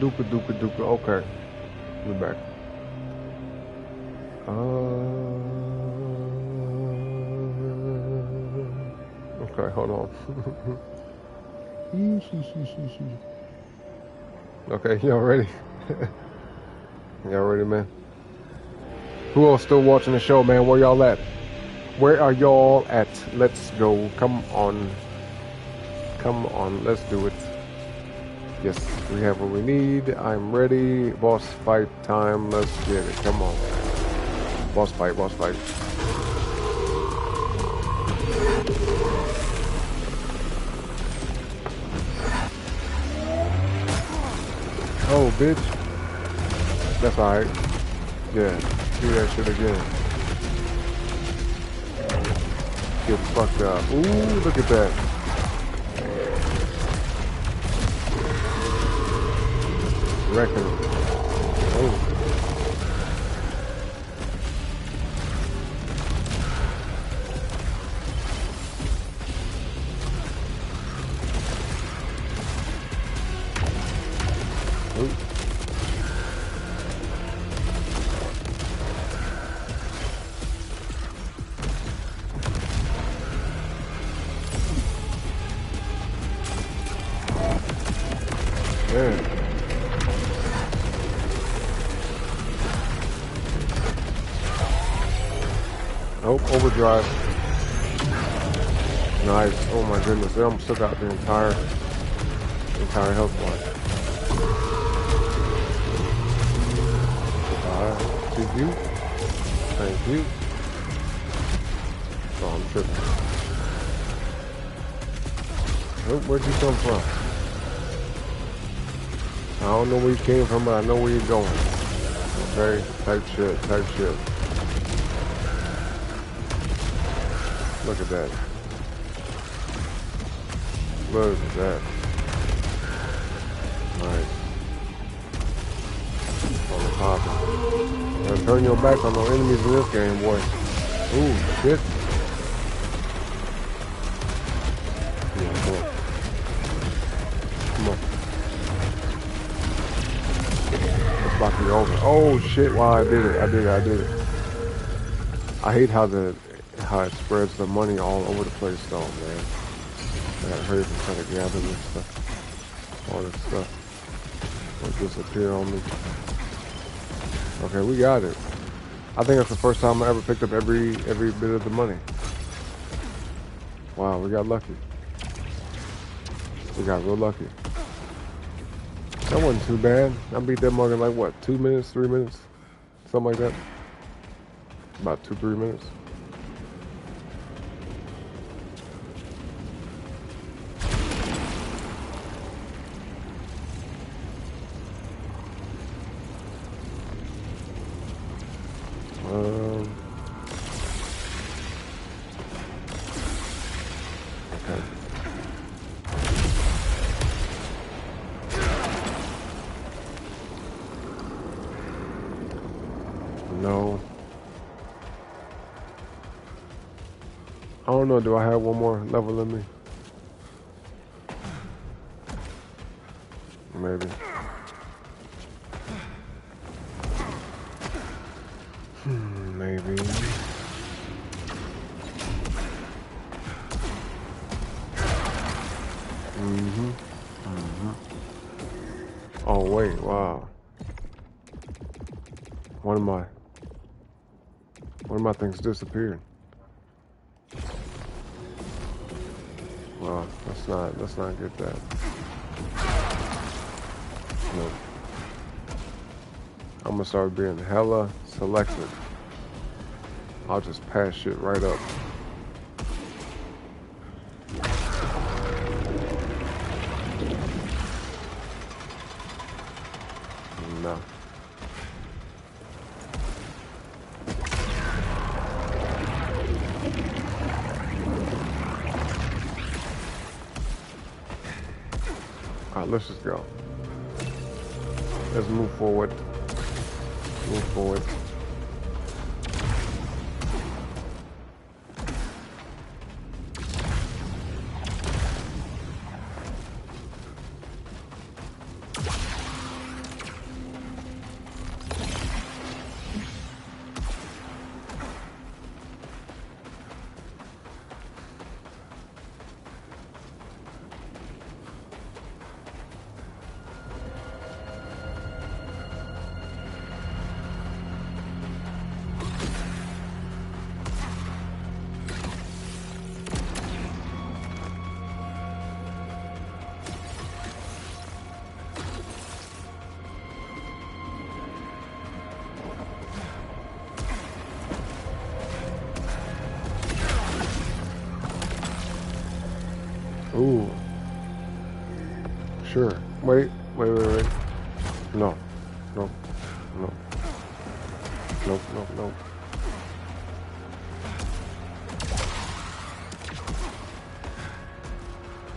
duper. Okay, we're back. Okay, hold on. Okay, y'all ready? Y'all ready, man? Who else still watching the show, man? Where y'all at? Where are y'all at? Let's go. Come on. Come on, let's do it. Yes, we have what we need. I'm ready. Boss fight time. Let's get it. Come on. Boss fight. Oh, bitch. That's alright. Yeah, do that shit again. Get fucked up. Ooh, look at that. Wrecking. Oh. Overdrive. Nice. Oh my goodness. They almost took out the entire health bar. Thank you. Thank you. Oh, I'm tripping. Oh, where'd you come from? I don't know where you came from, but I know where you're going. Okay? Type shit. Look at that. Look at that. Nice. On the poppin'. Now turn your back on no enemies in this game, boy. Ooh, shit. Yeah, boy. Come on. It's about to be over. Oh, shit. Wow, I did it. I hate how it spreads the money all over the place, though, man. I gotta hurry up and try to gather this stuff. All this stuff will disappear on me. Okay, we got it. I think that's the first time I ever picked up every bit of the money. Wow, we got lucky. We got real lucky. That wasn't too bad. I beat that mug in like what, 2 minutes, 3 minutes? Something like that. About 2-3 minutes. Okay. No. I don't know, do I have one more level in me? Maybe. Maybe. Oh wait, wow. One of my things disappeared. Well, let's not get that. No. I'm gonna start being hella selective. I'll just pass shit right up. No. Alright, let's just go. Let's move forward. Move forward. Sure. Wait. No. Nope. Nope. Nope.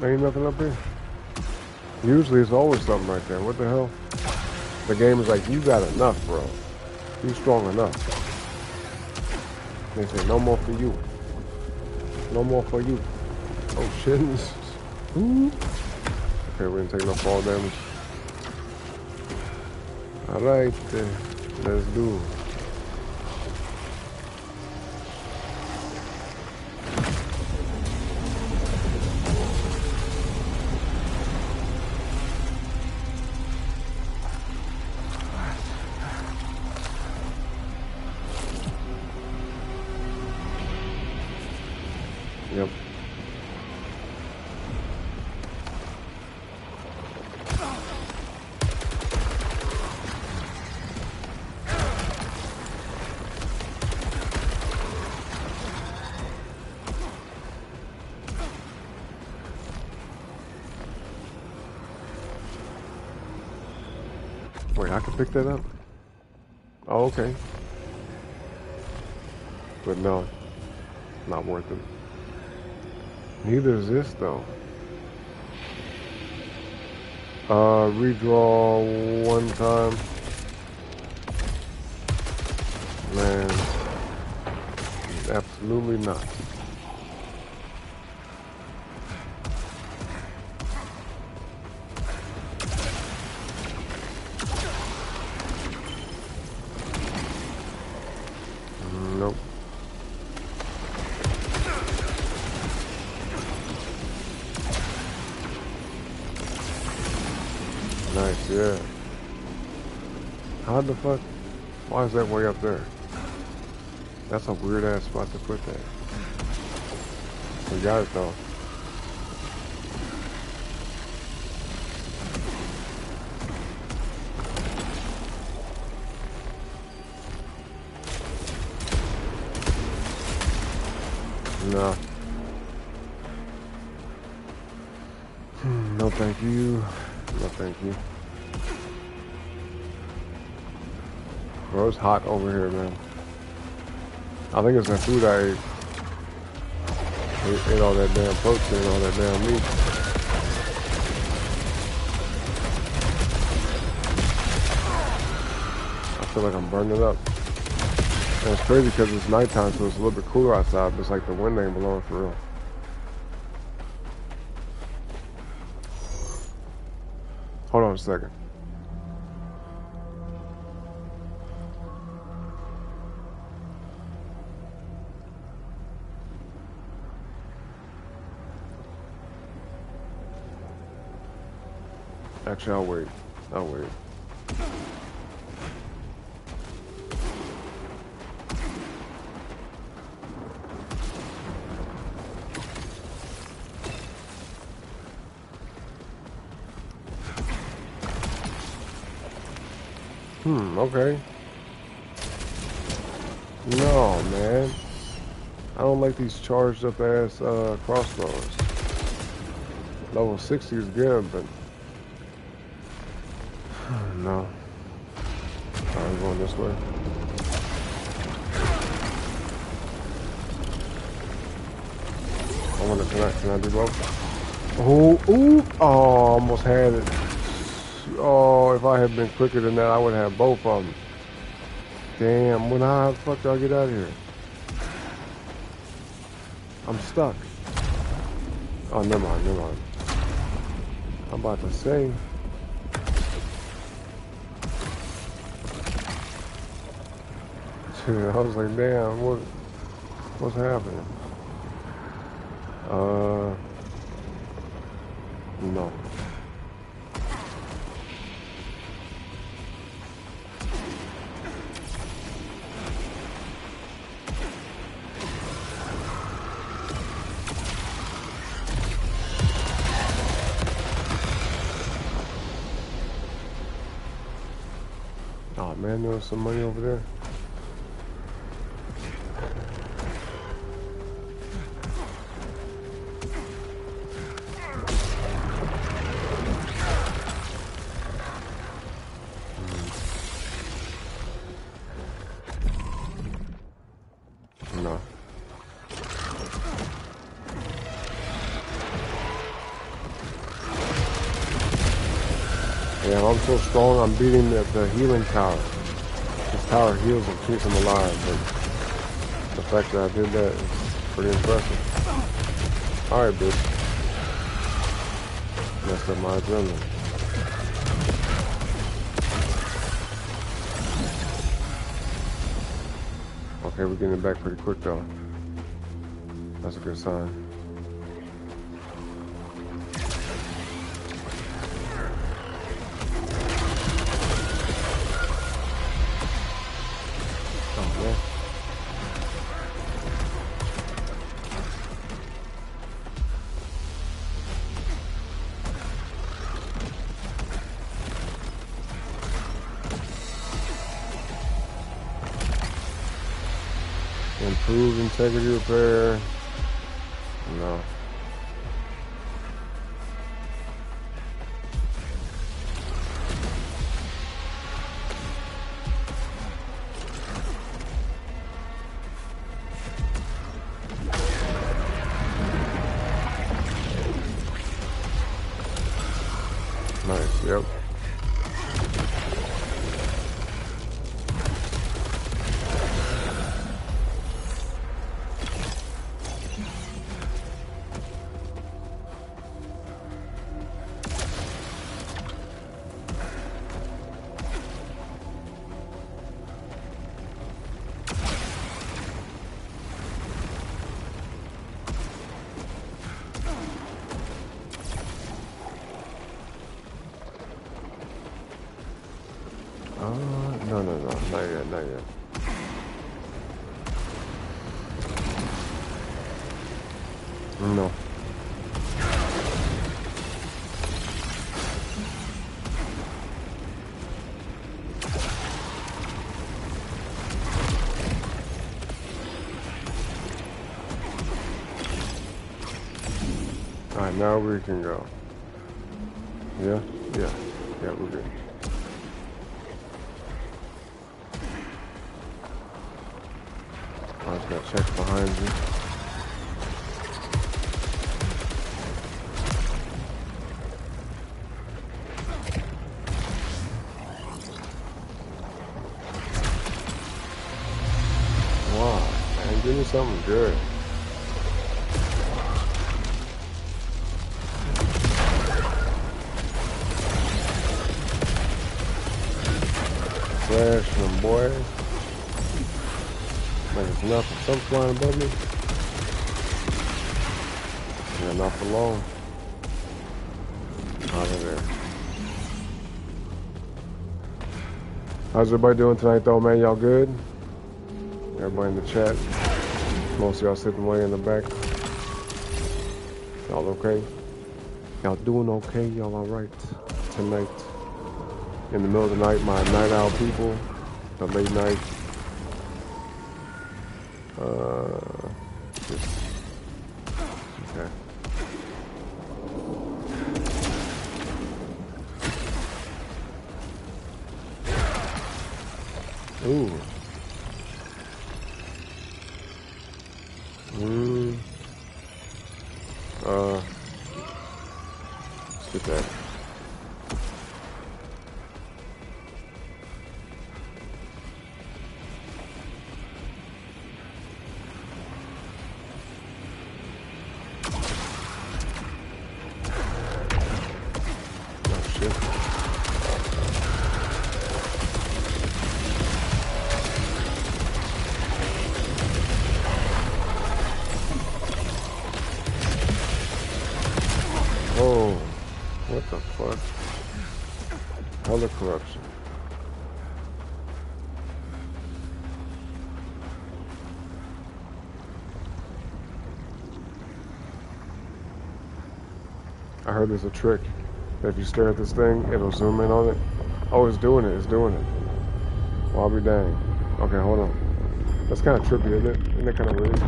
Ain't nothing up here. Usually it's always something right there. What the hell? The game is like, you got enough, bro. You strong enough. They say, no more for you. No more for you. Oh, shit. Ooh. Okay, we didn't take no fall damage. Alright, let's do it. Yep. Wait, I can pick that up? Oh, okay. But no, not worth it. Neither is this, though. Redraw one time. Man, absolutely not. Nope. Nice, yeah. How the fuck? Why is that way up there? That's a weird ass spot to put that. We got it though. No. No thank you. No thank you. Bro, it's hot over here, man. I think it's that food I ate. Ate all that damn protein, all that damn meat. I feel like I'm burning up. And it's crazy because it's nighttime, so it's a little bit cooler outside, but it's like the wind ain't blowing for real. Hold on a second. Actually, I'll wait. I'll wait. Okay. No, man. I don't like these charged up ass crossbows. Level 60 is good, but no. I'm going this way. I wonder, can I do both? Oh, almost had it. Oh, if I had been quicker than that, I would have both of them. Damn, how the fuck do I get out of here? I'm stuck. Oh, never mind. I'm about to say. I was like, damn, what's happening? No. Oh man, there was some money over there. No. Yeah, I'm so strong, I'm beating the healing tower. This tower heals and keeps him alive, but the fact that I did that is pretty impressive. Alright, bitch. Messed up my adrenaline. Okay, we're getting it back pretty quick though. That's a good sign. Improve integrity repair. No. Nice, yep. No, not yet, not yet. No. Alright, now we can go. Yeah, we're good. I just gotta check behind you. Wow, man, give me something good. Flash them, boy. Like it's nothing. Something flying above me. Yeah, not for long. Out of there. How's everybody doing tonight, though, man? Y'all good? Everybody in the chat. Most of y'all sitting way in the back. Y'all okay? Y'all doing okay? Y'all alright tonight? In the middle of the night, my night owl people, the late night. Okay. Ooh. Let's get that. Corruption. I heard there's a trick that if you stare at this thing, it'll zoom in on it. Oh, it's doing it. It's doing it. Well, I'll be dang. Okay, hold on. That's kind of trippy, isn't it? Isn't it kind of weird?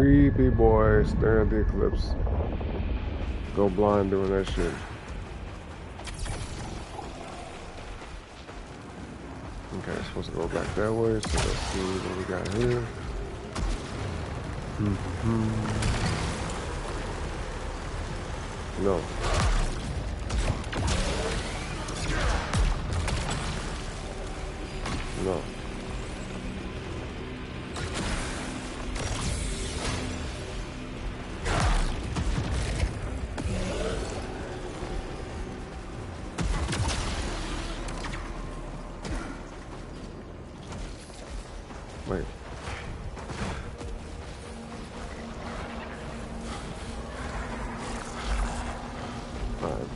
creepy boy staring at the eclipse. Go blind doing that shit. Okay, supposed to go back that way, so let's see what we got here. No. No. Wait. Alright.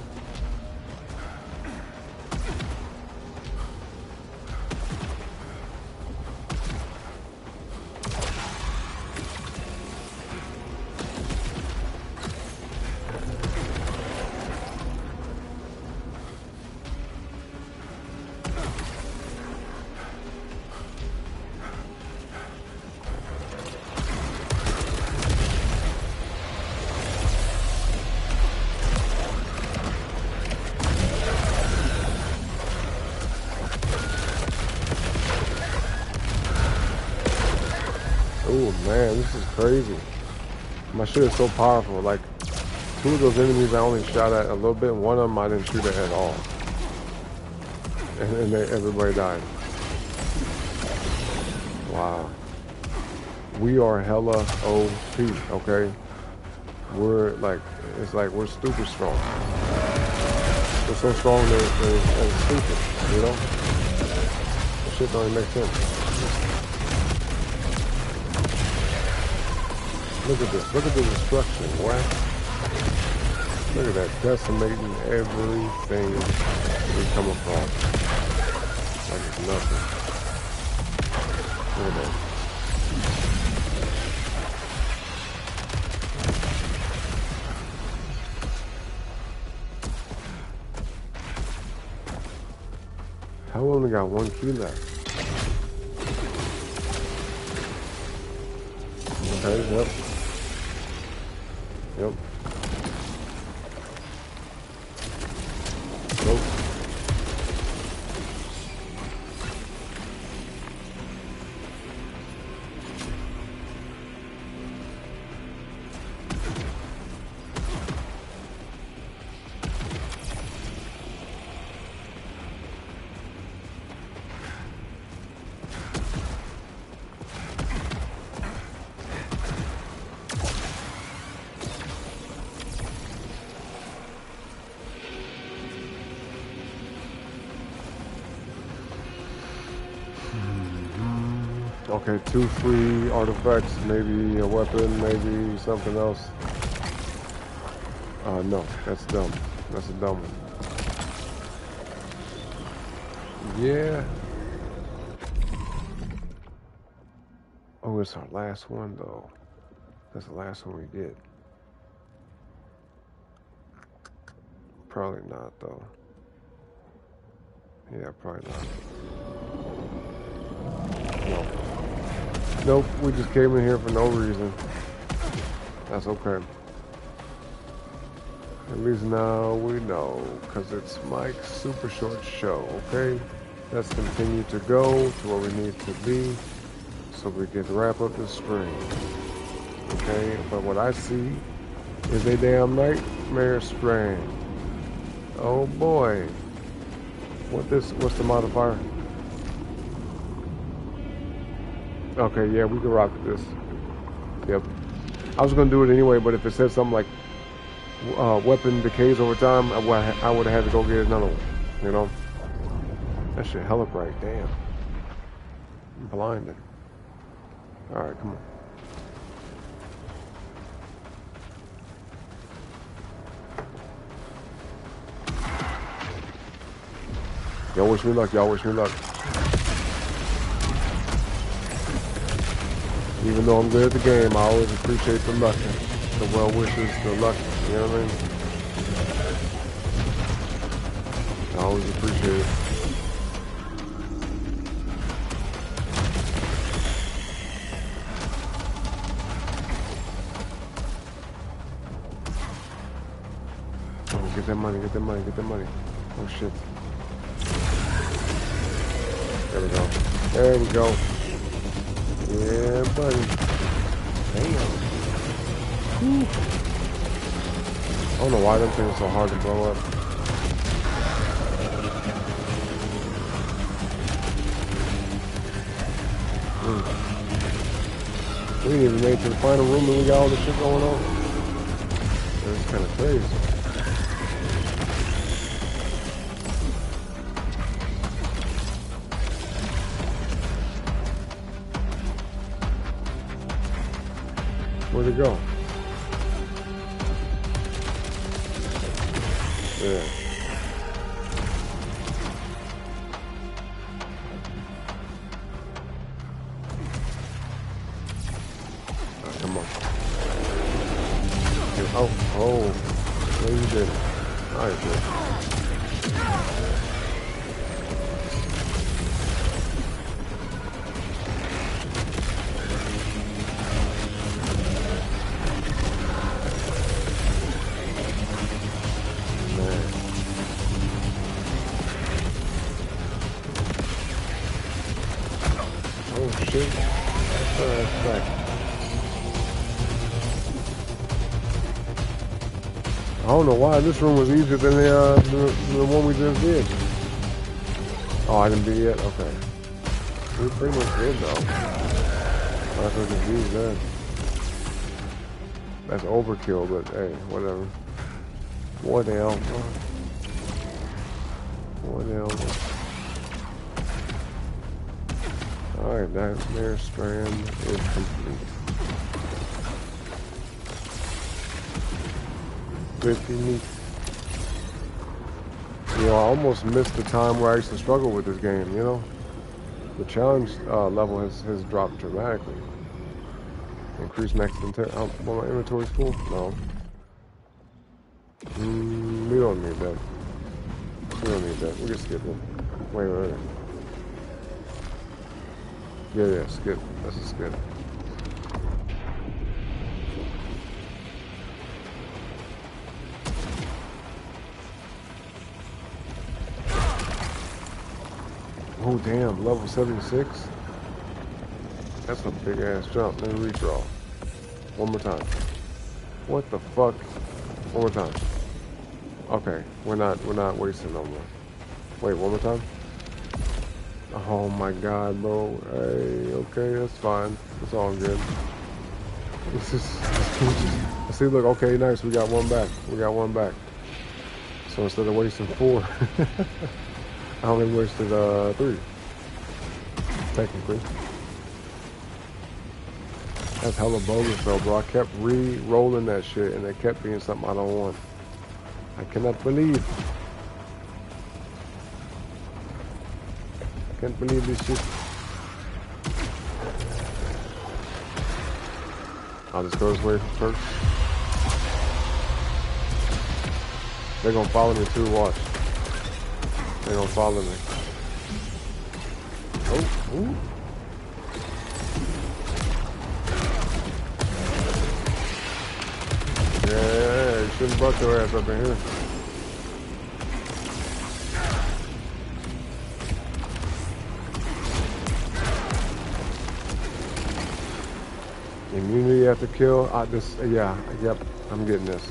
Oh man, this is crazy. My shit is so powerful. Like, two of those enemies I only shot at a little bit, and one of them I didn't shoot at all. And everybody died. Wow. We are hella OP, okay? We're like, it's like we're stupid strong. We're so strong that it's stupid, you know? That shit don't even make sense. Look at this. Look at the destruction. What? Look at that. Decimating everything we come across. Like it's nothing. Look at that. I only got one key left. Okay, yep. Yep. Nope. Okay, 2 free artifacts, maybe a weapon, maybe something else. No, that's dumb. That's a dumb one. Yeah. Oh, it's our last one, though. That's the last one we get. Probably not, though. Yeah, probably not. No. Nope, we just came in here for no reason. That's okay. At least now we know, because it's Mike's super short show, okay? Let's continue to go to where we need to be so we can wrap up the stream. Okay, but what I see is a damn nightmare stream. Oh boy. What's the modifier? Okay, yeah, we can rock with this. Yep. I was gonna do it anyway, but if it said something like weapon decays over time, I would have had to go get another one. You know? That shit hella bright, damn. I'm blinded. Alright, come on. Y'all wish me luck, y'all wish me luck. Even though I'm good at the game, I always appreciate the luck, the well wishes, the luck, you know what I mean? I always appreciate it. Get that money, get that money, get that money. Oh shit. There we go. There we go. Yeah, buddy. Damn. Whew. I don't know why them things are so hard to blow up. We didn't even make it to the final room and we got all this shit going on. It's kind of crazy. Where'd it go? Yeah. Come on. Oh, no you didn't. I did. Man. Oh shit. That's back. I don't know why this room was easier than the one we just did. Oh, I didn't beat it yet? Okay. We pretty much did though. I could just use that. That's overkill, but hey, whatever. Whatever. Whatever. Alright, that Mare strand is complete. 50 meat. You know, I almost missed the time where I used to struggle with this game, you know? The challenge level has dropped dramatically. Increased max inventory. Well, my inventory's full? No. We don't need that. We don't need that. We can skip it. Wait. Yeah, skip. That's a skip. Oh damn, level 76? That's a big ass jump. Let me redraw. One more time. What the fuck? One more time. Okay, we're not wasting no more. Wait, one more time? Oh my god, bro. Hey, okay, that's fine. It's all good. This is see, look, okay, nice, we got one back. We got one back. So instead of wasting 4, I only wasted 3. Technically. That's hella bogus though, bro. I kept re-rolling that shit and it kept being something I don't want. I cannot believe. Can't believe this shit. I'll just go this way first. They're gonna follow me too, watch. They're gonna follow me. Oh, ooh. Yeah, you shouldn't butt your ass up in here. Immunity after kill. Yep, I'm getting this.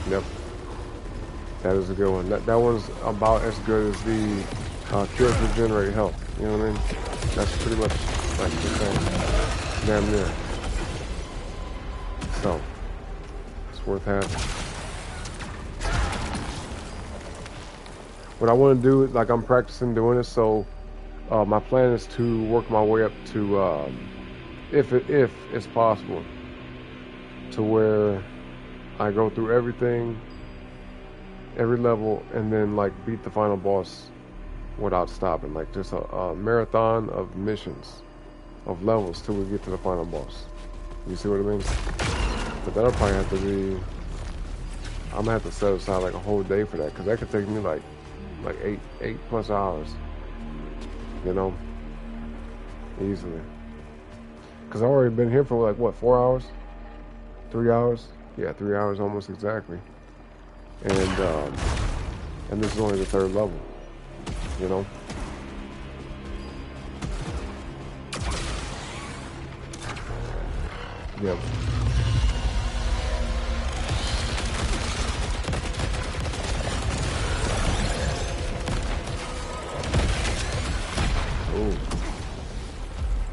Yep. That is a good one. That one's about as good as the cures regenerate health. You know what I mean? That's pretty much like the same. Damn near. So, it's worth having. What I want to do is, like, I'm practicing doing this, so my plan is to work my way up to, if it's possible, to where I go through everything, every level, and then like beat the final boss without stopping. Like just a marathon of missions, of levels till we get to the final boss. You see what I mean? But that'll probably have to be. I'm gonna have to set aside like a whole day for that, because that could take me like 8+ hours. You know, easily. Because I've already been here for like what, 4 hours? 3 hours? Yeah, 3 hours almost exactly. and this is only the 3rd level, you know. Yep. Ooh.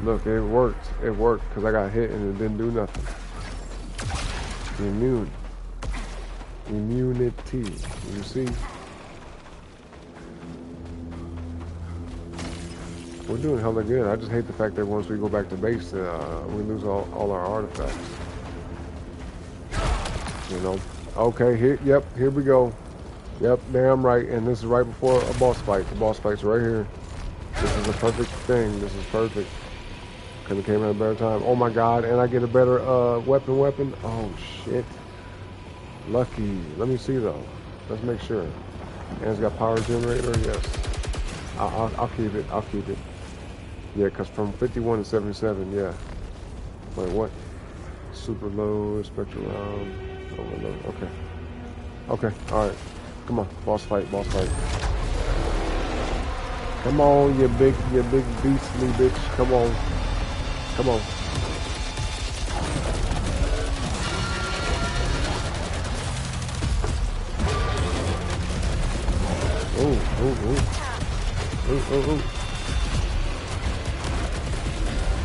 Look, it worked. It worked because I got hit and it didn't do nothing. Immune. Immunity. You see? We're doing hella good. I just hate the fact that once we go back to base, we lose all our artifacts. You know? Okay, here we go. Yep, damn right. And this is right before a boss fight. The boss fight's right here. This is a perfect thing. This is perfect. Could have came at a better time. Oh my god, and I get a better weapon. Oh shit. Lucky. Let me see though. Let's make sure. And it's got power generator, yes. I'll keep it. I'll keep it. Yeah, because from 51 to 77, yeah. Wait, what? Super low, spectral round, overload. Okay. Okay, alright. Come on, boss fight. Come on, you big beastly bitch. Come on. Come on. Ooh.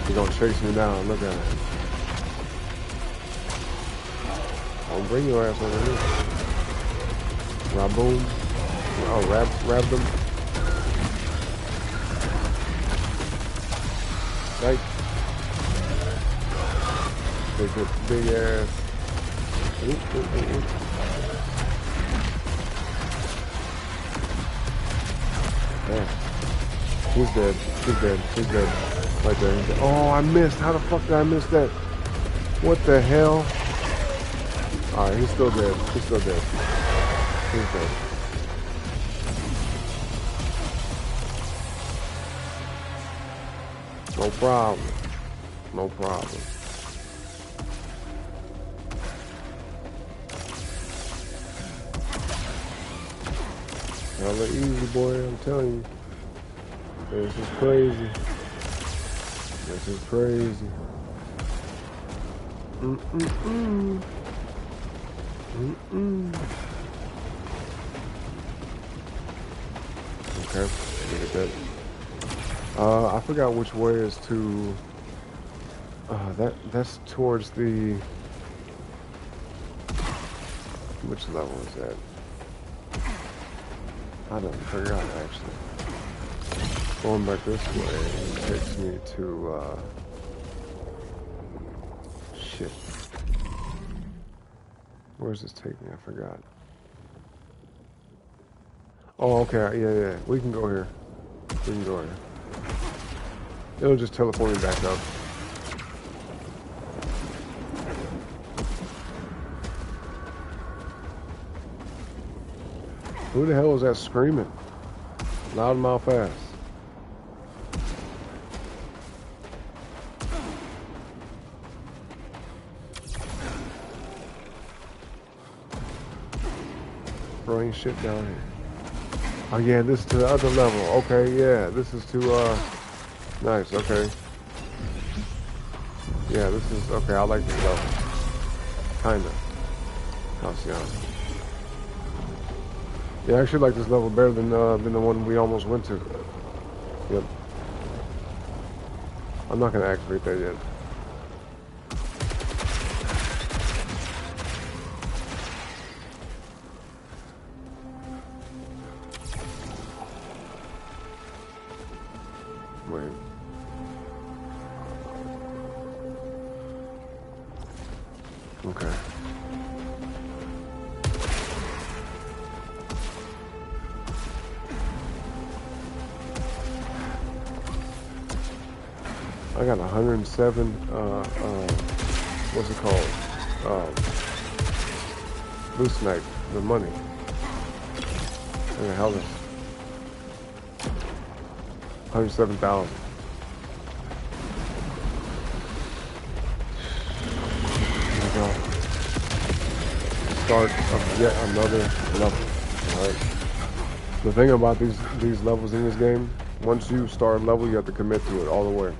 He's gonna chase me down. Look at it. I'll bring your ass over here. Raboom. Oh, rab them. Right. Big ass. Ooh. Yeah. He's dead. He's dead. Right there. Oh, I missed. How the fuck did I miss that? What the hell? Alright, he's still dead. He's dead. No problem. Hella easy, boy, I'm telling you. This is crazy. Okay, look at that. I forgot which way is to... that's towards the... Which level is that? I don't forgot, actually. Going back this way takes me to, shit. Where does this take me? I forgot. Oh, okay, yeah. We can go here. It'll just teleport me back up. Who the hell was that screaming? Loud mouth fast. Throwing shit down here. Oh yeah, this is to the other level. Okay, yeah, this is to nice, okay. Yeah, this is okay, I like this level. Kinda. Halcyon. Yeah, I actually like this level better than the one we almost went to. Yep. I'm not gonna activate that yet. Wait. Okay. I got 107, what's it called? Blue Snipe, the money. What the hell is 107,000. Here we go. start of yet another level. Alright. The thing about these levels in this game, once you start a level, you have to commit to it all the way.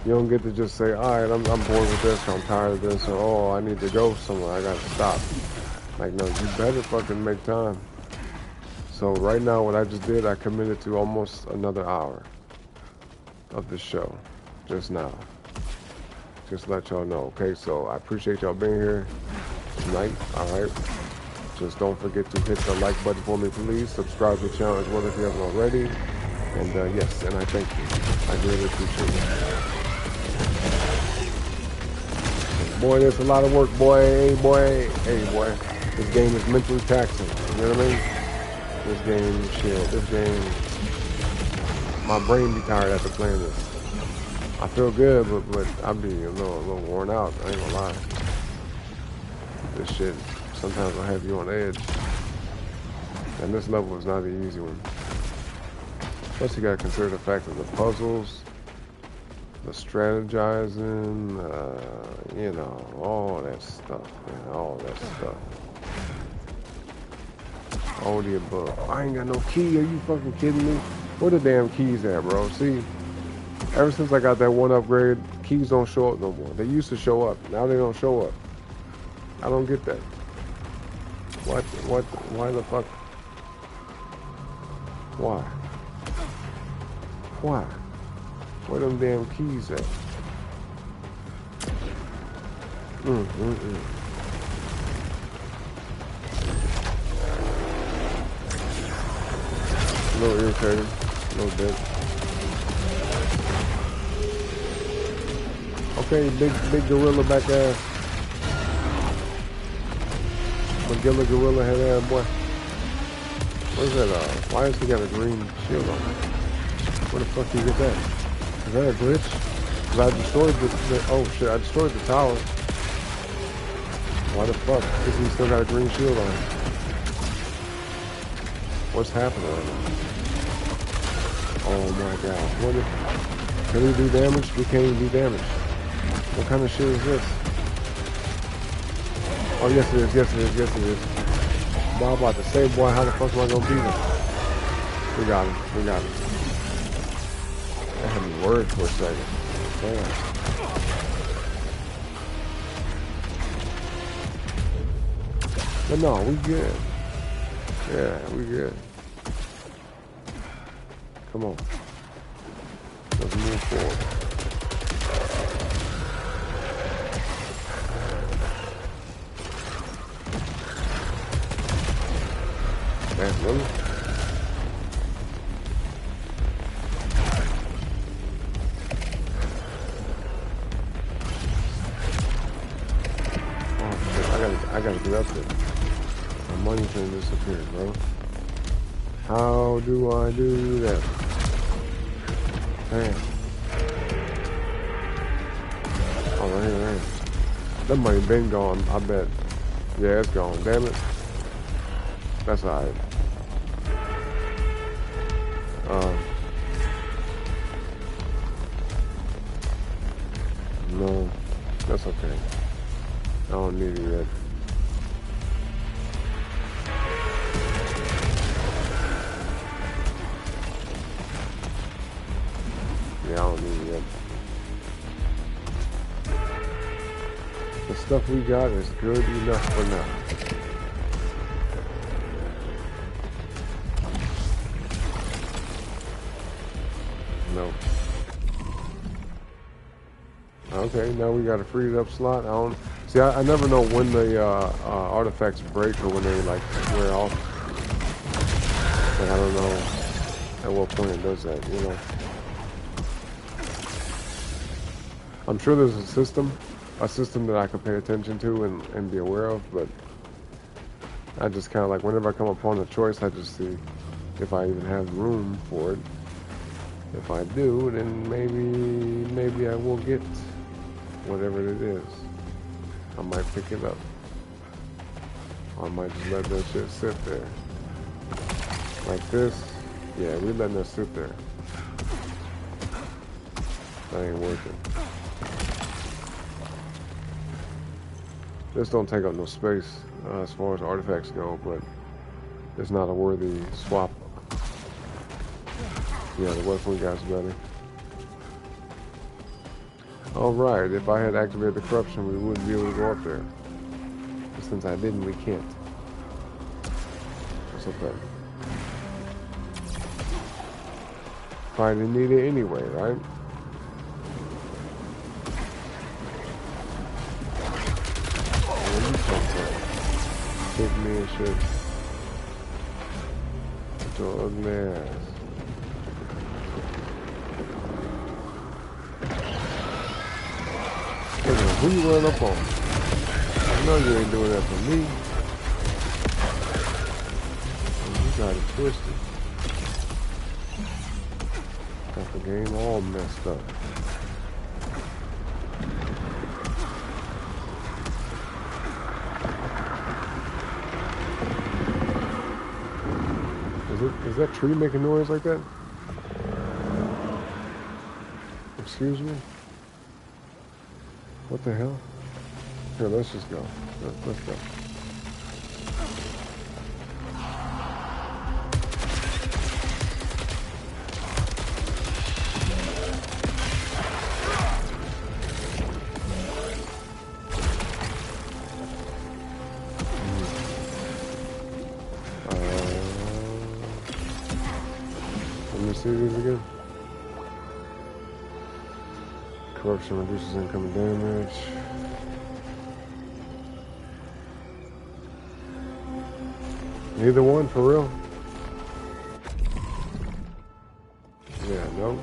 You don't get to just say, alright, I'm bored with this, or I'm tired of this, or oh, I need to go somewhere, I gotta stop. Like, no, you better fucking make time. So right now, what I just did, I committed to almost another hour of the show, just now. Just let y'all know, okay? So I appreciate y'all being here tonight, alright? Just don't forget to hit the like button for me, please. Subscribe to the channel as well if you haven't already. And yes, and I thank you. I really appreciate it. Boy, there's a lot of work, boy. Hey, boy. Hey, boy. This game is mentally taxing. You know what I mean? This game, shit. This game, my brain be tired after playing this. I feel good, but I be a little worn out. I ain't gonna lie. This shit sometimes will have you on edge. And this level is not an easy one. Plus you gotta consider the fact of the puzzles, the strategizing, you know, all that stuff, man, all that stuff. All the above. I ain't got no key, are you fucking kidding me? Where the damn keys at, bro? See, ever since I got that one upgrade, keys don't show up no more. They used to show up, now they don't show up. I don't get that. What, why the fuck? Why? Why? Where them damn keys at? A little irritated, a little bit. Okay, big gorilla back ass. Magilla gorilla head ass boy. What is that? Why has he got a green shield on? Where the fuck did you get that? Is that a glitch? Cause I destroyed the oh shit, I destroyed the tower. Why the fuck? Because he still got a green shield on. What's happening right now? Oh my god. What if, can we do damage? We can't even do damage. What kind of shit is this? Oh yes it is, yes it is, yes it is. Boy, I'm about to say, boy, how the fuck am I gonna beat him? We got him, we got him. I had me worried for a second. Damn. But no, we good. Yeah, we good. Come on. Let's move forward. That's really. I gotta get up there. My money thing disappeared, bro. How do I do that? Damn. Oh, right here. That money been gone, I bet. Yeah, it's gone. Damn it. That's alright. No, that's okay. I don't need it yet. Yeah, I don't need it yet. The stuff we got is good enough for now. No. Okay, now we got a freed up slot. I don't see. I never know when the artifacts break or when they like wear off. Like I don't know at what point it does that. You know. I'm sure there's a system that I can pay attention to and be aware of, but I just kind of like whenever I come upon a choice, I just see if I even have room for it. If I do, then maybe I will get whatever it is. I might pick it up. Or I might just let that shit sit there. Like this. Yeah, we letting that sit there. That ain't working. This don't take up no space as far as artifacts go, but it's not a worthy swap. Yeah, the weapon guy's better. Alright, if I had activated the corruption, we wouldn't be able to go up there. But since I didn't, we can't. That's okay. Probably didn't need it anyway, right? Where you come from? Hit me and shit. With your ugly ass. Who you run up on? I know you ain't doing that for me. You got it twisted. Got the game all messed up. Is that tree making noise like that? Excuse me? What the hell? Here, let's just go. Let's go. Let me see these again. Corruption reduces incoming damage. Neither one, for real? Yeah, no.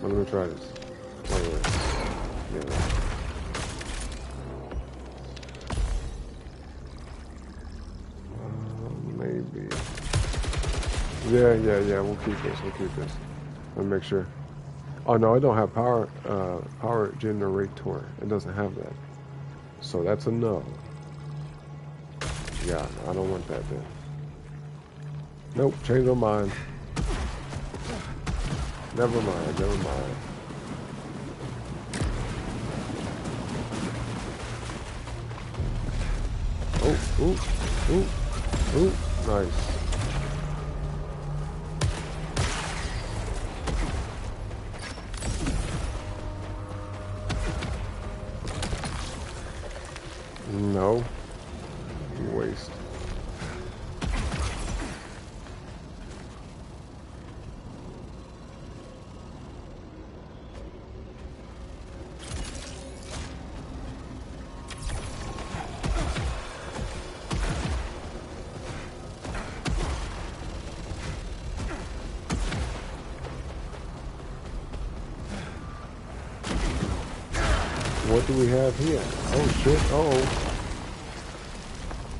Let me try this. Wait. Yeah. Maybe. Yeah. We'll keep this. Let me make sure. Oh no, I don't have power generator. It doesn't have that. So that's a no. Yeah, I don't want that then. Nope, change my mind. Never mind. Ooh, nice. No. Waste. What do we have here? Oh shit, uh-oh.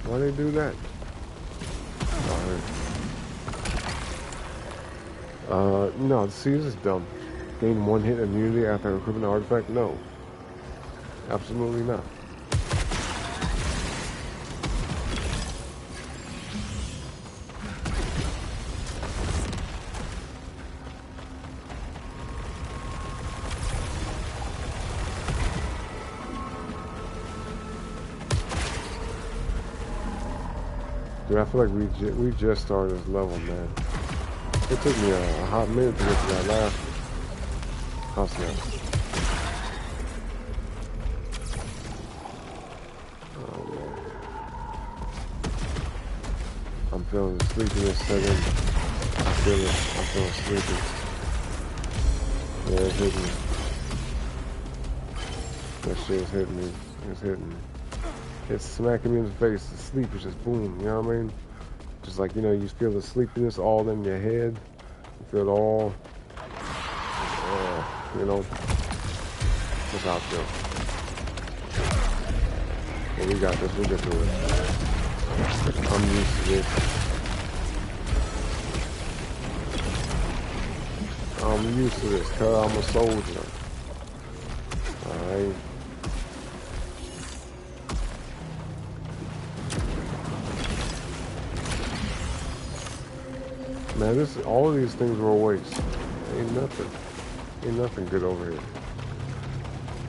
Why they do that? No, see, this is dumb. Gain one hit immunity after equipping an artifact? No. Absolutely not. Dude, I feel like we just started this level, man. It took me a hot minute to get to that last house now. Oh man. I'm feeling the sleepiness setting. I feel it. I'm feeling sleepy. Yeah, it's hitting me. That shit is hitting me. It's hitting me. It's smacking me in the face. The sleep is just boom, you know what I mean? Just like, you know, you feel the sleepiness all in your head. You feel it all, you know, that's how I feel. Well, we got this, we'll get through it. I'm used to this. I'm used to this, cause I'm a soldier. Alright. Man, all of these things were a waste. Ain't nothing good over here.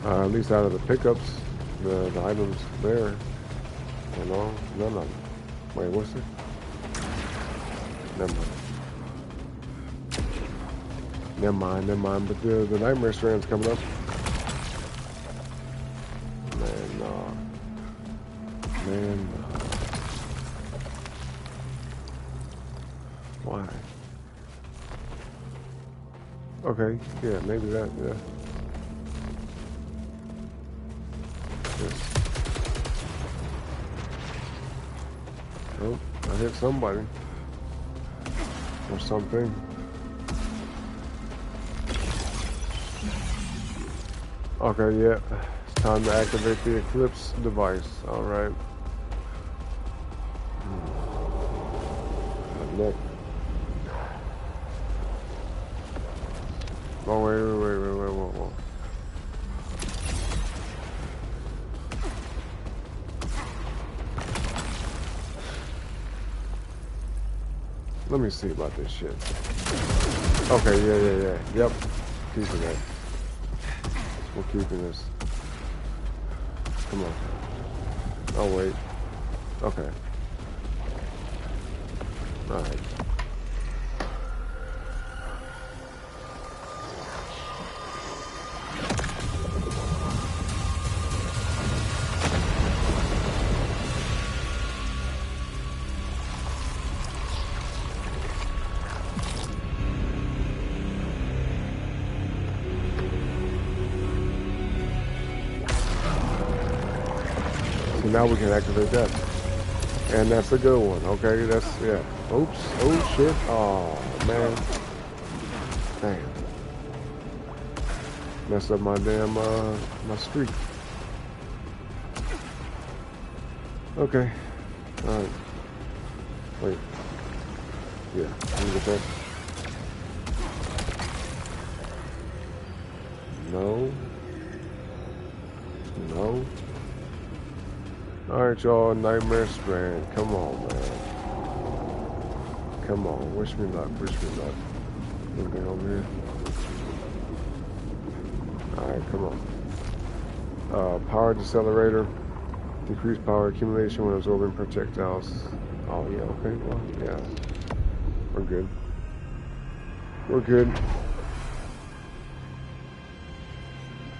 At least out of the pickups. the items there. Oh, no, none of them. Wait, what's it? Never mind. Never mind. But the Nightmare Strand's coming up. Man, why? Okay, yeah, maybe that, yeah. Yes. Oh, I hit somebody. Or something. Okay, yeah. It's time to activate the Eclipse device. Alright. Neck. Oh, wait, whoa. Let me see about this shit. Okay, yeah. Yep. Keeping that. We're keeping this. Come on. Oh, wait. Okay. Alright. So now we can activate that. And that's a good one. Okay, that's, yeah. Oops. Oh, shit. Oh, man. Damn. Messed up my damn, my streak. Okay. Alright. Wait. Yeah, let me get that. No. Alright, y'all. Nightmare Strand. Come on, man. Come on. Wish me luck. Anything over here? Alright, come on. Power decelerator. Decreased power accumulation when absorbing projectiles. Oh, yeah, okay. Well, yeah. We're good.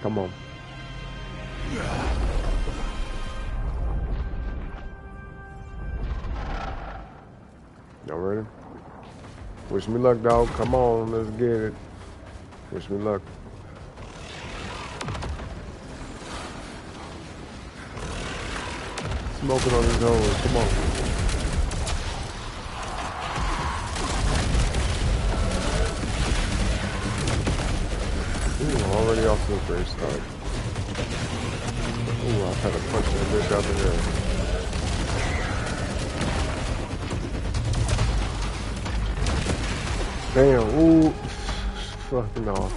Come on. Y'all ready? Wish me luck, dog. Come on, let's get it. Wish me luck. Smoking on his nose. Come on. Ooh, already off to a great start. Ooh, I've had to punch that bitch out the head. Damn, ooh. Fucking no.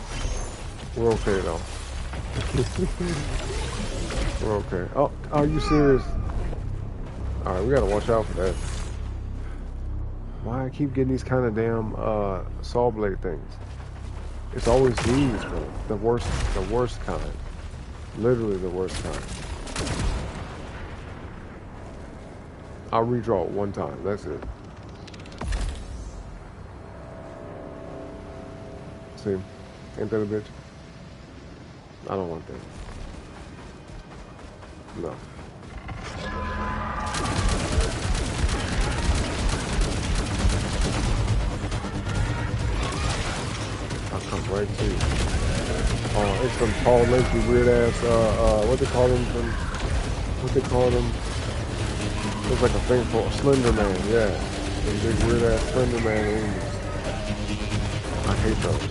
We're okay though. We're okay. Oh, are you serious? Alright, we gotta watch out for that. Why I keep getting these kind of damn saw blade things? It's always these, bro. The worst kind. Literally the worst kind. I'll redraw it one time, that's it. See? Ain't that a bitch? I don't want that. No. I'll come right to you. Oh, it's some tall, lanky, weird ass, what they call them? Looks like a thing for Slender Man, yeah. Some big weird ass Slender Man wings. I hate those.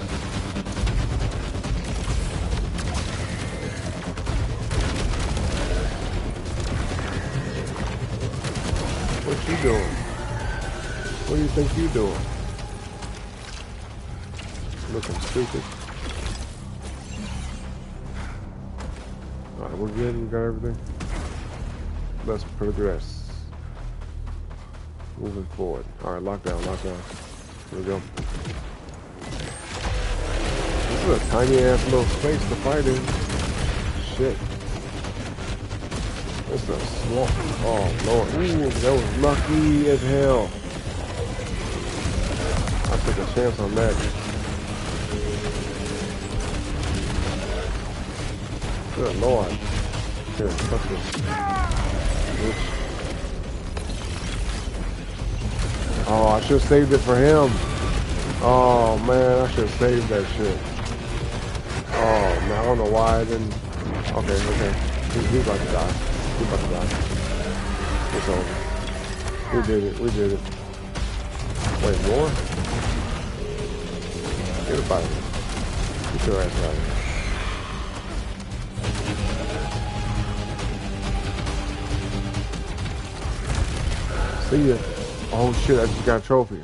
What you doing? What do you think you doing? Looking stupid. Alright, we're good. We got everything. Let's progress. Moving forward. Alright, lockdown. Here we go. This is a tiny ass little space to fight in. Shit. It's a slow. Oh Lord. Ooh, that was lucky as hell. I took a chance on that. Good Lord. Here, fuck this. Oops. Oh, I should have saved it for him. Oh man, I should have saved that shit. Oh man, I don't know why I didn't. Okay. He's about to die. He's about to die. It's over. We did it. Wait, more? Get up out of here. Get your ass out of here. See ya. Oh shit, I just got a trophy.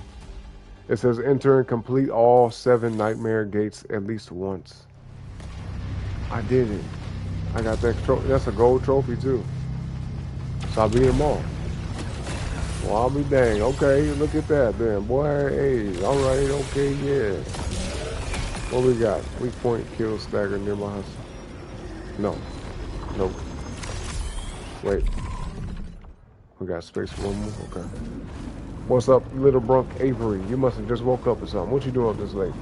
It says enter and complete all 7 nightmare gates at least once. I did it. I got that trophy. That's a gold trophy too. So I beat them all. Well, I'll be dang. Okay, look at that then. Boy, hey, alright, okay, yeah. What we got? Weak point, kill, stagger, nearby house. No. Nope. Wait. We got space for one more? Okay. What's up, little Brunk Avery? You must have just woke up or something. What you doing up this late?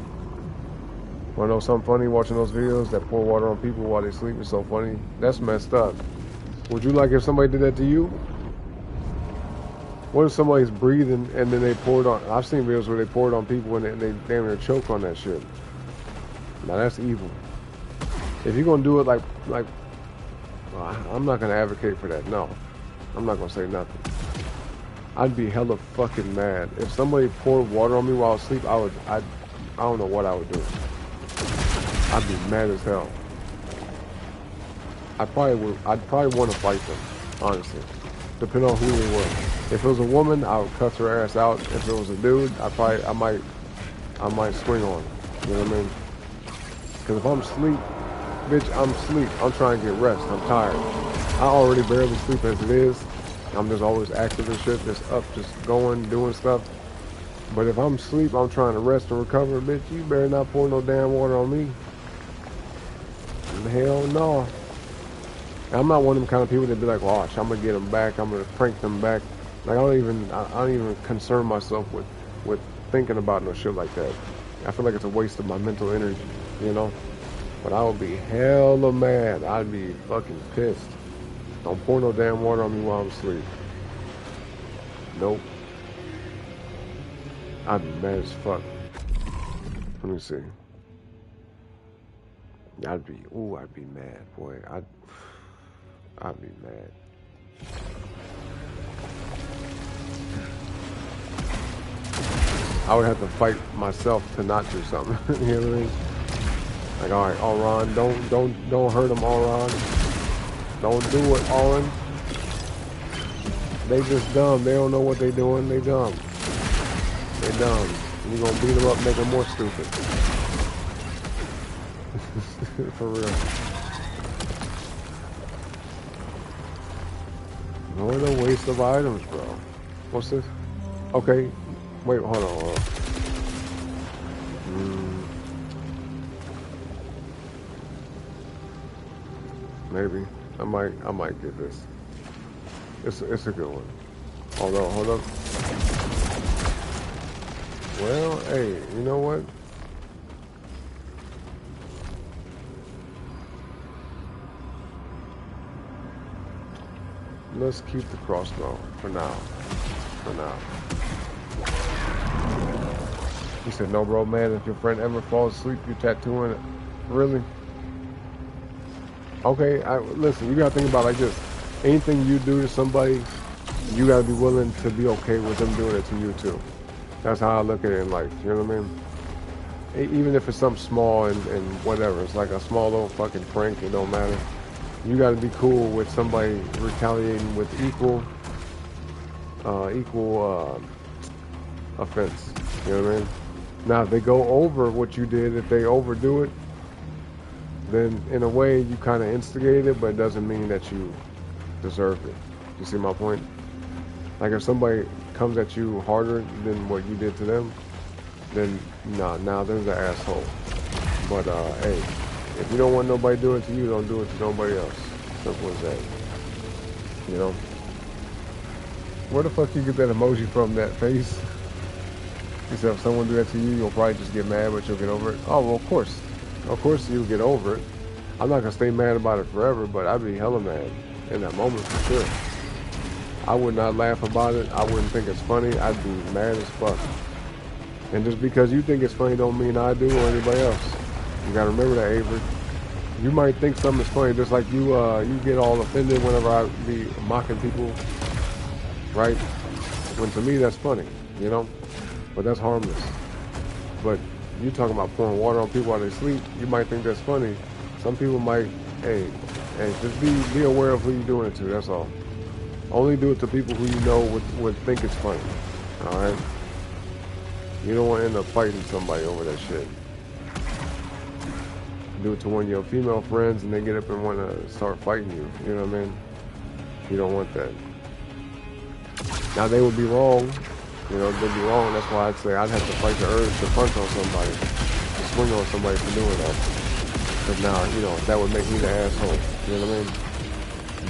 Wanna know something funny watching those videos that pour water on people while they sleep is so funny? That's messed up. Would you like if somebody did that to you? What if somebody's breathing and then they poured on... I've seen videos where they poured on people and they damn near choke on that shit. Now that's evil. If you're gonna do it like well, I'm not gonna advocate for that. No, I'm not gonna say nothing. I'd be hella fucking mad if somebody poured water on me while I was asleep. I don't know what I would do. I'd be mad as hell. I'd probably want to fight them, honestly, depending on who they were. If it was a woman, I would cuss her ass out. If it was a dude, I might swing on her. You know what I mean? Because if I'm asleep, bitch, I'm asleep. I'm trying to get rest. I'm tired. I already barely sleep as it is. I'm just always active and shit, just up, just going, doing stuff. But if I'm asleep, I'm trying to rest and recover, bitch, you better not pour no damn water on me. Hell no. I'm not one of them kind of people that be like, watch, I'm gonna get them back, I'm gonna prank them back. Like I don't even concern myself with thinking about no shit like that. I feel like it's a waste of my mental energy, you know? But I would be hella mad. I'd be fucking pissed. Don't pour no damn water on me while I'm asleep. Nope. I'd be mad as fuck. Let me see. I'd be mad, boy. I'd be mad. I would have to fight myself to not do something. You know what I mean? Like, all right, Auron, don't hurt him, Auron. Don't do it, Auron. They just dumb. They don't know what they doing. They dumb. They dumb. You gonna beat them up, make them more stupid. For real. What a waste of items, bro. What's this? Okay. Wait, hold on. Maybe. I might get this. It's a good one. Hold up. Well, hey, you know what? Let's keep the crossbow for now. He said, no, bro, man, if your friend ever falls asleep, you tattooing it. Really? Okay, listen, you gotta think about it like this. Anything you do to somebody, you gotta be willing to be okay with them doing it to you too. That's how I look at it in life, you know what I mean? Even if it's something small and whatever, it's like a small little fucking prank, it don't matter. You gotta be cool with somebody retaliating with equal offense, you know what I mean? Now, if they go over what you did, if they overdo it, then in a way you kind of instigated it, but it doesn't mean that you deserved it. You see my point? Like if somebody comes at you harder than what you did to them, then now there's an asshole. But hey, if you don't want nobody doing it to you, don't do it to nobody else. Simple as that. You know? Where the fuck you get that emoji from, that face? He said if someone do that to you, you'll probably just get mad, but you'll get over it. Oh, well, of course. Of course you'll get over it. I'm not going to stay mad about it forever, but I'd be hella mad in that moment for sure. I would not laugh about it. I wouldn't think it's funny. I'd be mad as fuck. And just because you think it's funny don't mean I do or anybody else. You got to remember that, Avery. You might think something's funny, just like you get all offended whenever I be mocking people, right? When to me that's funny, you know? But that's harmless. But you talking about pouring water on people while they sleep, you might think that's funny. Some people might, hey, just be aware of who you're doing it to, that's all. Only do it to people who you know would think it's funny, all right? You don't want to end up fighting somebody over that shit. Do it to one of your female friends and they get up and want to start fighting you, you know what I mean? You don't want that. Now they would be wrong, you know, they'd be wrong. That's why I'd say I'd have to fight the urge to punch on somebody, to swing on somebody for doing that. But now, you know, that would make me the asshole, you know what I mean?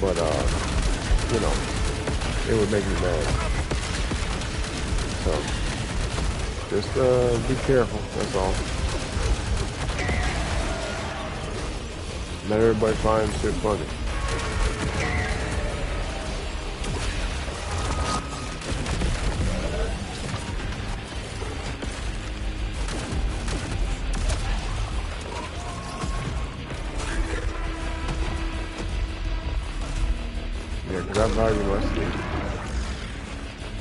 But, you know, it would make me mad. So, just be careful, that's all. Not everybody finds shit funny. Yeah, because I value my sleep.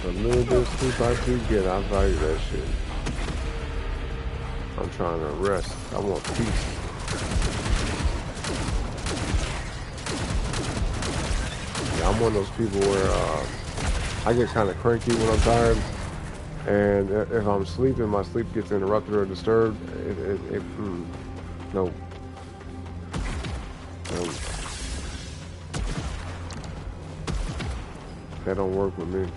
The little bit of sleep I do get, I value that shit. I'm trying to rest. I want peace. Yeah, I'm one of those people where I get kind of cranky when I'm tired. And if I'm sleeping, my sleep gets interrupted or disturbed. No. That don't work with me.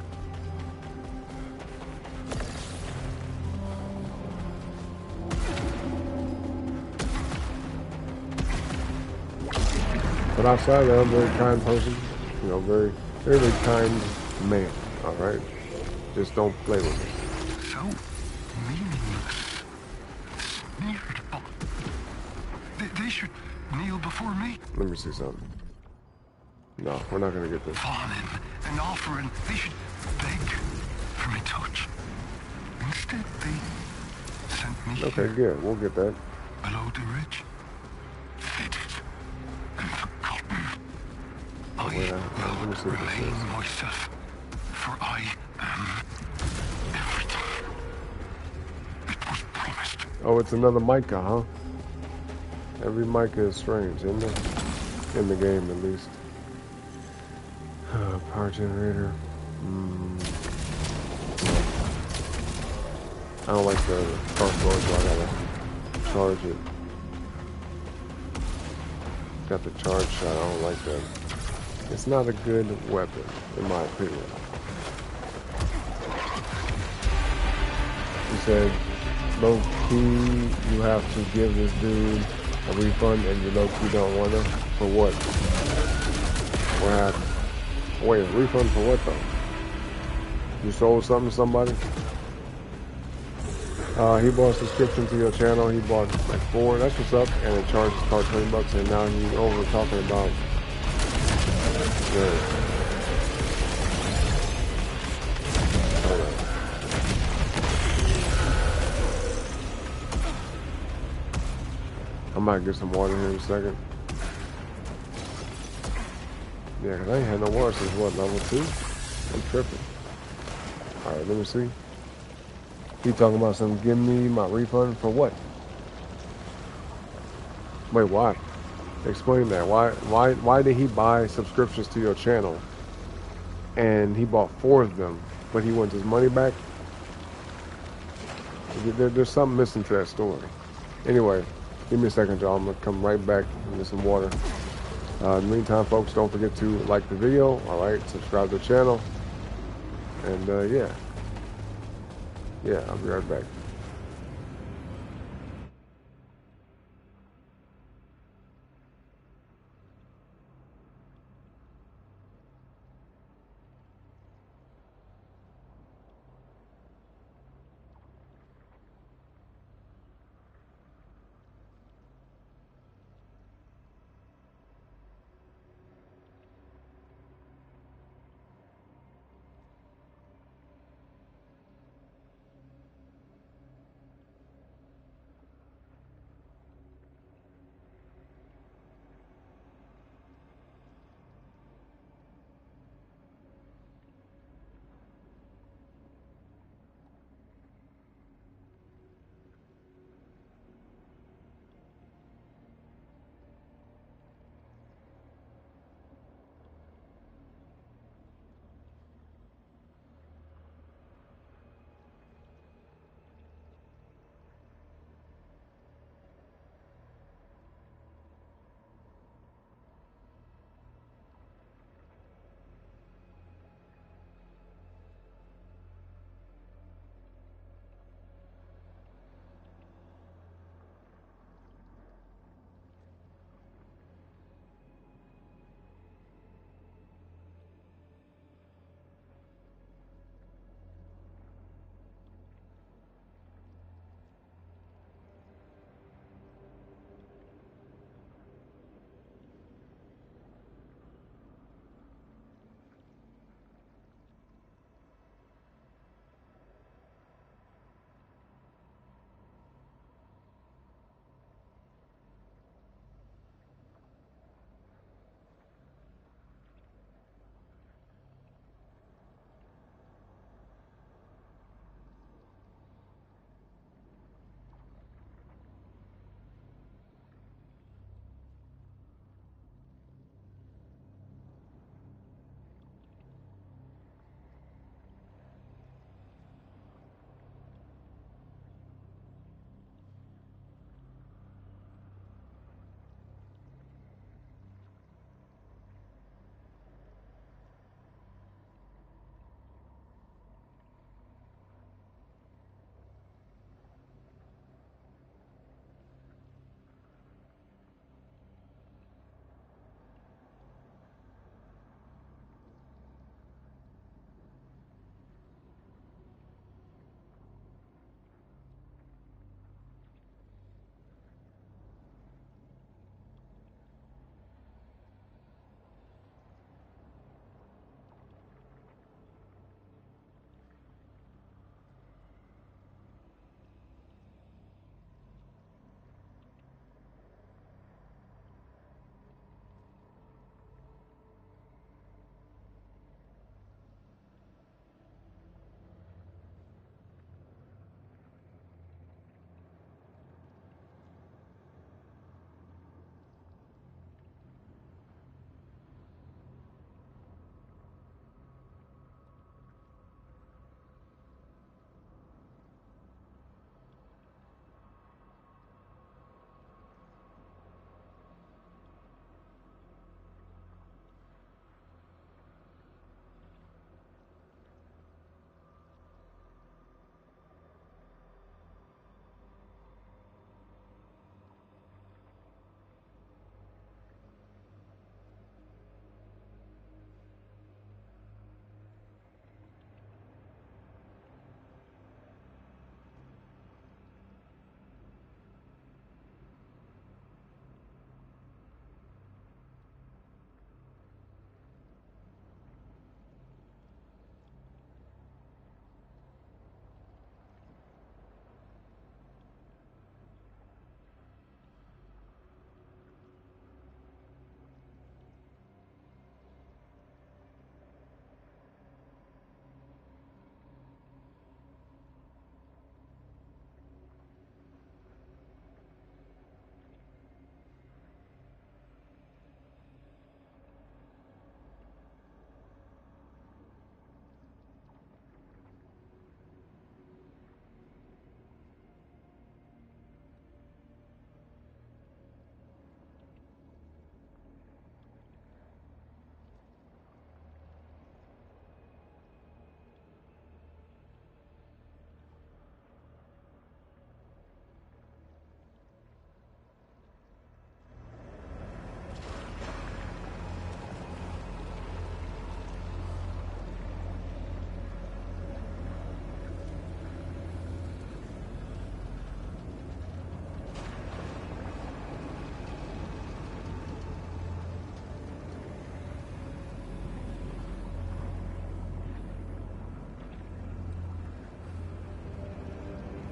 But outside of that, I'm a very kind person. You know, very, very, very kind man. All right? Just don't play with me. So meaningless. Smeared upon. They should kneel before me. Let me see something. No, we're not gonna get this. Fawning and offering. They should beg for my touch. Instead, they sent me Okay, here, good. We'll get that. below the ridge. Faded and forgotten. Let me see what this remain is. myself, for I am everything. It was promised. Oh, it's another Micah, huh? Every Micah is strange, isn't it? In the game, at least. Power generator. I don't like the crossbow, so I gotta charge it. Got the charge shot. I don't like that. It's not a good weapon, in my opinion. He said, low key, you have to give this dude a refund, and you low key don't want to. For what? What happened? Wait, a refund for what though? You sold something to somebody? He bought a subscription to your channel. He bought like 4. That's what's up. And it charges about $20, and now he's over talking about. Yeah. I might get some water here in a second. Yeah, because I ain't had no water since what, level 2? I'm tripping. Alright, let me see. He talking about some, give me my refund for what? Wait, why? Explain that. Why did he buy subscriptions to your channel? And he bought 4 of them, but he wants his money back? There's something missing to that story. Anyway, give me a second, y'all. I'm going to come right back and get some water. In the meantime, folks, don't forget to like the video, alright? Subscribe to the channel. And, yeah. Yeah, I'll be right back.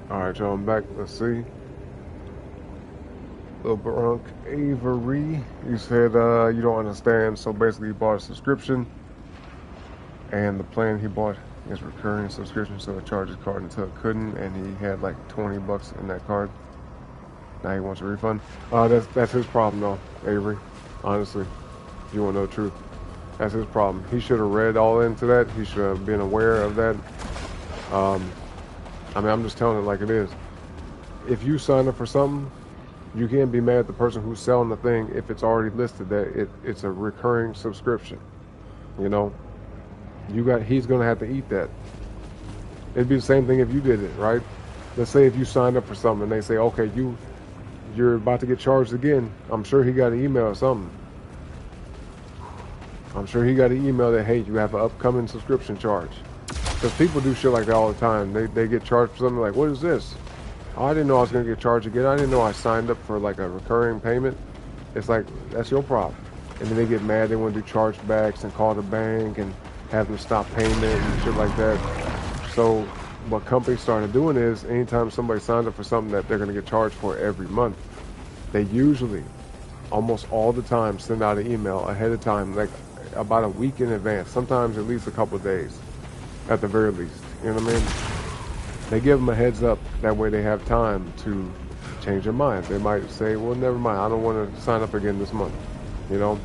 Alright, y'all, I'm back. Let's see. Lil Bronk Avery, you said you don't understand. So basically, he bought a subscription, and the plan he bought is recurring subscription, so it charged his card until it couldn't, and he had like 20 bucks in that card. Now he wants a refund. That's his problem, though, Avery. Honestly, if you want to know the truth, that's his problem. He should have read all into that. He should have been aware of that. I mean, I'm just telling it like it is. If you sign up for something, you can't be mad at the person who's selling the thing if it's already listed that it's a recurring subscription. You know, he's gonna have to eat that. It'd be the same thing if you did it, right? Let's say if you signed up for something and they say, okay, you're about to get charged again. I'm sure he got an email or something. I'm sure he got an email that, hey, you have an upcoming subscription charge. Because people do shit like that all the time. They get charged for something like, what is this? Oh, I didn't know I was going to get charged again. I didn't know I signed up for like a recurring payment. It's like, that's your problem. And then they get mad. They want to do chargebacks and call the bank and have them stop payment and shit like that. So what companies started doing is anytime somebody signs up for something that they're going to get charged for every month, they usually, almost all the time, send out an email ahead of time, like about a week in advance, sometimes at least a couple of days, at the very least. You know what I mean? They give them a heads up. That way they have time to change their minds. They might say, well, never mind, I don't want to sign up again this month. You know?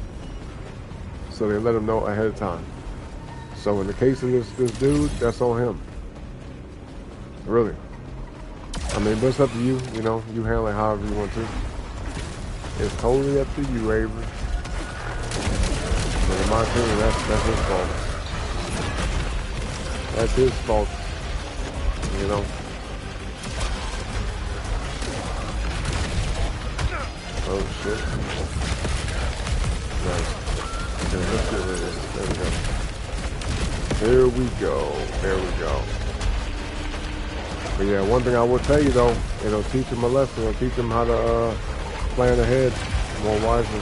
So they let them know ahead of time. So in the case of this dude, that's on him. Really. I mean, but it's up to you. You know, you handle it however you want to. It's totally up to you, Avery. But in my opinion, that's his fault. That's his fault. You know? Oh, shit. Nice. Okay, let's get rid of this. There we go. There we go. But yeah, one thing I will tell you, though, it'll teach him a lesson. It'll teach him how to plan ahead more wisely.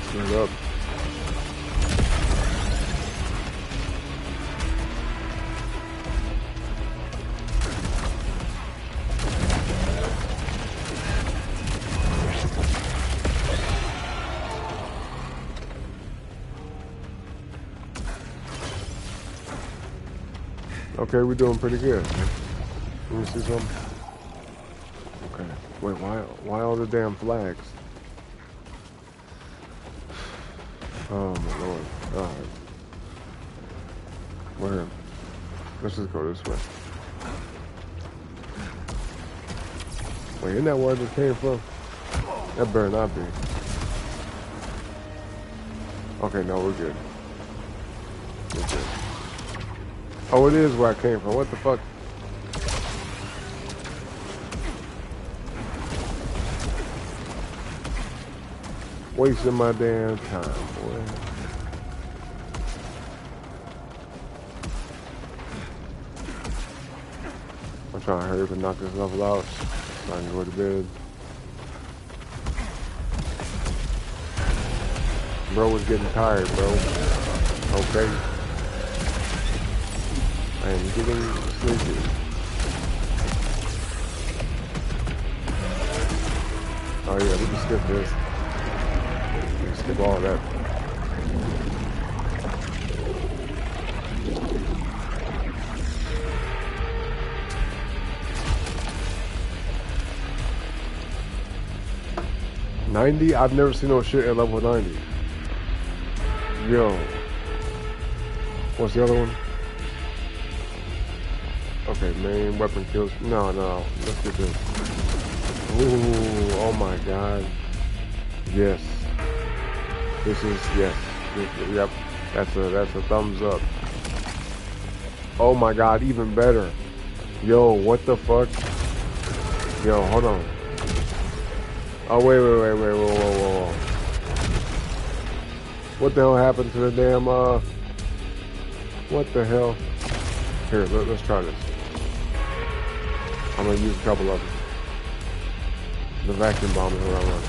Straight up. Okay, we're doing pretty good. Let me see something. Okay. Wait, why all the damn flags? Oh my lord. Alright. Where? Let's just go this way. Wait, isn't that where it just came from? That better not be. Okay, no, we're good. We're good. Oh, it is where I came from. What the fuck? Wasting my damn time, boy. I'm trying to hurry up and knock this level out so I can go to bed. Bro was getting tired, bro. Okay. I am getting sleepy. Oh yeah, we can skip this. We can skip all of that. $90? I've never seen no shit at level 90. Yo. What's the other one? Okay, main weapon kills. No, let's get this. Ooh, oh my god. Yes. This is, yes. Yep. That's a thumbs up. Oh my god, even better. Yo, what the fuck? Yo, hold on. Oh, wait, whoa. What the hell happened to the damn, what the hell? Here, let's try this. I'm gonna use a couple of them. The vacuum bomb is what I run.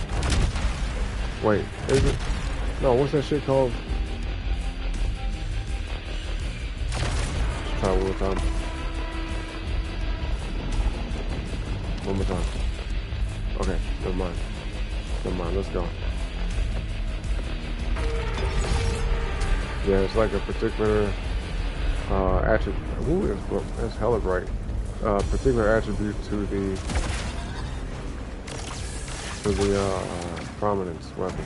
Wait, is it? No, what's that shit called? Try one more time. One more time. Okay, never mind. Never mind, let's go. Yeah, it's like a particular attribute. Ooh, that's hella bright. Particular attribute to the prominence weapon.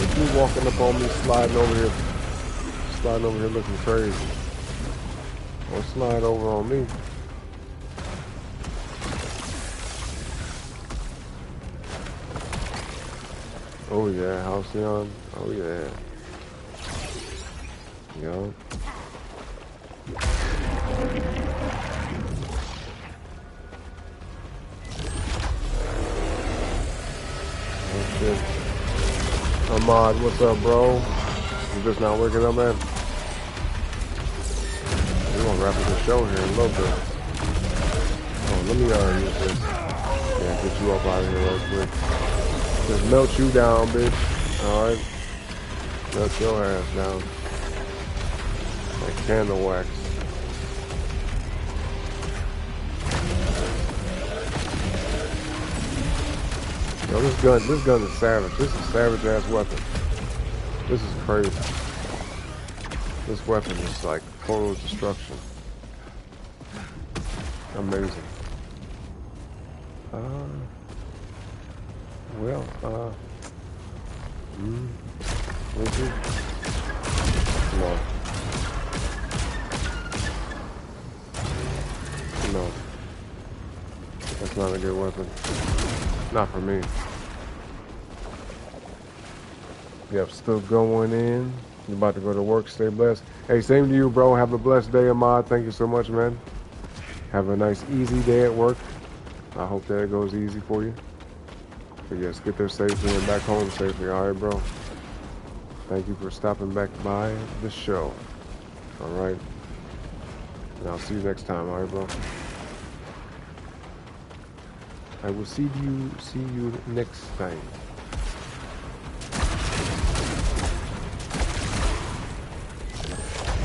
If you walking up on me, sliding over here looking crazy. Or slide over on me. Oh yeah, Halcyon. Oh yeah. Yo. Oh shit. Ahmad, what's up, bro? You just not waking up, man? We're gonna wrap up the show here in a little bit. Oh, let me use this. Yeah, get you up out of here real quick. Just melt you down, bitch. Alright. Melt your ass down. Like candle wax. Yo, this gun is savage. This is a savage ass weapon. This is crazy. This weapon is like total destruction. Amazing. Well, would you? No. No. That's not a good weapon. Not for me. Yep, still going in. You about to go to work. Stay blessed. Hey, same to you, bro. Have a blessed day, Ahmad. Thank you so much, man. Have a nice, easy day at work. I hope that it goes easy for you. But yes, get there safely and back home safely. All right, bro. Thank you for stopping back by the show. All right. And I'll see you next time. All right, bro. I will see you next time.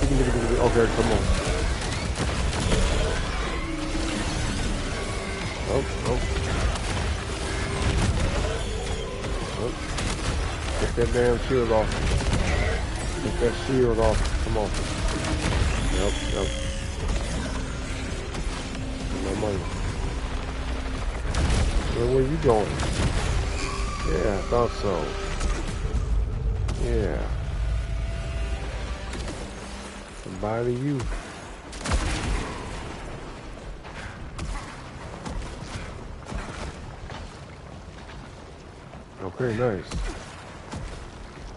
Okay, come on. Oh. Get that damn shield off. Get that shield off. Come on. Yep. No money. Where you going? Yeah, I thought so. Yeah. Goodbye to you. Okay, nice.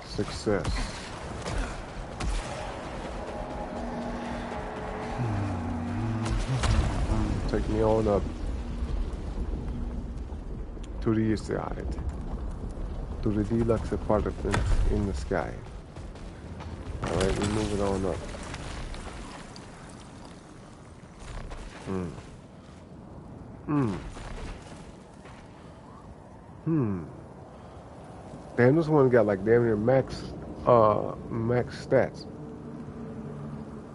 Success. Take me on up to the east side, to the deluxe apartment in the sky. Alright, we're moving on up. Damn, this one got like damn near max stats.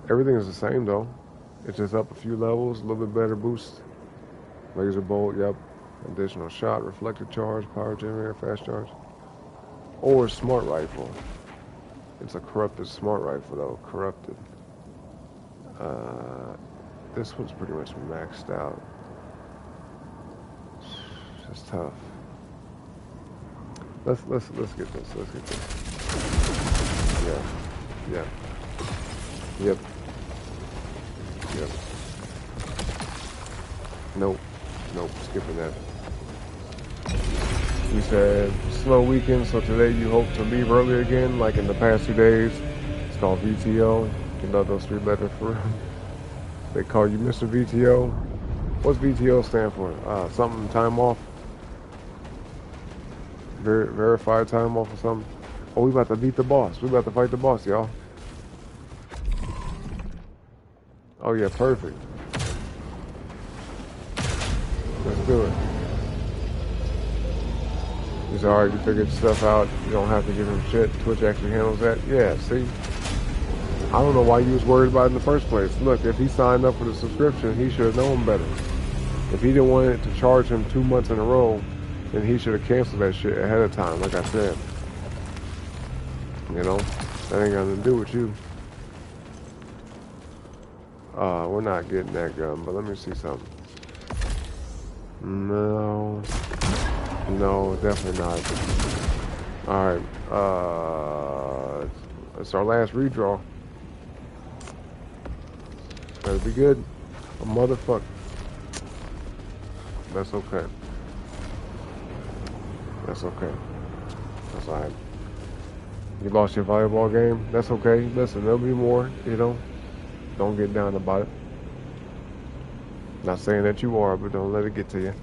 Everything is the same though. It's just up a few levels, a little bit better boost. Laser bolt, yep. Additional shot, reflector charge, power generator, fast charge. Or smart rifle. It's a corrupted smart rifle though, corrupted. This one's pretty much maxed out. It's just tough. Let's get this. Let's get this. Yeah. Yep. Nope. Skipping that. We said slow weekend, so today you hope to leave early again, like in the past 2 days. It's called VTO. You know those 3 letters for. They call you Mr. VTO. What's VTO stand for? Something time off. Verified time off or something. Oh, we about to beat the boss. We about to fight the boss, y'all. Oh yeah, perfect. Let's do it. He's alright, you figured stuff out. You don't have to give him shit. Twitch actually handles that. Yeah, see? I don't know why you was worried about it in the first place. Look, if he signed up for the subscription, he should have known better. If he didn't want it to charge him 2 months in a row, then he should have canceled that shit ahead of time, like I said. You know? That ain't got nothing to do with you. We're not getting that gun, but let me see something. No, definitely not. Alright, it's our last redraw. Better be good. A motherfucker. That's okay. That's okay. That's alright. You lost your volleyball game? That's okay. Listen, there'll be more, you know? Don't get down about it. Not saying that you are, but don't let it get to you.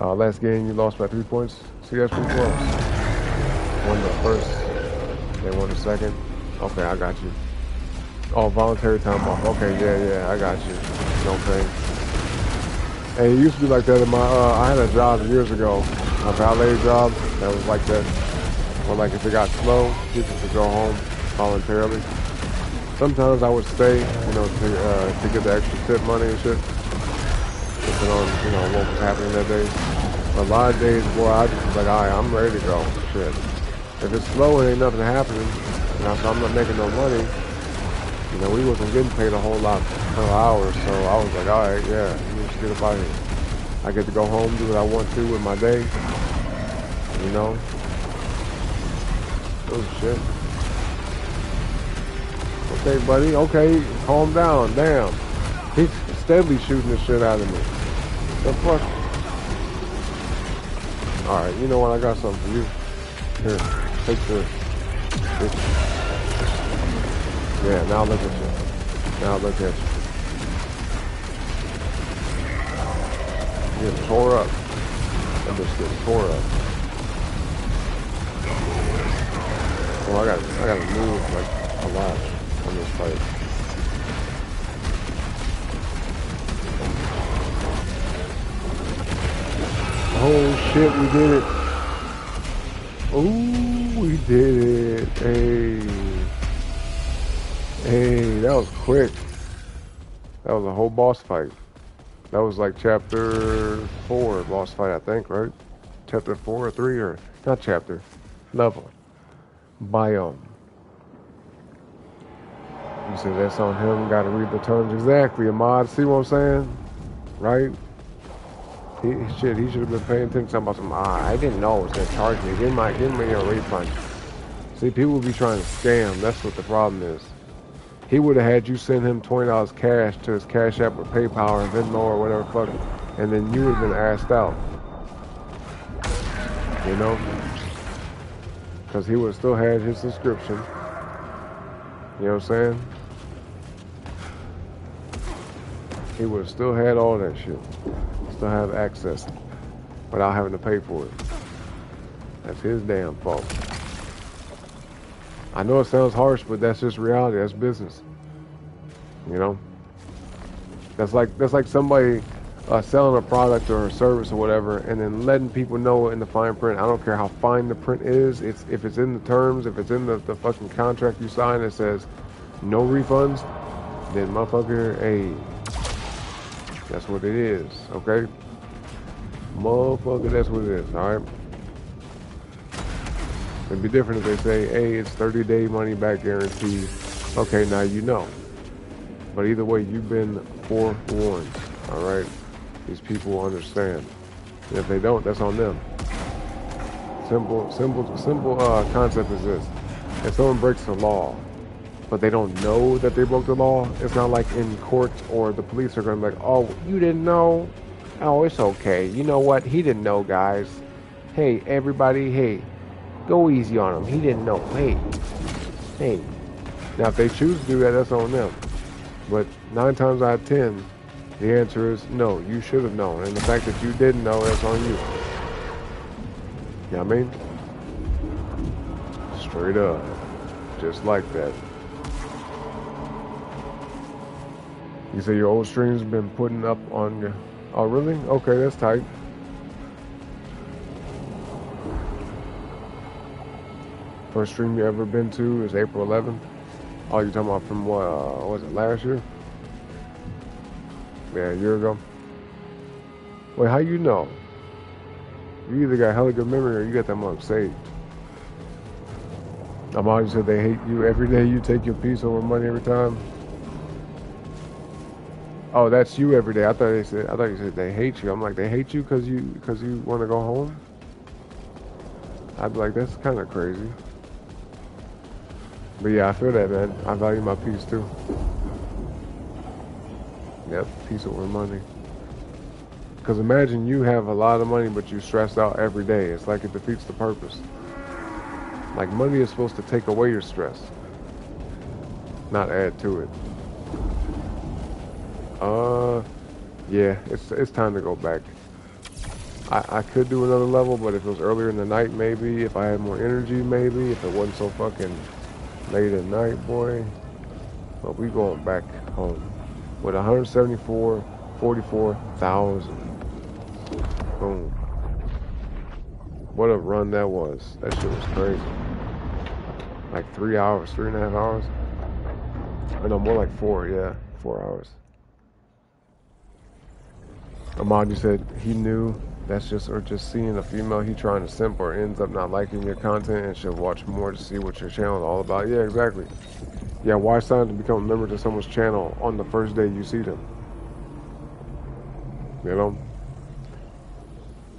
Last game, you lost by 3 points. See, that's pretty close. Won the first. They won the second. Okay, I got you. Oh, voluntary time off. Okay, yeah, I got you. Okay. Hey, it used to be like that in my, I had a job years ago. A valet job that was like that. Or like if it got slow, people could go home voluntarily. Sometimes I would stay, you know, to get the extra tip money and shit. Depending on, you know, what was happening that day. But a lot of days, boy, I just was like, alright, I'm ready to go. Shit. If it's slow and ain't nothing happening, you know, so I'm not making no money, you know, we wasn't getting paid a whole lot per hour, so I was like, alright, yeah, you need to get up out here. I get to go home, do what I want to with my day, you know. Oh, shit. Okay, buddy, okay, calm down, damn. He's steadily shooting the shit out of me. The fuck? Alright, you know what, I got something for you. Here, take this. Yeah, now look at you. Now look at you. You're getting tore up. I'm just getting tore up. Well, I gotta move like a lot on this fight. Oh shit, we did it. Oh, we did it. Hey, that was quick. That was a whole boss fight. That was like chapter 4 boss fight, I think, right? Chapter 4 or 3, or not chapter, level. Biome. You said that's on him, gotta read the terms exactly, Ahmad. See what I'm saying? Right? He should have been paying attention about some, I didn't know it was gonna charge me. Give me a refund. See, people be trying to scam. That's what the problem is. He would have had you send him $20 cash to his Cash App or PayPal or Venmo or whatever fuck, and then you would have been asked out. You know? Because he would have still had his subscription. You know what I'm saying? He would have still had all that shit. Still have access without having to pay for it. That's his damn fault. I know it sounds harsh, but that's just reality. That's business. You know? That's like somebody selling a product or a service or whatever, and then letting people know in the fine print. I don't care how fine the print is. If it's in the terms, if it's in the fucking contract you sign that says no refunds, then motherfucker, hey, that's what it is, okay? Motherfucker, that's what it is, alright? It'd be different if they say, hey, it's 30-day money-back guarantee. Okay, now you know. But either way, you've been forewarned, alright? These people understand. And if they don't, that's on them. Simple concept is this. If someone breaks the law, but they don't know that they broke the law, it's not like in court or the police are going to be like, oh, you didn't know? Oh, it's okay. You know what? He didn't know, guys. Hey, everybody, hey, go easy on him. He didn't know. Hey. Now, if they choose to do that, that's on them. But 9 times out of 10, the answer is no, you should have known. And the fact that you didn't know, that's on you. You know what I mean? Straight up. Just like that. You say your old streams been putting up on your... Oh, really? Okay, that's tight. First stream you ever been to is April 11th. Oh, you talking about from what was it, last year? Yeah, a year ago. Wait, how you know? You either got hella good memory or you got that mug saved. Amadi said they hate you every day. You take your piece over money every time. Oh, that's you every day. I thought you said they hate you. I'm like, they hate you because you want to go home. I'd be like, that's kind of crazy. But yeah, I feel that, man. I value my peace too. Yep, peace over money. Because imagine you have a lot of money, but you stressed out every day. It's like it defeats the purpose. Like money is supposed to take away your stress, not add to it. Yeah, it's time to go back. I could do another level, but if it was earlier in the night, maybe. If I had more energy, maybe. If it wasn't so fucking late at night, boy. But we going back home with 144,000. Boom. What a run that was. That shit was crazy. Like 3 hours, 3.5 hours. Or no, more like 4, yeah. 4 hours. Amadi said he knew that's just seeing a female he trying to simp or ends up not liking your content and should watch more to see what your channel is all about. Yeah, exactly. Yeah, why sign to become a member to someone's channel on the first day you see them? You know?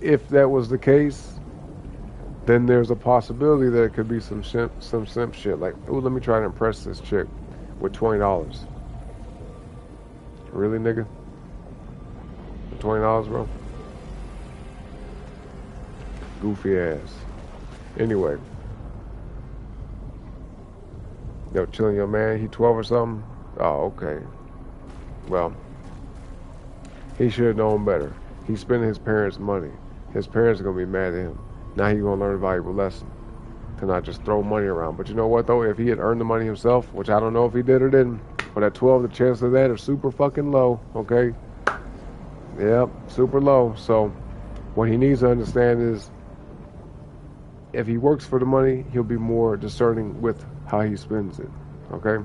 If that was the case, then there's a possibility that it could be some simp shit. Like, ooh, let me try to impress this chick with $20. Really, nigga? $20, bro? Goofy ass. Anyway. Yo, chilling your man, he 12 or something? Oh, okay. Well, he should have known better. He's spending his parents' money. His parents are going to be mad at him. Now he's going to learn a valuable lesson. To not just throw money around. But you know what, though? If he had earned the money himself, which I don't know if he did or didn't, but at 12, the chance of that is super fucking low, okay? Yep, super low. So what he needs to understand is if he works for the money, he'll be more discerning with how he spends it, okay?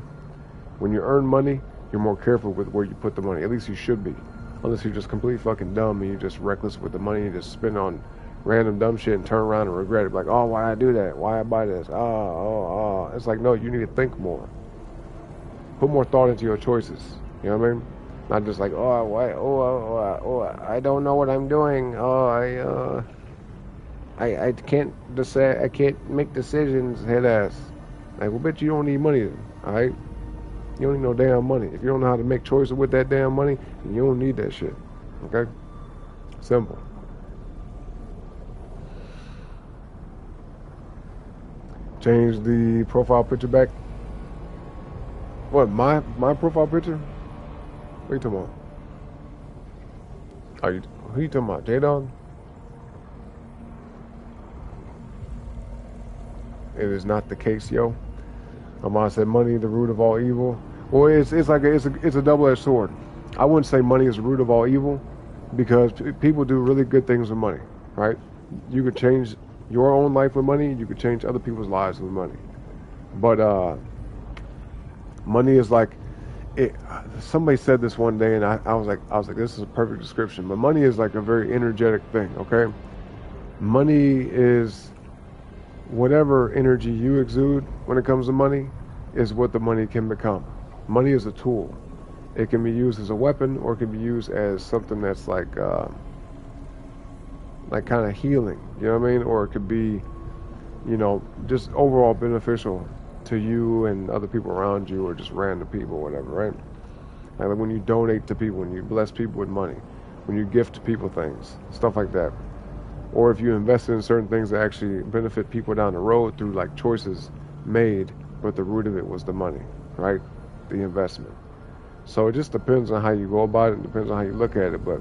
When you earn money, you're more careful with where you put the money. At least you should be. Unless you're just completely fucking dumb and you're just reckless with the money and just spend on random dumb shit and turn around and regret it. Like, oh, why I do that? Why I buy this? Oh. It's like, no, you need to think more. Put more thought into your choices. You know what I mean? Not just like, I don't know what I'm doing. I can't decide. I can't make decisions. Head ass. Like, well, bitch, you don't need money then. All right? You don't need no damn money. If you don't know how to make choices with that damn money, then you don't need that shit. Okay? Simple. Change the profile picture back. What, my profile picture? What are you talking about? Who you talking about? J-Dog? It is not the case, yo. Amon said money the root of all evil. Well, it's a double-edged sword. I wouldn't say money is the root of all evil because people do really good things with money, right? You could change your own life with money. You could change other people's lives with money. But money is like it. Somebody said this one day, and I was like, this is a perfect description. But money is like a very energetic thing. Okay, money is whatever energy you exude when it comes to money is what the money can become. Money is a tool. It can be used as a weapon, or it can be used as something that's like kind of healing. You know what I mean? Or it could be, just overall beneficial to you and other people around you, or just random people, whatever, right? Like when you donate to people, when you bless people with money, when you gift people things, stuff like that. Or if you invest in certain things that actually benefit people down the road through like choices made, but the root of it was the money, right? The investment. So it just depends on how you go about it. It depends on how you look at it. But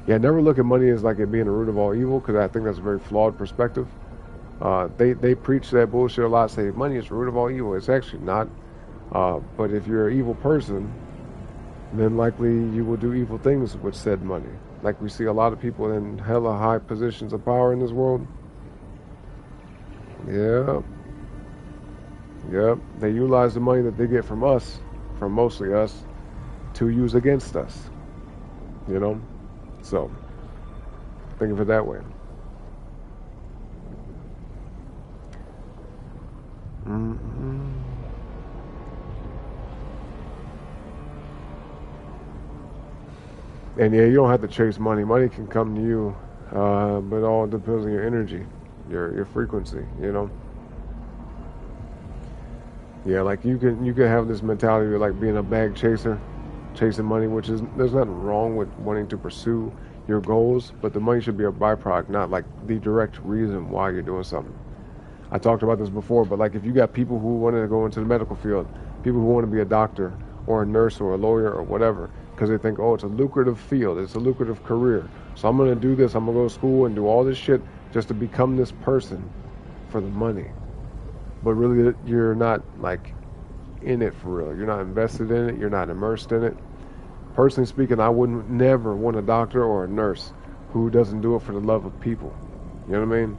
yeah, never look at money as like it being the root of all evil, because I think that's a very flawed perspective. They preach that bullshit a lot, say money is the root of all evil. It's actually not. But if you're an evil person, then likely you will do evil things with said money. Like we see a lot of people in hella high positions of power in this world. Yeah. Yep, they utilize the money that they get from us, from mostly us, to use against us. You know? So, think of it that way. Mm-hmm. And yeah, you don't have to chase money. Money can come to you, but it all depends on your energy, your frequency. You know. Yeah, like you can have this mentality of like being a bag chaser, chasing money, which is there's nothing wrong with wanting to pursue your goals, but the money should be a byproduct, not like the direct reason why you're doing something. I talked about this before, but like if you got people who want to go into the medical field, people who want to be a doctor or a nurse or a lawyer or whatever, because they think, oh, it's a lucrative field, it's a lucrative career. So I'm going to do this, I'm going to go to school and do all this shit just to become this person for the money. But really, you're not like in it for real. You're not invested in it, you're not immersed in it. Personally speaking, I wouldn't never want a doctor or a nurse who doesn't do it for the love of people. You know what I mean?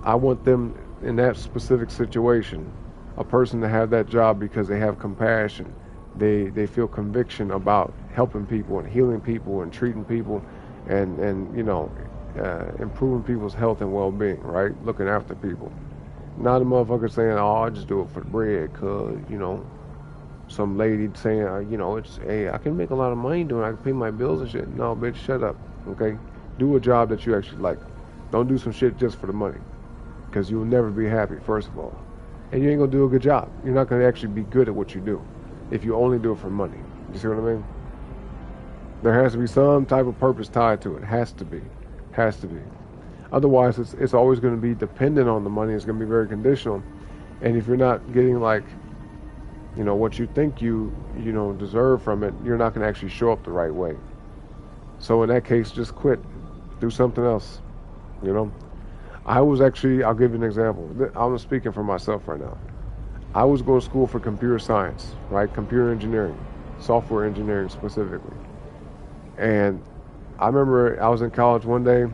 I want them in that specific situation, a person to have that job because they have compassion. They feel conviction about helping people and healing people and treating people and you know, improving people's health and well-being, right? Looking after people. Not a motherfucker saying, oh, I just do it for the bread, cuz, you know, some lady saying, you know, it's, hey, I can make a lot of money doing it, I can pay my bills and shit. No, bitch, shut up, okay? Do a job that you actually like. Don't do some shit just for the money, because you'll never be happy, first of all. And you ain't gonna do a good job. You're not gonna actually be good at what you do if you only do it for money. You see what I mean? There has to be some type of purpose tied to it. Has to be. Has to be. Otherwise, it's always going to be dependent on the money. It's going to be very conditional. And if you're not getting, like, you know, what you think you know, deserve from it, you're not going to actually show up the right way. So in that case, just quit. Do something else, you know? I was actually, I'll give you an example. I'm speaking for myself right now. I was going to school for computer science, right? Computer engineering, software engineering specifically. And I remember I was in college one day,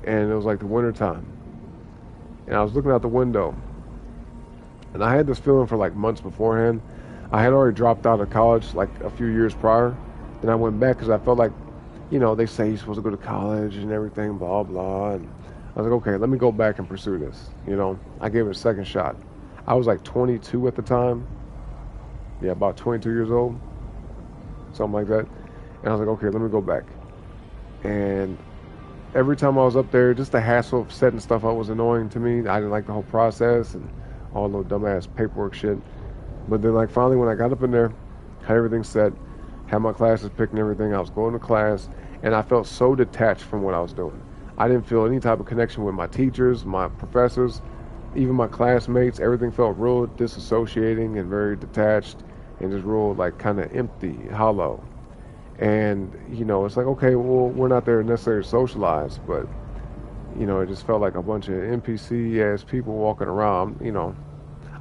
and it was like the winter time. And I was looking out the window, and I had this feeling for like months beforehand. I had already dropped out of college like a few years prior. Then I went back because I felt like, you know, they say you're supposed to go to college and everything, blah, blah. And I was like, okay, let me go back and pursue this. You know, I gave it a second shot. I was like 22 at the time. Yeah, about 22 years old. Something like that. And I was like, okay, let me go back. And every time I was up there, just the hassle of setting stuff up was annoying to me. I didn't like the whole process and all the dumbass paperwork shit. But then, like, finally when I got up in there, had everything set, had my classes picked and everything, I was going to class, and I felt so detached from what I was doing. I didn't feel any type of connection with my teachers, my professors, even my classmates. Everything felt real disassociating and very detached and just real, like, kind of empty, hollow. And, you know, it's like, okay, well, we're not there necessarily to socialize, but, you know, it just felt like a bunch of NPC-ass people walking around. You know,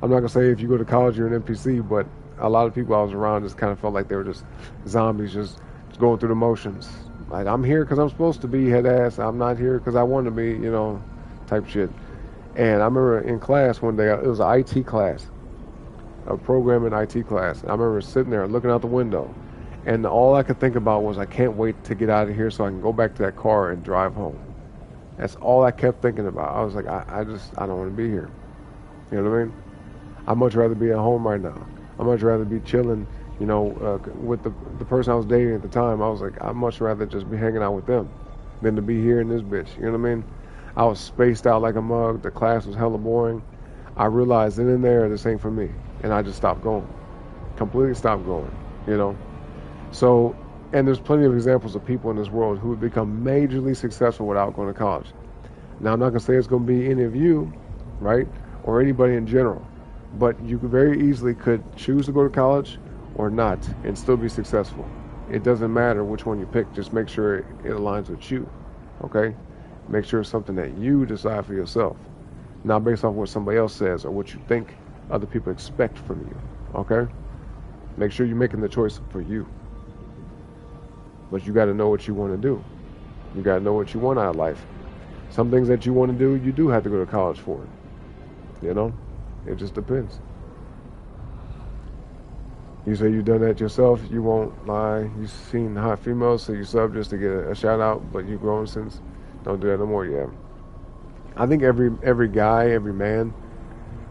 I'm not going to say if you go to college you're an NPC, but a lot of people I was around just kind of felt like they were just zombies, just going through the motions. Like, I'm here because I'm supposed to be, head ass. I'm not here because I want to be, you know, type shit. And I remember in class one day, it was an IT class, a programming IT class. And I remember sitting there looking out the window, and all I could think about was, I can't wait to get out of here so I can go back to that car and drive home. That's all I kept thinking about. I was like, I don't want to be here. You know what I mean? I'd much rather be at home right now. I'd much rather be chilling, you know, with the person I was dating at the time. I was like, I'd much rather just be hanging out with them than to be here in this bitch. You know what I mean? I was spaced out like a mug. The class was hella boring. I realized then and there, this ain't for me. And I just stopped going. Completely stopped going, you know? So, and there's plenty of examples of people in this world who have become majorly successful without going to college. Now, I'm not going to say it's going to be any of you, right? Or anybody in general. But you very easily could choose to go to college or not and still be successful. It doesn't matter which one you pick. Just make sure it aligns with you, okay? Make sure it's something that you decide for yourself, not based off what somebody else says or what you think other people expect from you, okay? Make sure you're making the choice for you. But you got to know what you want to do. You got to know what you want out of life. Some things that you want to do, you do have to go to college for it. You know? It just depends. You say you done that yourself. You won't lie. You seen hot females, so you sub just to get a shout out, but you grown since. Don't do that no more. Yeah. I think every guy, every man,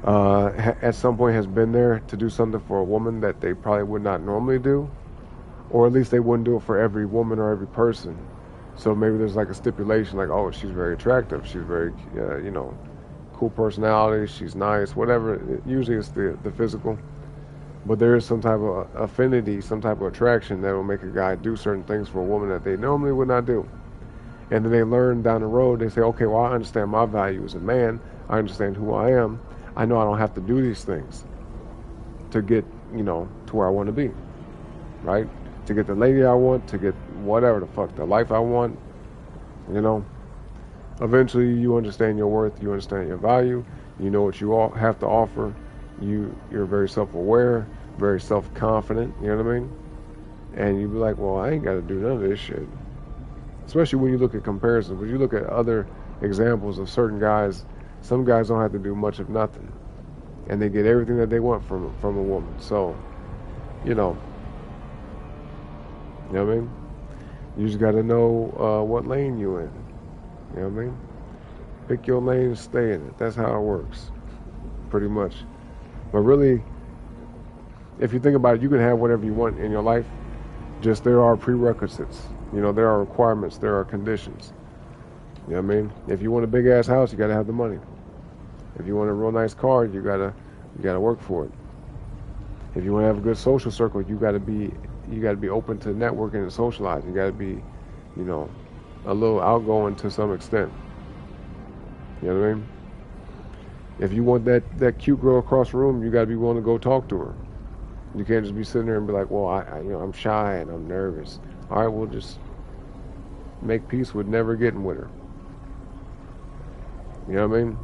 at some point has been there to do something for a woman that they probably would not normally do, or at least they wouldn't do it for every woman or every person. So maybe there's like a stipulation, like, oh, she's very attractive, she's very, cool personality, she's nice, whatever. Usually it's the physical, but there is some type of affinity, some type of attraction that will make a guy do certain things for a woman that they normally would not do. And then they learn down the road, they say, okay, well, I understand my value as a man, I understand who I am, I know I don't have to do these things to get, to where I want to be, right? To get the lady I want, to get whatever the fuck, the life I want, Eventually, you understand your worth, you understand your value, you know what you all have to offer, you're very self-aware, very self-confident, you know what I mean? And you be like, well, I ain't got to do none of this shit. Especially when you look at comparisons, when you look at other examples of certain guys, some guys don't have to do much of nothing, and they get everything that they want from a woman. So, you know what I mean? You just got to know what lane you in. You know what I mean? Pick your lane and stay in it. That's how it works, pretty much. But really, if you think about it, you can have whatever you want in your life. Just there are prerequisites. There are requirements. There are conditions. You know what I mean? If you want a big ass house, you got to have the money. If you want a real nice car, you gotta work for it. If you want to have a good social circle, you gotta be open to networking and socializing. You gotta be, a little outgoing to some extent. You know what I mean? If you want that cute girl across the room, you gotta be willing to go talk to her. You can't just be sitting there and be like, well, I'm shy and I'm nervous. All right, we'll just make peace with never getting with her. You know what I mean?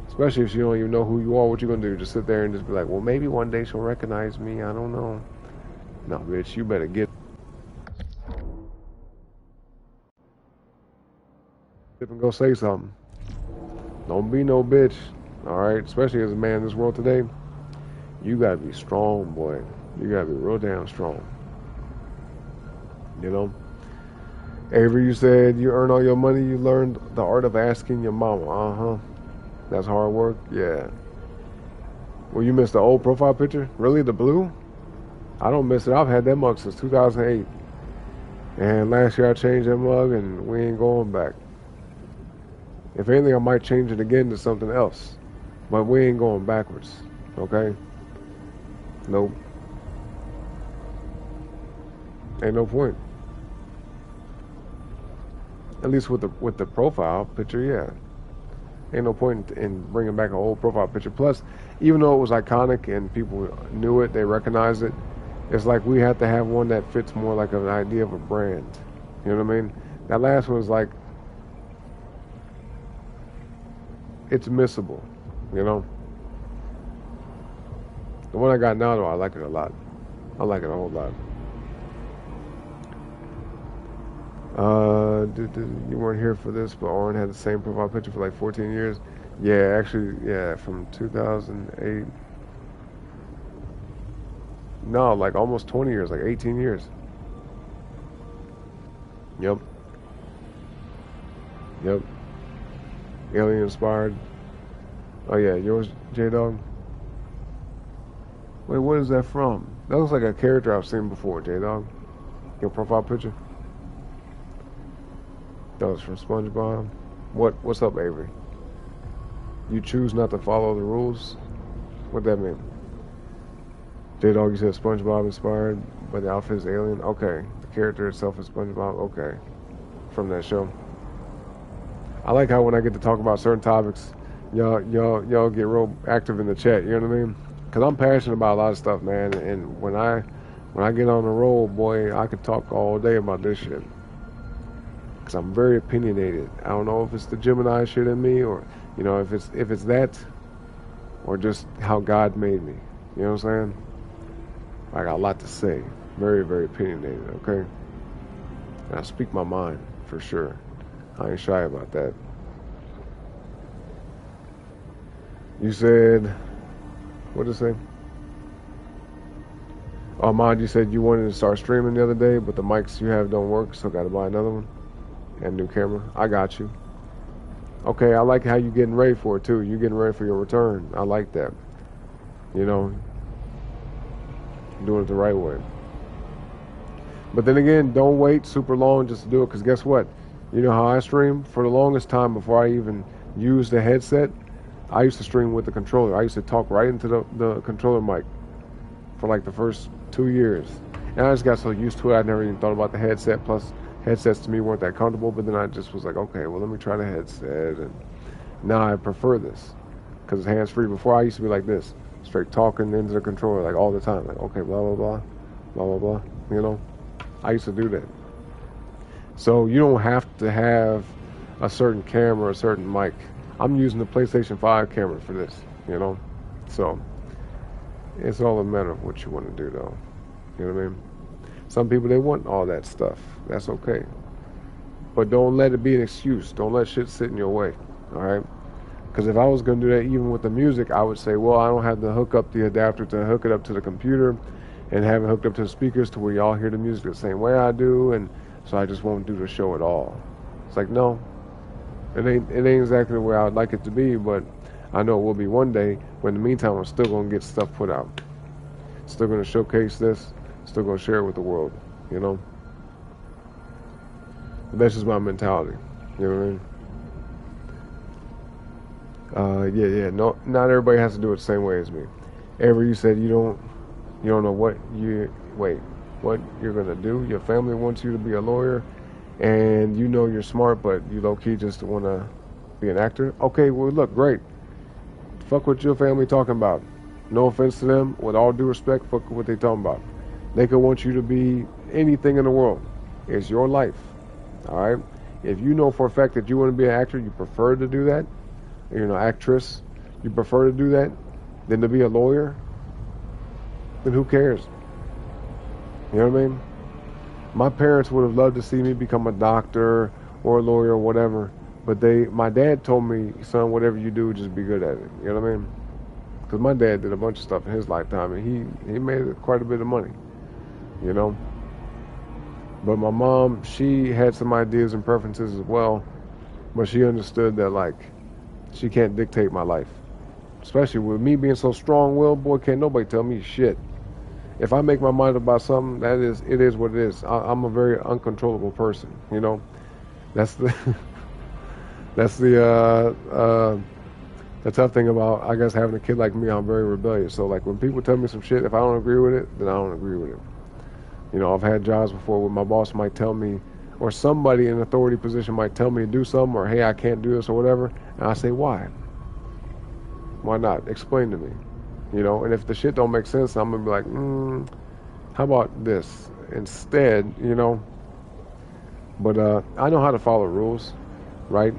Especially if she don't even know who you are, what you gonna do? Just sit there and just be like, well, maybe one day she'll recognize me. I don't know. No, bitch, you better get up and go say something. Don't be no bitch. All right, especially as a man in this world today, you gotta be strong, boy. You gotta be real damn strong. Avery, you said you earn all your money. You learned the art of asking your mama. That's hard work. Yeah. Well, you missed the old profile picture? Really, the blue? I don't miss it. I've had that mug since 2008. And last year I changed that mug, and we ain't going back. If anything, I might change it again to something else. But we ain't going backwards. Okay? Nope. Ain't no point. At least with the profile picture, yeah. Ain't no point in bringing back an old profile picture. Plus, even though it was iconic and people knew it, they recognized it, it's like we have to have one that fits more like an idea of a brand. You know what I mean? That last one was like, it's missable, The one I got now, though, I like it a lot. I like it a whole lot. You weren't here for this, but Oren had the same profile picture for like 14 years. Yeah, actually, yeah, from 2008. No, like almost 20 years, like 18 years. Yep. Alien inspired. Oh yeah, yours, J-Dog? Wait, what is that from? That looks like a character I've seen before, J-Dog. Your profile picture? That was from SpongeBob. What's up, Avery? You choose not to follow the rules? What that mean? J-Dog, you said SpongeBob inspired, but the outfit is alien? Okay. The character itself is SpongeBob? Okay. From that show. I like how when I get to talk about certain topics, y'all get real active in the chat, you know what I mean? Because I'm passionate about a lot of stuff, man, and when I get on the roll, boy, I could talk all day about this shit. Because I'm very opinionated. I don't know if it's the Gemini shit in me, or if it's that, or just how God made me. You know what I'm saying? I got a lot to say. Very, very opinionated. Okay. And I speak my mind for sure. I ain't shy about that. You said, what did it say? Armand, you said you wanted to start streaming the other day, but the mics you have don't work, so got to buy another one and new camera. I got you. Okay, I like how you getting ready for it too. You getting ready for your return. I like that. You know, doing it the right way. But then again, don't wait super long just to do it, because guess what? You know how I stream? For the longest time before I even used the headset, I used to stream with the controller. I used to talk right into the controller mic for like the first 2 years. And I just got so used to it, I never even thought about the headset. Plus, headsets to me weren't that comfortable, but then I just was like, okay, well, let me try the headset. And now I prefer this because it's hands-free. Before, I used to be like this, straight talking into the controller like all the time. Like, okay, blah, blah, blah, blah, blah, blah, you know? I used to do that. So you don't have to have a certain camera or a certain mic. I'm using the PlayStation 5 camera for this, you know? So it's all a matter of what you want to do, though. You know what I mean? Some people, they want all that stuff. That's okay. But don't let it be an excuse. Don't let shit sit in your way, all right? Because if I was going to do that even with the music, I would say, well, I don't have to hook up the adapter to hook it up to the computer and have it hooked up to the speakers to where y'all hear the music the same way I do, and so I just won't do the show at all. It's like, no, it ain't exactly the way I would like it to be, but I know it will be one day. But in the meantime, I'm still going to get stuff put out. Still going to showcase this. Still going to share it with the world, you know? But that's just my mentality, you know what I mean? Yeah. No, not everybody has to do it the same way as me. Avery, you said you don't know what you're gonna do. Your family wants you to be a lawyer, and you know you're smart, but you low-key just want to be an actor. Okay, well, look, great. Fuck what your family talking about. No offense to them. With all due respect, fuck what they talking about. They could want you to be anything in the world. It's your life. All right? If you know for a fact that you want to be an actor, you prefer to do that, actress, you prefer to do that than to be a lawyer, then who cares? You know what I mean? My parents would have loved to see me become a doctor or a lawyer or whatever, but my dad told me, son, whatever you do, just be good at it. You know what I mean? Because my dad did a bunch of stuff in his lifetime, and he made quite a bit of money, you know? But my mom, she had some ideas and preferences as well, but she understood that, like, she can't dictate my life. Especially with me being so strong-willed, boy, can't nobody tell me shit. If I make my mind about something, it is what it is. I'm a very uncontrollable person, you know? That's the tough thing about, I guess, having a kid like me. I'm very rebellious. So, like, when people tell me some shit, if I don't agree with it, then I don't agree with it. You know, I've had jobs before where my boss might tell me, or somebody in an authority position might tell me to do something, or, hey, I can't do this or whatever, and I say, why? Why not? Explain to me. You know, and if the shit don't make sense, I'm going to be like, how about this instead, you know? But I know how to follow rules, right?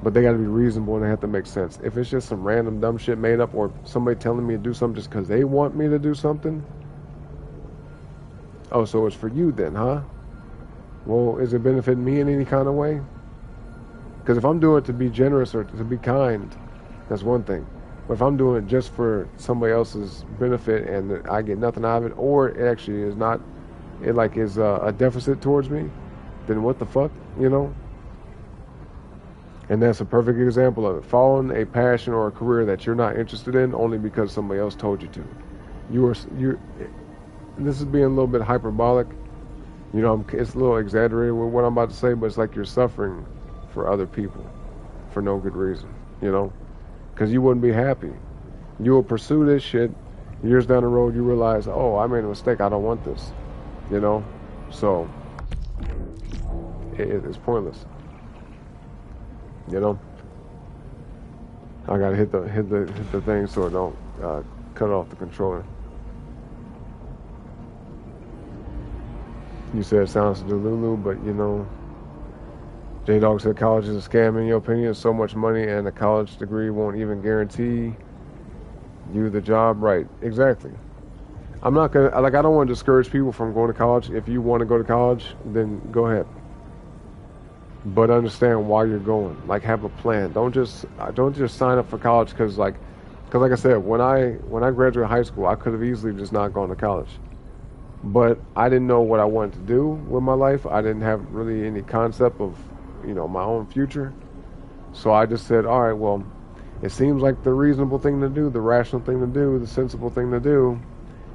But they got to be reasonable and they have to make sense. If it's just some random dumb shit made up, or somebody telling me to do something just because they want me to do something, oh, so it's for you then, huh? Well, is it benefiting me in any kind of way? Because if I'm doing it to be generous or to be kind, that's one thing. But if I'm doing it just for somebody else's benefit and I get nothing out of it, or it actually is not, it like is a deficit towards me, then what the fuck, you know? And that's a perfect example of it. Following a passion or a career that you're not interested in only because somebody else told you to. This is being a little bit hyperbolic. You know, it's a little exaggerated with what I'm about to say, but it's like you're suffering for other people for no good reason, you know? Because you wouldn't be happy. You will pursue this shit. Years down the road, you realize, oh, I made a mistake. I don't want this. You know? So, it's pointless. You know? I gotta hit the thing so it don't cut off the controller. You said it sounds delulu, but you know, J-Dog said college is a scam in your opinion. So much money and a college degree won't even guarantee you the job. Right, exactly. I'm not gonna, I don't want to discourage people from going to college. If you want to go to college, then go ahead. But understand why you're going. Like, have a plan. Don't just sign up for college because like I said, when I graduated high school, I could have easily just not gone to college. but I didn't know what I wanted to do with my life. I didn't have really any concept of, my own future. So I just said, all right, well, it seems like the reasonable thing to do, the rational thing to do, the sensible thing to do.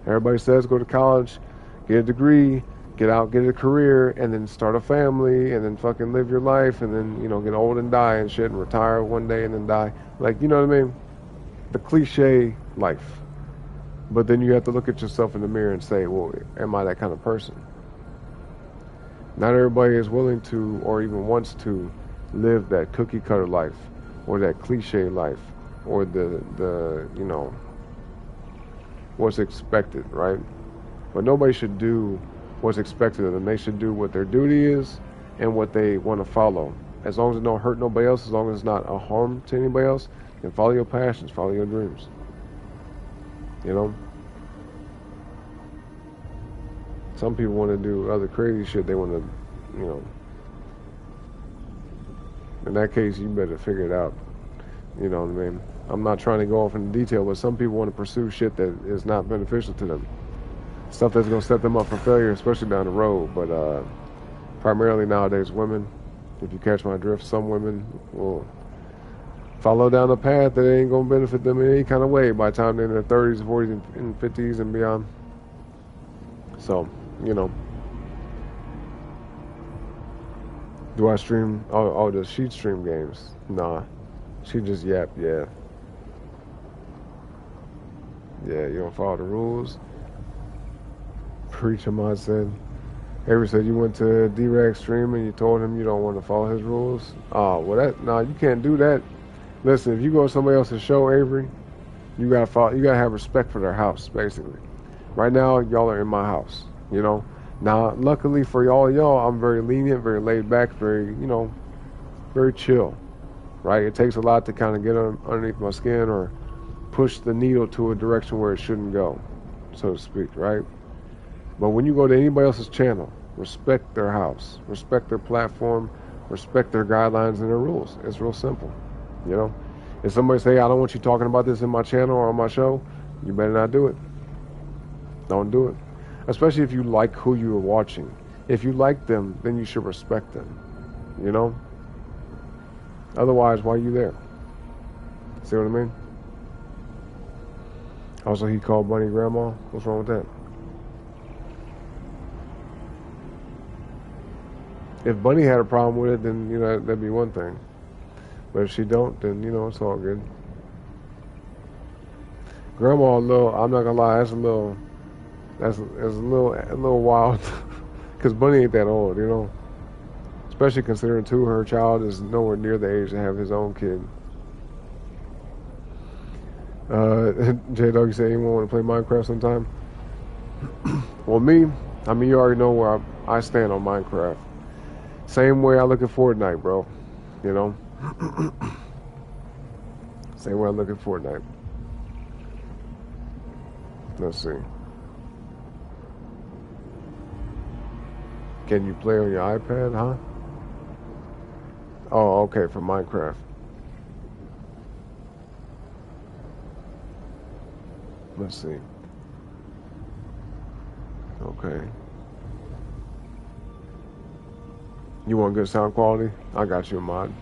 Everybody says go to college, get a degree, get out, get a career, and then start a family, and then fucking live your life, and then, get old and die and shit, and retire one day and then die. Like, you know what I mean? The cliche life. But then you have to look at yourself in the mirror and say, well, am I that kind of person? Not everybody is willing to or even wants to live that cookie cutter life or that cliche life or the what's expected, right? But nobody should do what's expected of them. They should do what their duty is and what they want to follow. As long as it don't hurt nobody else, as long as it's not a harm to anybody else, then follow your passions, follow your dreams. Some people want to do other crazy shit. They want to, in that case, you better figure it out. You know what I mean? I'm not trying to go off into detail, but some people want to pursue shit that is not beneficial to them. Stuff that's going to set them up for failure, especially down the road. But primarily nowadays, women, if you catch my drift, some women will follow down a path that ain't going to benefit them in any kind of way by the time they're in their 30s, 40s, and 50s and beyond. So, Do I stream? Oh, does she stream games? Nah. She just yap, yeah. Yeah, you don't follow the rules. Preach 'em, I said. Avery said you went to D-Rag stream and you told him you don't want to follow his rules. Oh, well you can't do that. Listen, if you go to somebody else's show, Avery, you gotta have respect for their house, basically. Right now, y'all are in my house, Now, luckily for y'all, I'm very lenient, very laid back, very, very chill, right? It takes a lot to kind of get underneath my skin or push the needle to a direction where it shouldn't go, so to speak, right? But when you go to anybody else's channel, respect their house, respect their platform, respect their guidelines and their rules. It's real simple, If somebody say, I don't want you talking about this in my channel or on my show, you better not do it. Don't do it. Especially if you like who you are watching. If you like them, then you should respect them, Otherwise, why are you there? See what I mean? Also, he called Bunny Grandma. What's wrong with that? If Bunny had a problem with it, then, that'd be one thing. But if she don't, then, it's all good. Grandma, I'm not gonna lie, that's a little wild. Because Bunny ain't that old, Especially considering, too, her child is nowhere near the age to have his own kid. J-Dog, you said anyone want to play Minecraft sometime? Well, me, you already know where I stand on Minecraft. Same way I look at Fortnite, bro. Same way I look at Fortnite. Let's see. Can you play on your iPad, huh? Oh, okay, for Minecraft. Let's see. Okay. You want good sound quality? I got you, mod.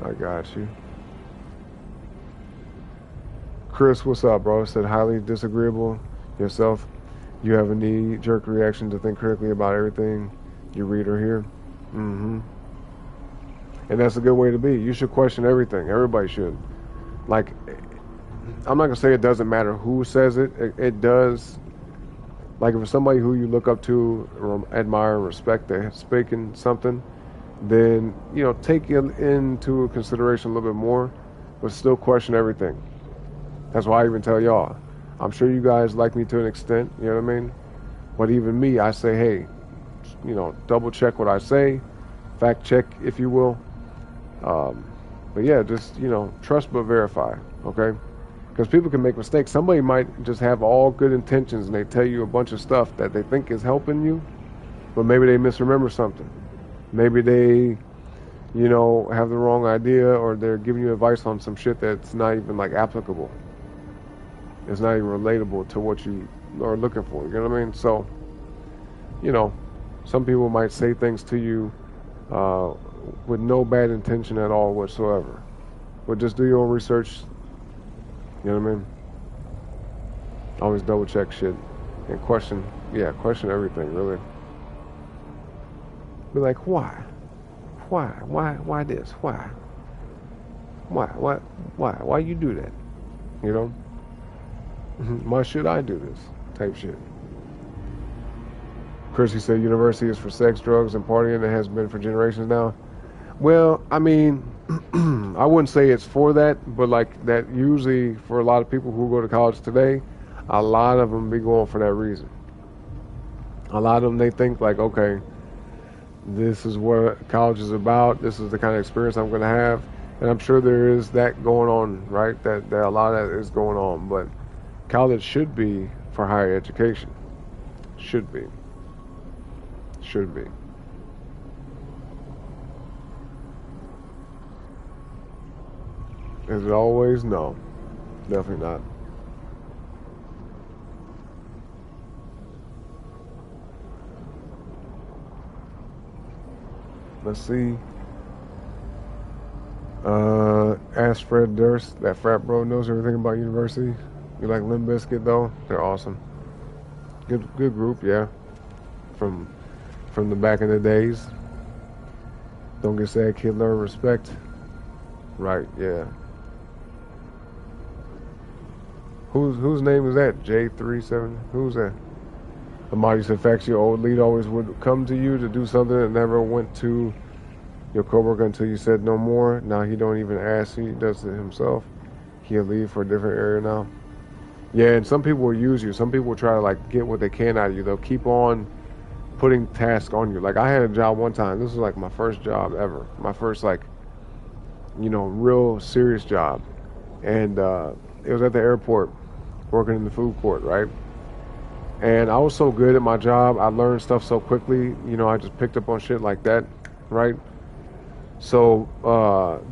I got you. Chris, what's up, bro? Said highly disagreeable yourself. You have a knee-jerk reaction to think critically about everything you read or hear. And that's a good way to be. You should question everything. Everybody should. Like, I'm not going to say it doesn't matter who says it. It does. Like, if it's somebody who you look up to, or admire, and respect, they're speaking something, then, take it into consideration a little bit more, but still question everything. That's why I even tell y'all. I'm sure you guys like me to an extent, you know what I mean? But even me, I say, hey, double check what I say, fact check, if you will. But yeah, just, trust but verify, okay? Because people can make mistakes. Somebody might just have all good intentions and they tell you a bunch of stuff that they think is helping you, but maybe they misremember something. Maybe they, have the wrong idea, or they're giving you advice on some shit that's not even, applicable. It's not even relatable to what you or looking for. You know what I mean? So, you know, some people might say things to you with no bad intention at all whatsoever. But just do your own research. You know what I mean? Always double check shit and question everything, really. Be like, why? Why this? Why? Why you do that? You know? Why should I do this? Type shit. Chrissy said university is for sex, drugs, and partying. It has been for generations now. Well, I mean, I wouldn't say it's for that, but like that usually for a lot of people who go to college today, a lot of them be going for that reason. A lot of them, they think like, okay, this is what college is about. This is the kind of experience I'm going to have. And I'm sure there is that going on, right? That a lot of that is going on. But college should be for higher education. Should be. Should be. Is it always? No. Definitely not. Let's see. Ask Fred Durst, that frat bro knows everything about university. You like Limp Bizkit though? They're awesome. Good group, yeah. From the back in the days. Don't get sad, kid, learn respect. Right, yeah. Whose name is that? J37? Who's that? Amadi said, facts, your old lead always would come to you to do something that never went to your coworker until you said no more. Now he don't even ask you. He does it himself. He'll leave for a different area now. Yeah, and some people will use you. Some people will try to like get what they can out of you. They'll keep on putting tasks on you. Like I had a job one time. This was like my first job ever. My first like, you know, real serious job. And it was at the airport, working in the food court, right? And I was so good at my job. I learned stuff so quickly. You know, I just picked up on shit like that, right? So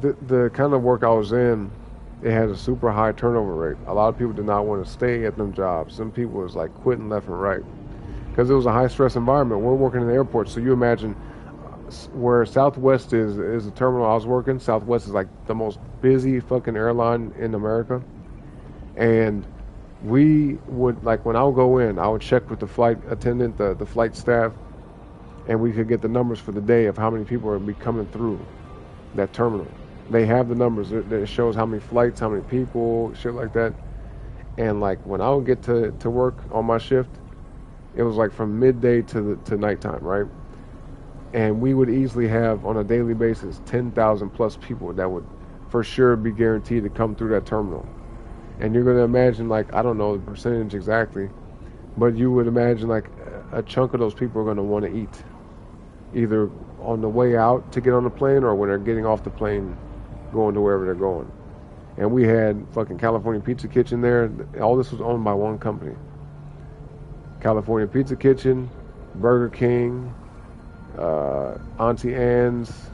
the kind of work I was in, it had a super high turnover rate. A lot of people did not want to stay at them jobs. Some people was like quitting left and right because it was a high stress environment. We're working in the airport, so you imagine where Southwest is the terminal I was working. Southwest is like the most busy fucking airline in America, and we would, like, when I would go in, I would check with the flight attendant, the flight staff, and we could get the numbers for the day of how many people would be coming through that terminal. They have the numbers. It shows how many flights, how many people, shit like that. And like when I would get to work on my shift, it was like from midday to nighttime, right? And we would easily have on a daily basis 10,000 plus people that would for sure be guaranteed to come through that terminal. And you're going to imagine, like, I don't know the percentage exactly, but you would imagine like a chunk of those people are going to want to eat, either on the way out to get on the plane or when they're getting off the plane going to wherever they're going. And we had fucking California Pizza Kitchen there. All this was owned by one company. California Pizza Kitchen, Burger King, Auntie Anne's,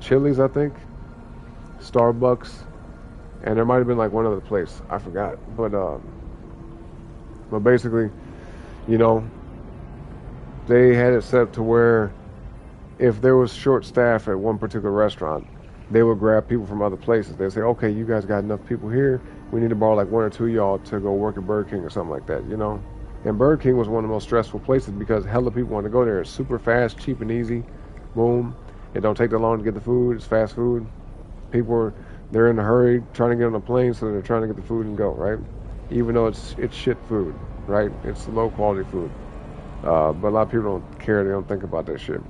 Chili's, I think, Starbucks, and there might have been like one other place. I forgot. But basically, you know, they had it set up to where if there was short staff at one particular restaurant, they would grab people from other places. They'd say, okay, you guys got enough people here. We need to borrow like one or two of y'all to go work at Burger King or something like that, you know? And Burger King was one of the most stressful places because hella people want to go there. It's super fast, cheap, and easy. Boom. It don't take that long to get the food. It's fast food. People they're in a hurry trying to get on a plane, so they're trying to get the food and go, right? Even though it's shit food, right? It's low quality food. But a lot of people don't care. They don't think about that shit.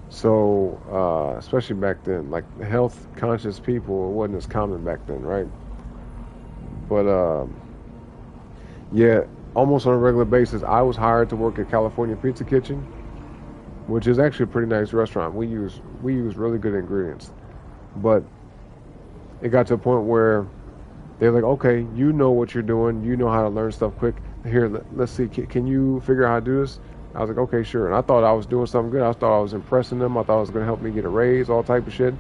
So, especially back then, like health conscious people, it wasn't as common back then, right? But, yeah, almost on a regular basis, I was hired to work at California Pizza Kitchen, which is actually a pretty nice restaurant. We use really good ingredients. But it got to a point where they're like, okay, you know what you're doing. You know how to learn stuff quick. Here, let's see. Can you figure out how to do this? I was like, okay, sure. And I thought I was doing something good. I thought I was impressing them. I thought it was going to help me get a raise, all type of shit.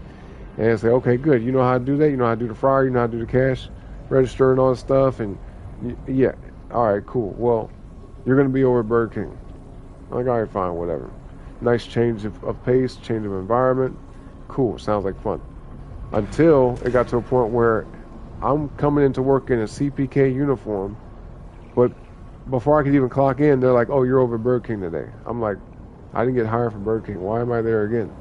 And they say, okay, good. You know how to do that? You know how to do the fryer? You know how to do the cash register and all that stuff? And yeah. All right, cool. Well, you're gonna be over at Burger King. I'm like, all right, fine, whatever. Nice change of pace, change of environment. Cool, sounds like fun. Until it got to a point where I'm coming into work in a CPK uniform, but before I could even clock in, they're like, oh, you're over at Burger King today. I'm like, I didn't get hired for Burger King. Why am I there again?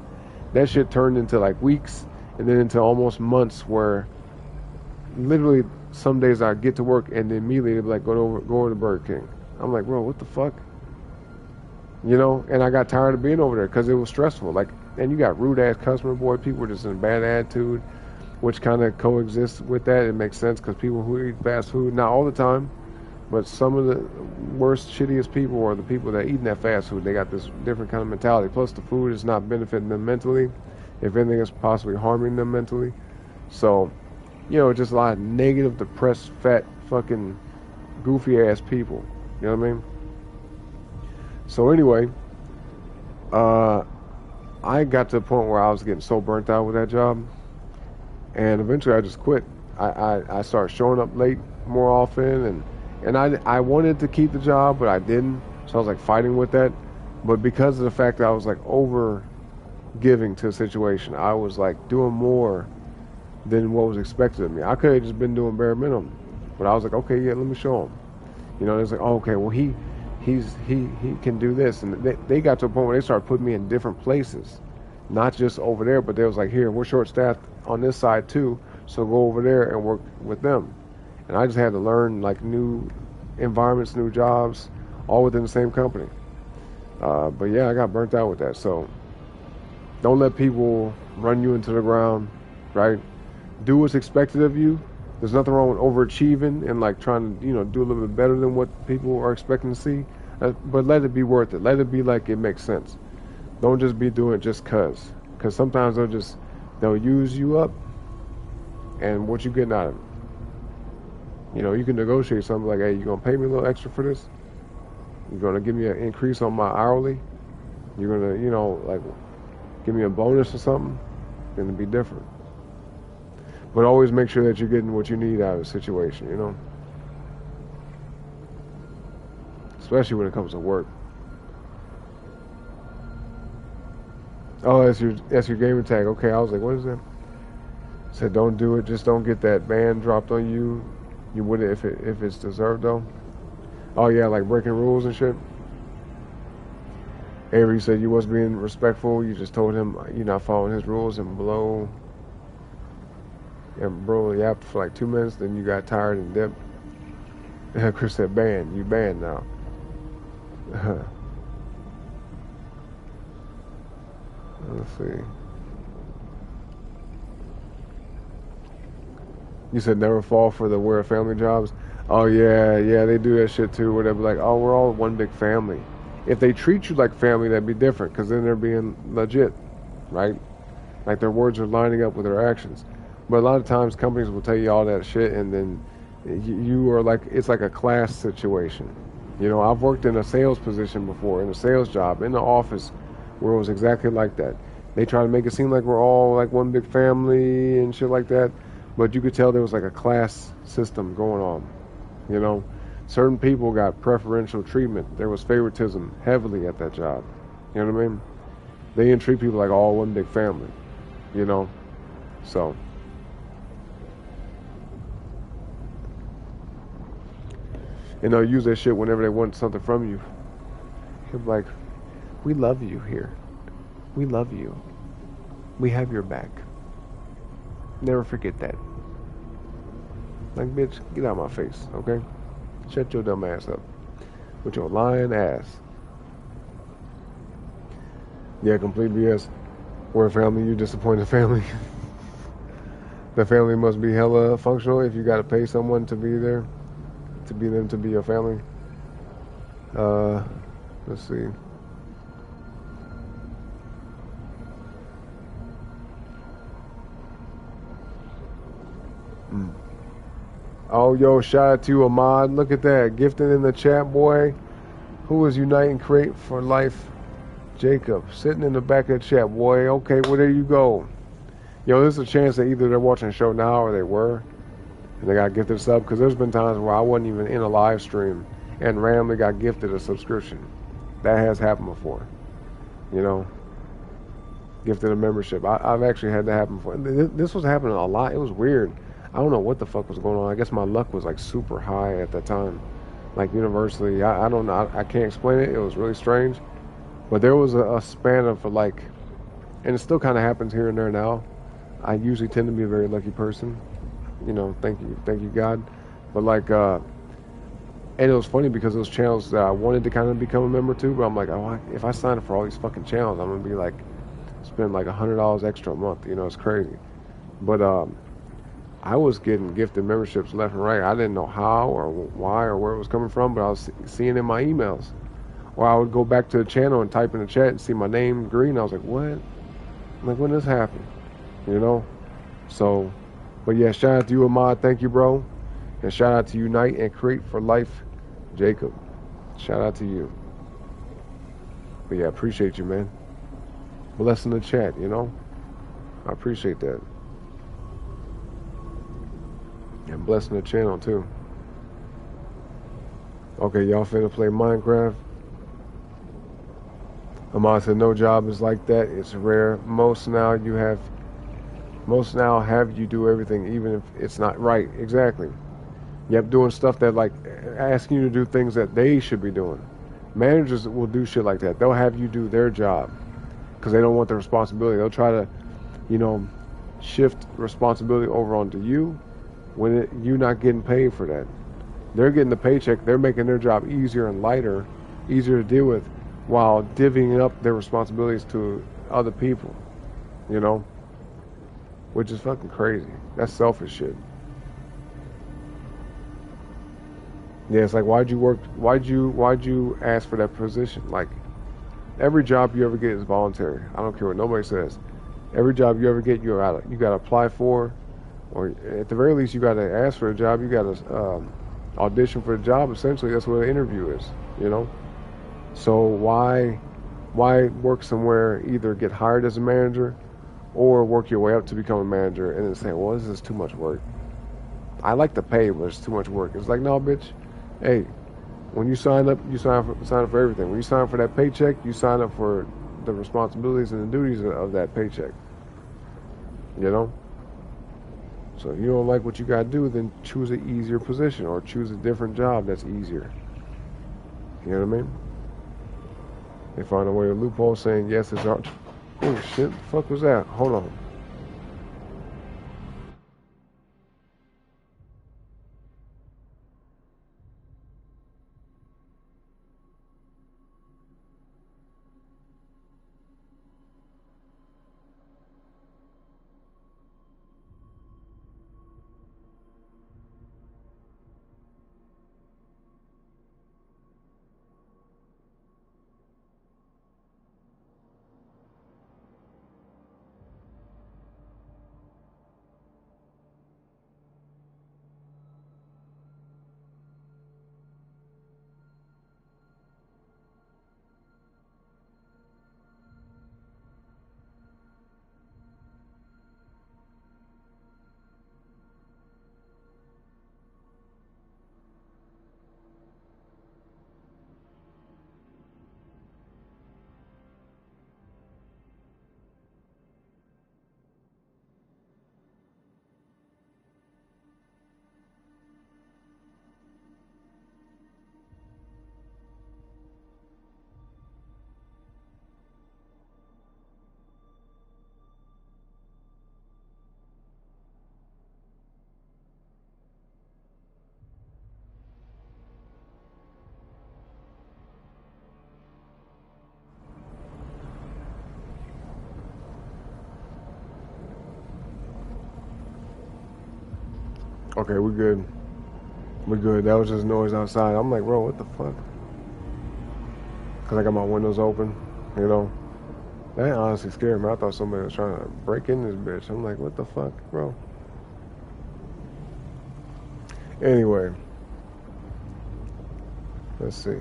That shit turned into like weeks and then into almost months where literally some days I get to work and then immediately they'd be like, go over to Burger King. I'm like, bro, what the fuck? You know, and I got tired of being over there because it was stressful. Like, and you got rude ass customer boy, people were just in a bad attitude, which kind of coexists with that. It makes sense because people who eat fast food, not all the time, but some of the worst, shittiest people are the people that eating that fast food. They got this different kind of mentality. Plus, the food is not benefiting them mentally. If anything, it's possibly harming them mentally. So, you know, just a lot of negative, depressed, fat, fucking goofy ass people. You know what I mean? So anyway, I got to the point where I was getting so burnt out with that job, and eventually I just quit. I started showing up late more often, and I wanted to keep the job, but I didn't. So I was like fighting with that. But because of the fact that I was like over giving to the situation, I was like doing more than what was expected of me. I could have just been doing bare minimum, but I was like, okay, yeah, let me show him. You know, it's like, oh, okay, well he can do this, and they got to a point where they started putting me in different places, not just over there, but they was like, here, we're short staffed on this side too, so go over there and work with them. And I just had to learn like new environments, new jobs, all within the same company. But yeah, I got burnt out with that. So don't let people run you into the ground, right? Do what's expected of you. There's nothing wrong with overachieving and like trying to, you know, do a little bit better than what people are expecting to see. But let it be worth it. Let it be like it makes sense. Don't just be doing it just cause. Because sometimes they'll use you up, and what you getting out of it? You know, you can negotiate something like, hey, you gonna pay me a little extra for this? You're gonna give me an increase on my hourly? You're gonna, you know, like give me a bonus or something? It's gonna be different. But always make sure that you're getting what you need out of the situation, you know? Especially when it comes to work. Oh, that's your gamer tag. Okay, I was like, what is that? Said don't do it. Just don't get that ban dropped on you. You wouldn't if it's deserved though. Oh yeah, like breaking rules and shit. Avery said you was being respectful. You just told him you're not following his rules and blow. And bro, you yapped for like 2 minutes, then you got tired and dipped. Chris said banned. You banned now. Let's see. You said never fall for the we're a family jobs. Oh yeah, they do that shit too. Where they'll be like, oh, we're all one big family. If they treat you like family, that'd be different, because then they're being legit, right? Like their words are lining up with their actions. But a lot of times companies will tell you all that shit, and then you are like, it's like a class situation. You know, I've worked in a sales position before, in a sales job, in the office, where it was exactly like that. They try to make it seem like we're all like one big family and shit like that, but you could tell there was like a class system going on. You know, certain people got preferential treatment. There was favoritism heavily at that job. You know what I mean? They didn't treat people like all one big family. You know, so. And they'll use that shit whenever they want something from you. He'll be like, we love you here. We love you. We have your back. Never forget that. Like, bitch, get out of my face, okay? Shut your dumb ass up. With your lying ass. Yeah, complete BS. We're a family, you disappoint the family. The family must be hella functional if you gotta pay someone to be there. To be them to be your family. Let's see. Oh, yo, shout out to Ahmad. Look at that. Gifting in the chat, boy. Who is Unite and Create for Life? Jacob. Sitting in the back of the chat, boy. Okay, well, there you go. Yo, there's a chance that either they're watching the show now or they were. and they got gifted a sub, because there's been times where I wasn't even in a live stream and randomly got gifted a subscription. That has happened before, you know, gifted a membership. I've actually had that happen before. This was happening a lot. It was weird. I don't know what the fuck was going on. I guess my luck was like super high at that time, like universally. I don't know. I can't explain it. It was really strange. But there was a span of like, and it still kind of happens here and there now. I usually tend to be a very lucky person, you know. Thank you, God. But like, and it was funny because those channels that I wanted to kind of become a member to, but I'm like, oh, if I sign up for all these fucking channels, I'm gonna be like, spend like $100 extra a month. You know, it's crazy. But I was getting gifted memberships left and right. I didn't know how or why or where it was coming from, but I was seeing in my emails. Or I would go back to the channel and type in the chat and see my name green. I was like, what? I'm like, when did this happen? You know? So, but yeah, shout out to you, Ahmad. Thank you, bro. And shout out to Unite and Create for Life, Jacob. Shout out to you. But yeah, appreciate you, man. Blessing the chat, you know? I appreciate that. And blessing the channel, too. Okay, y'all finna play Minecraft. Ahmad said no job is like that. It's rare. Most now have you do everything, even if it's not right. Exactly. Yep, doing stuff that like asking you to do things that they should be doing. Managers will do shit like that. They'll have you do their job because they don't want the responsibility. They'll try to, you know, shift responsibility over onto you when you're not getting paid for that. They're getting the paycheck. They're making their job easier and lighter, easier to deal with, while divvying up their responsibilities to other people, you know, which is fucking crazy. That's selfish shit. Yeah, it's like, why'd you ask for that position? Like, every job you ever get is voluntary. I don't care what nobody says. Every job you ever get, you gotta apply for, or at the very least, you gotta ask for a job. You gotta audition for a job. Essentially, that's what an interview is, you know. So why work somewhere, either get hired as a manager or work your way up to become a manager and then say, well, this is too much work. I like the pay, but it's too much work. It's like, no, bitch. Hey, when you sign up, you sign up for everything. When you sign up for that paycheck, you sign up for the responsibilities and the duties of that paycheck. You know? So if you don't like what you got to do, then choose an easier position or choose a different job that's easier. You know what I mean? They find a way to loophole saying, yes, it's our... Oh, shit. The fuck was that? Hold on. Okay, we're good. We're good. That was just noise outside. I'm like, bro, what the fuck? Because I got my windows open, you know. That honestly scared me. I thought somebody was trying to break in this bitch. I'm like, what the fuck, bro? Anyway. Let's see.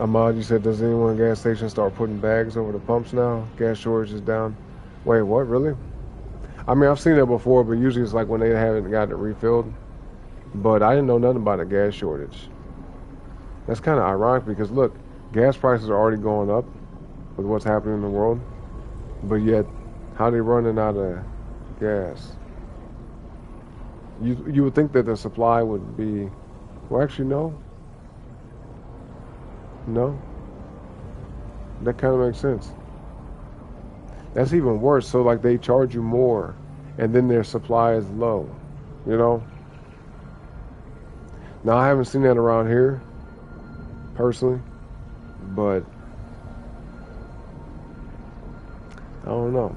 Ahmad, you said, does anyone at gas station start putting bags over the pumps now? Gas shortage is down. Wait, what? Really? I mean, I've seen that before, but usually it's like when they haven't got it refilled. But I didn't know nothing about a gas shortage. That's kind of ironic because look, gas prices are already going up with what's happening in the world, but yet, how they running out of gas? You would think that the supply would be. Well, actually, no, no. That kind of makes sense. That's even worse. So like they charge you more, and then their supply is low. You know. Now I haven't seen that around here personally, but I don't know.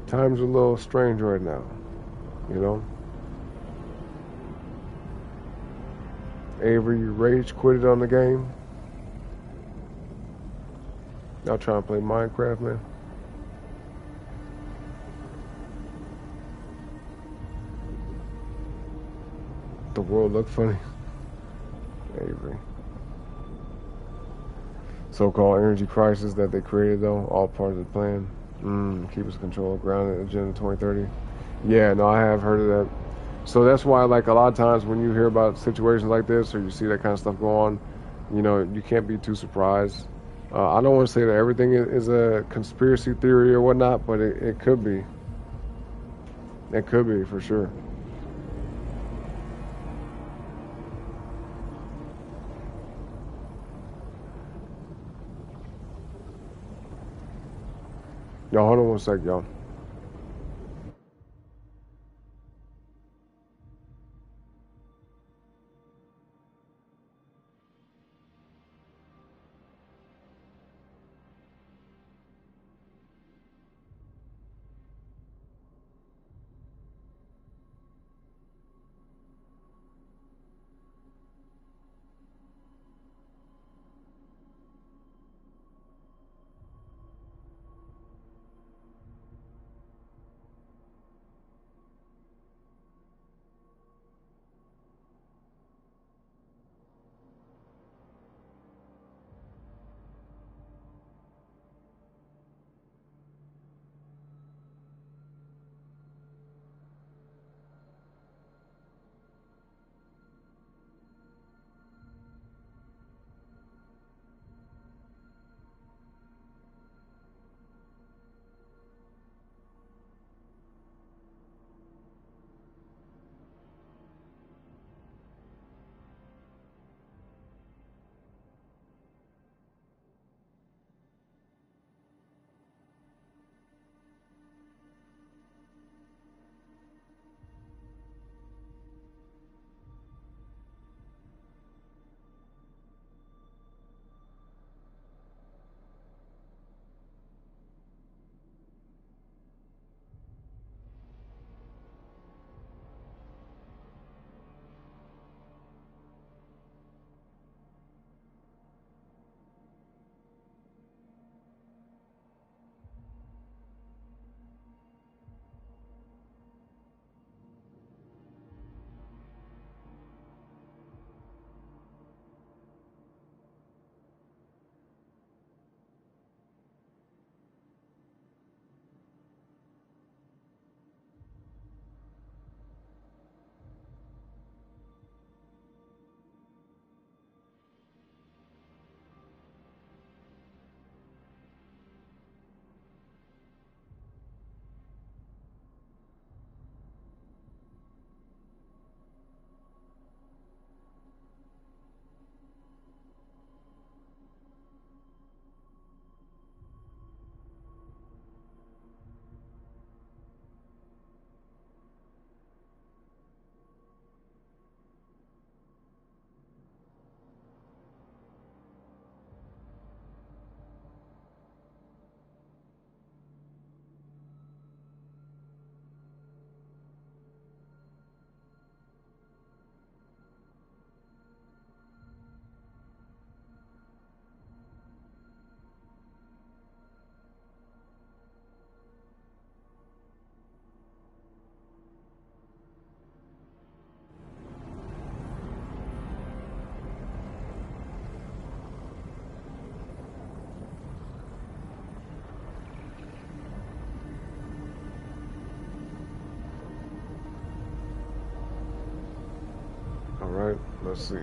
Times are a little strange right now. You know. Avery rage quitted on the game. Y'all trying to play Minecraft, man? The world look funny. Avery. So-called energy crisis that they created, though, all part of the plan. Keep us control, grounded, Agenda 2030. Yeah, no, I have heard of that. So that's why, like, a lot of times when you hear about situations like this or you see that kind of stuff go on, you know, you can't be too surprised. I don't want to say that everything is a conspiracy theory or whatnot, but it could be. It could be, for sure. Y'all, hold on one sec, y'all. Alright, let's see.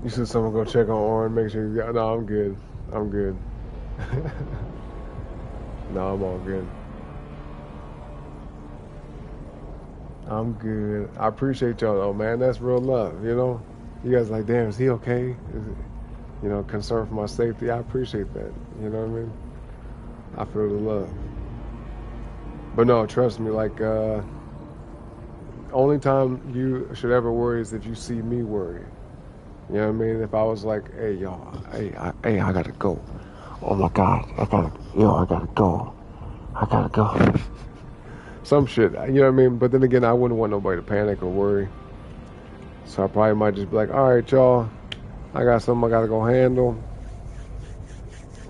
You said someone go check on Orin, make sure you got. No, I'm good. I'm good. No, I'm all good. I'm good. I appreciate y'all though, man. That's real love, you know? You guys like, damn, is he okay? Is it, you know, concern for my safety? I appreciate that. You know what I mean? I feel the love. But no, trust me, like, only time you should ever worry is if you see me worry. You know what I mean? If I was like, hey, y'all, hey, I gotta go. Oh my God, I gotta go. I gotta go. Some shit, you know what I mean? But then again, I wouldn't want nobody to panic or worry. So I probably might just be like, all right, y'all, I got something I gotta go handle.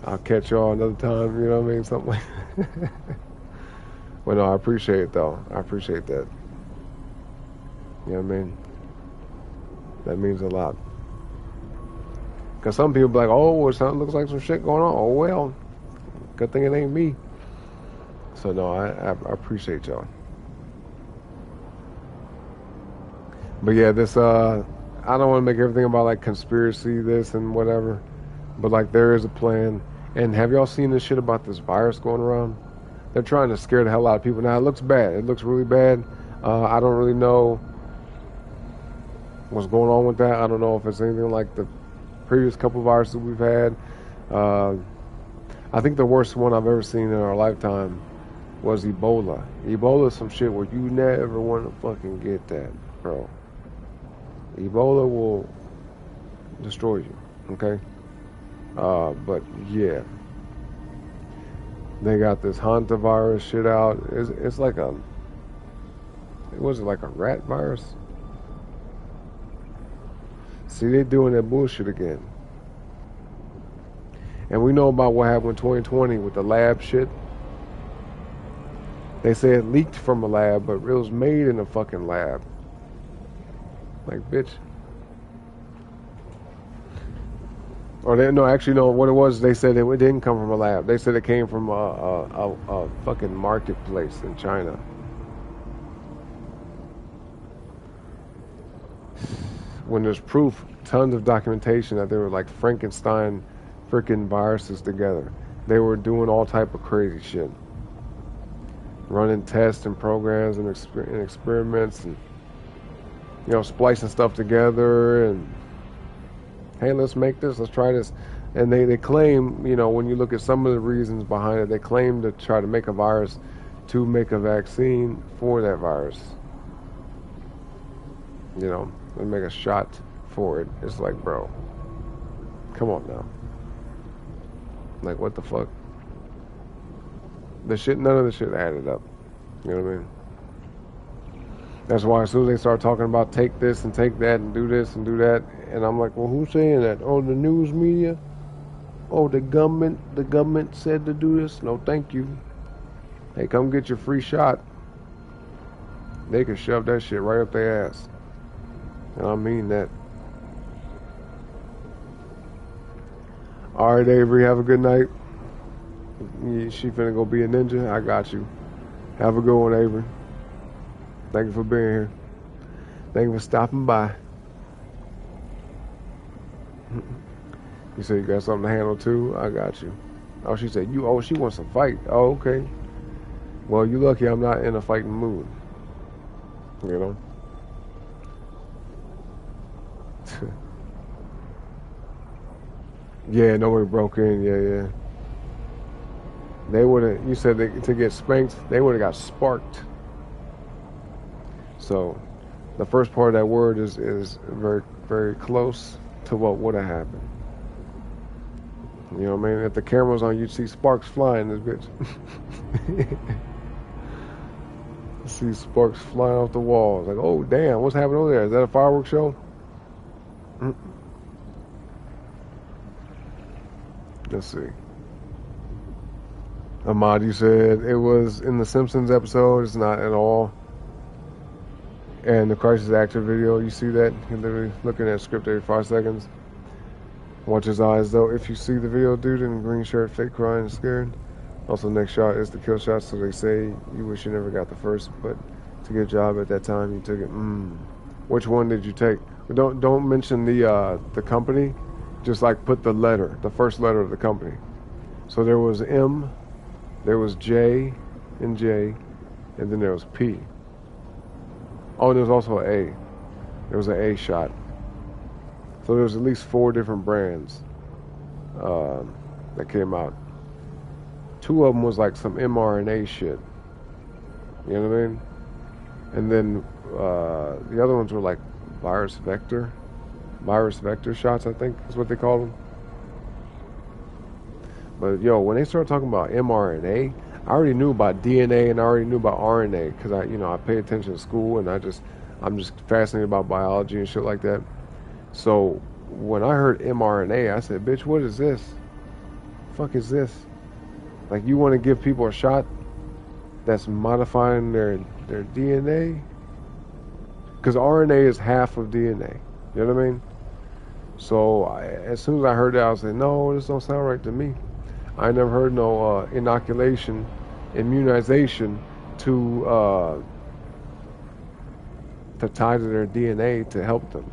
I'll catch y'all another time, you know what I mean? Something like that. Well, no, I appreciate it, though. I appreciate that. You know what I mean? That means a lot. Because some people be like, oh, it looks like some shit going on. Oh, well, good thing it ain't me. So, no, I appreciate y'all. But, yeah, this, I don't want to make everything about, like, conspiracy, this and whatever. But, like, there is a plan. And have y'all seen this shit about this virus going around? They're trying to scare the hell out of people. Now, it looks bad. It looks really bad. I don't really know what's going on with that. I don't know if it's anything like the previous couple viruses we've had. I think the worst one I've ever seen in our lifetime was Ebola. Ebola is some shit where you never want to fucking get that, bro. Ebola will destroy you, okay? But yeah, they got this hantavirus shit out. It's like a, was it like a rat virus? See, they doing that bullshit again. And we know about what happened in 2020 with the lab shit. They say it leaked from a lab, but it was made in a fucking lab. Like, bitch. Or what it was, they said it didn't come from a lab. They said it came from a fucking marketplace in China. When there's proof, tons of documentation that they were like Frankenstein freaking viruses together. They were doing all type of crazy shit. Running tests and programs and experiments and, you know, splicing stuff together and, hey, let's make this, let's try this. And they claim, you know, when you look at some of the reasons behind it, they claim to try to make a virus to make a vaccine for that virus. You know, and make a shot for it. It's like, bro, come on now. Like, what the fuck? None of the shit added up. You know what I mean? That's why as soon as they start talking about take this and take that and do this and do that, and I'm like, well, who's saying that? Oh, the news media? Oh, the government said to do this? No, thank you. Hey, come get your free shot. They can shove that shit right up their ass. And I mean that. Alright, Avery, have a good night. She finna go be a ninja. I got you. Have a good one, Avery. Thank you for being here. Thank you for stopping by. You said you got something to handle too? I got you. Oh, she said, she wants to fight. Oh, okay. Well, you lucky I'm not in a fighting mood. You know? Yeah, nobody broke in. Yeah. They would have, you said to get spanked, they would have got sparked. So, the first part of that word is very, very close to what would have happened. You know what I mean? If the camera's on, you'd see sparks flying this bitch. See sparks flying off the walls. Like, oh, damn, what's happening over there? Is that a fireworks show? Let's see. Ahmad, you said it was in the Simpsons episode. It's not at all. And the Crisis Actor video, you see that? You're literally looking at a script every 5 seconds. Watch his eyes, though. If you see the video, dude in green shirt, fake crying and scared. Also, next shot is the kill shot, so they say you wish you never got the first, but to get a job at that time, you took it. Which one did you take? Don't mention the company. Just like put the letter, the first letter of the company. So there was M, there was J and J, and then there was P. Oh, and there was also an A. There was an A shot. So there was at least 4 different brands that came out. 2 of them was like some mRNA shit. You know what I mean? And then the other ones were like virus vector shots, I think is what they call them. But yo, when they started talking about mRNA, I already knew about DNA and I already knew about RNA because I pay attention to school and I'm just fascinated about biology and shit like that. So when I heard mRNA, I said, bitch, what is this? Fuck is this? Like, you want to give people a shot that's modifying their DNA? Because RNA is half of DNA. You know what I mean? So as soon as I heard that, I was like, no, this don't sound right to me. I never heard no immunization to tie to their DNA to help them.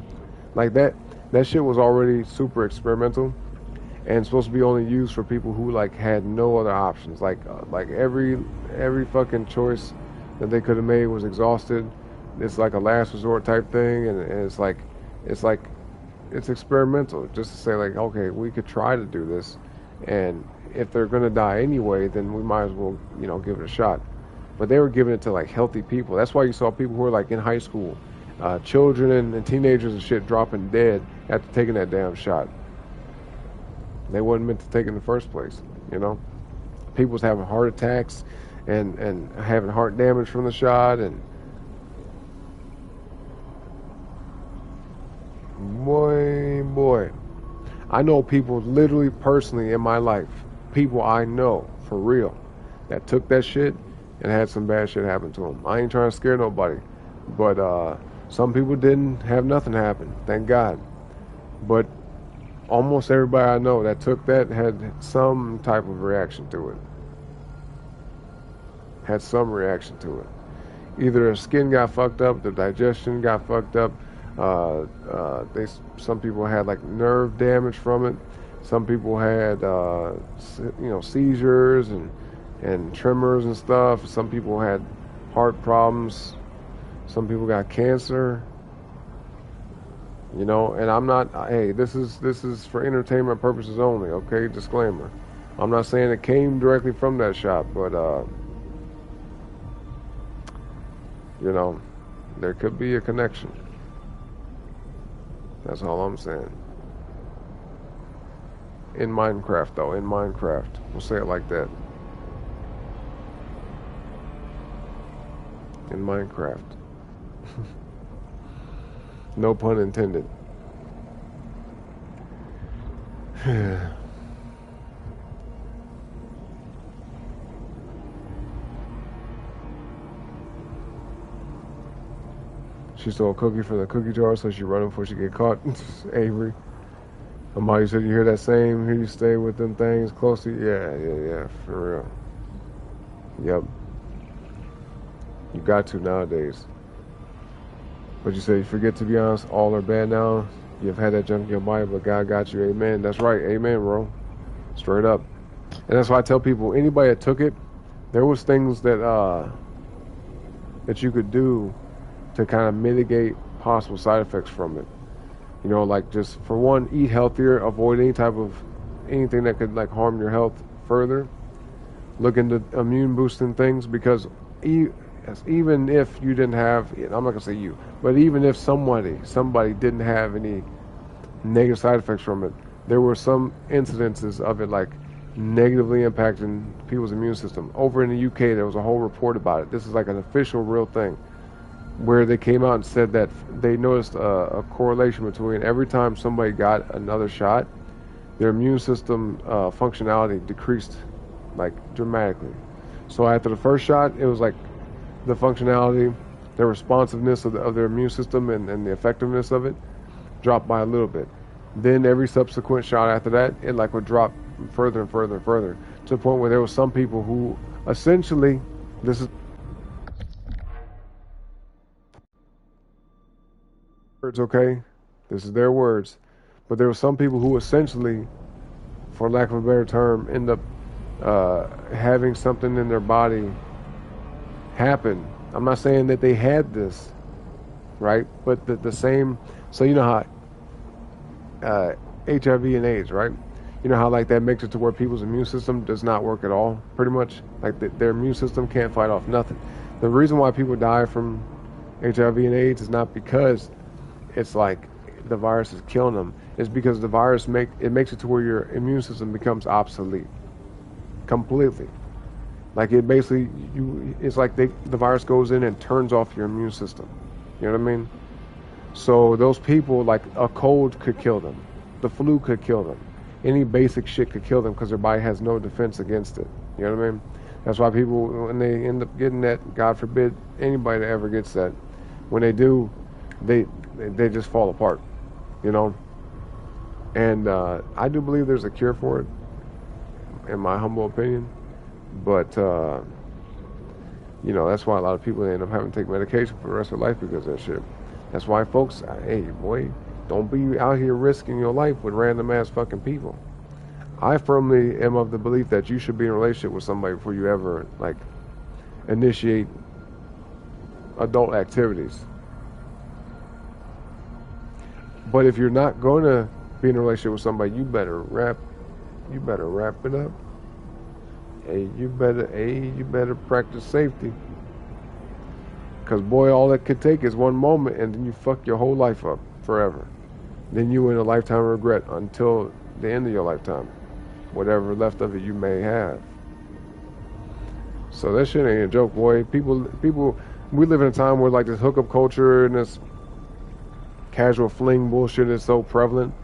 Like that shit was already super experimental and supposed to be only used for people who like had no other options. Like every fucking choice that they could have made was exhausted. It's like a last resort type thing, and it's experimental, just to say like, okay, we could try to do this, and if they're gonna die anyway, then we might as well, give it a shot. But they were giving it to like healthy people. That's why you saw people who were like in high school, children and teenagers and shit dropping dead after taking that damn shot. They wasn't meant to take it in the first place, People was having heart attacks and having heart damage from the shot, and boy, I know people literally personally in my life, people I know for real, that took that shit and had some bad shit happen to them. I ain't trying to scare nobody, but some people didn't have nothing happen, thank God. But almost everybody I know that took that had some type of reaction to it. Had some reaction to it. Either their skin got fucked up, their digestion got fucked up. Some people had like nerve damage from it. Some people had seizures and tremors and stuff. Some people had heart problems. Some people got cancer. And I'm not. Hey, this is for entertainment purposes only. Okay, disclaimer. I'm not saying it came directly from that shot, but there could be a connection. That's all I'm saying. In Minecraft, though. In Minecraft. We'll say it like that. In Minecraft. No pun intended. She stole a cookie from the cookie jar, so she running before she get caught. Avery. Somebody said you hear that same, here you stay with them things closely. Yeah, for real. Yep. You got to nowadays. But you say, forget to be honest, all are bad now. You've had that junk in your body, but God got you. Amen. That's right. Amen, bro. Straight up. And that's why I tell people, anybody that took it, there was things that you could do to kind of mitigate possible side effects from it. Like just for one, eat healthier, avoid anything that could like harm your health further. Look into immune boosting things, because even if you didn't have, I'm not gonna say you, but even if somebody didn't have any negative side effects from it, there were some incidences of it like negatively impacting people's immune system. Over in the UK, there was a whole report about it. This is like an official real thing, where they came out and said that they noticed a correlation between every time somebody got another shot, their immune system functionality decreased like dramatically. So after the first shot, it was like the functionality, the responsiveness of their immune system and the effectiveness of it dropped by a little bit. Then every subsequent shot after that, it like would drop further and further and further, to the point where there were some people who essentially, this is words, okay? This is their words. But there were some people who essentially, for lack of a better term, end up having something in their body happen. I'm not saying that they had this, right? But the same, so you know how HIV and AIDS, right? You know how like that makes it to where people's immune system does not work at all, pretty much? Like their immune system can't fight off nothing. The reason why people die from HIV and AIDS is not because it's like the virus is killing them. It's because the virus makes it to where your immune system becomes obsolete completely. Like it basically, it's like the virus goes in and turns off your immune system. You know what I mean? So those people, like a cold could kill them, the flu could kill them, any basic shit could kill them because their body has no defense against it. You know what I mean? That's why people, when they end up getting that, God forbid anybody that ever gets that, when they do, they just fall apart. You know? And I do believe there's a cure for it, in my humble opinion. But, you know, that's why a lot of people end up having to take medication for the rest of their life because of that shit. That's why folks, hey, boy, don't be out here risking your life with random ass fucking people. I firmly am of the belief that you should be in a relationship with somebody before you ever, like, initiate adult activities. But if you're not going to be in a relationship with somebody, you better wrap it up. Hey, you better practice safety. Because boy, all it could take is one moment and then you fuck your whole life up forever. Then you in a lifetime of regret until the end of your lifetime. Whatever left of it you may have. So that shit ain't a joke, boy. People, we live in a time where like this hookup culture and this casual fling bullshit is so prevalent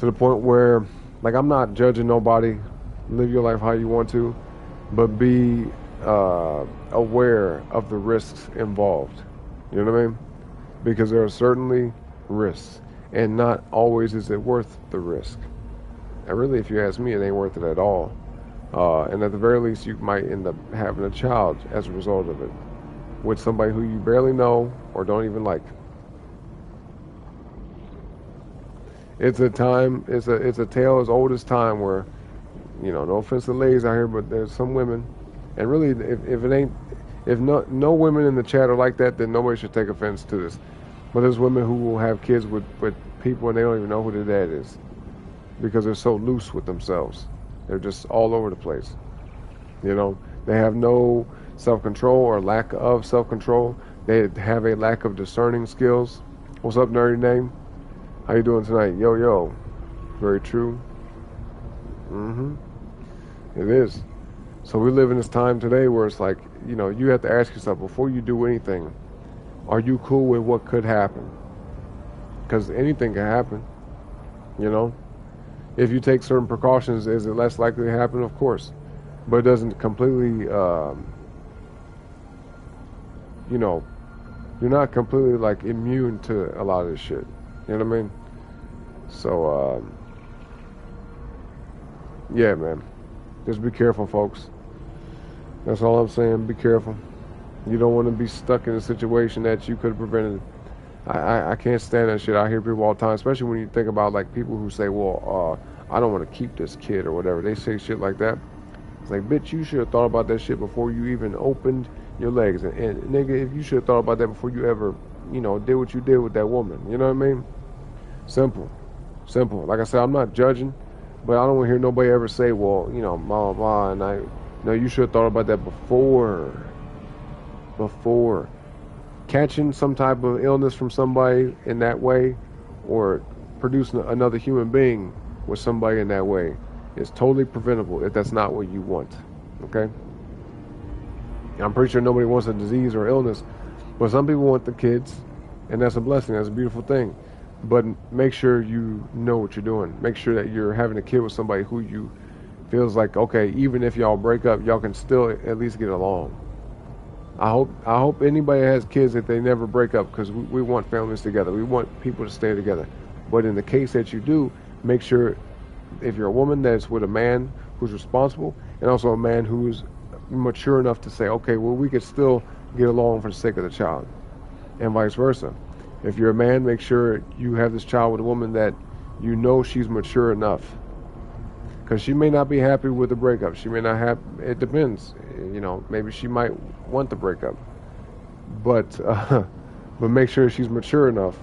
to the point where, like, I'm not judging nobody. Live your life how you want to, but be aware of the risks involved. You know what I mean? Because there are certainly risks, and not always is it worth the risk. And really, if you ask me, it ain't worth it at all. And at the very least, you might end up having a child as a result of it with somebody who you barely know or don't even like. It's a tale as old as time where, you know, no offense to ladies out here, but there's some women, and really, if no women in the chat are like that, then nobody should take offense to this. But there's women who will have kids with people and they don't even know who their dad is because they're so loose with themselves. They're just all over the place. You know, they have no self-control or lack of self-control. They have a lack of discerning skills. What's up, nerdy name? How you doing tonight? Yo. Very true. It is. So we live in this time today where it's like, you know, you have to ask yourself before you do anything, are you cool with what could happen? Because anything can happen, you know? If you take certain precautions, is it less likely to happen? Of course. But it doesn't completely, you know, you're not completely, like, immune to a lot of this shit. You know what I mean? So, yeah, man. Just be careful, folks. That's all I'm saying. Be careful. You don't want to be stuck in a situation that you could have prevented. I can't stand that shit. I hear people all the time, especially when you think about, like, people who say, well, I don't want to keep this kid or whatever. They say shit like that. It's like, bitch, you should have thought about that shit before you even opened your legs. And nigga, if you should have thought about that before you ever, you know, did what you did with that woman. You know what I mean? Simple. Like I said, I'm not judging, but I don't want to hear nobody ever say, well, you know, blah, blah, and no, you should have thought about that before catching some type of illness from somebody in that way, or producing another human being with somebody in that way is totally preventable if that's not what you want. Okay? I'm pretty sure nobody wants a disease or illness, but some people want the kids, and that's a blessing. That's a beautiful thing. But make sure you know what you're doing. Make sure that you're having a kid with somebody who you feels like, okay, even if y'all break up, y'all can still at least get along. I hope anybody has kids that they never break up, because we want families together. We want people to stay together. But in the case that you do, make sure if you're a woman that's with a man who's responsible, and also a man who's mature enough to say, okay, well, we could still get along for the sake of the child, and vice versa. If you're a man, make sure you have this child with a woman that you know she's mature enough, because she may not be happy with the breakup. She may not have. It depends. You know, maybe she might want the breakup, but make sure she's mature enough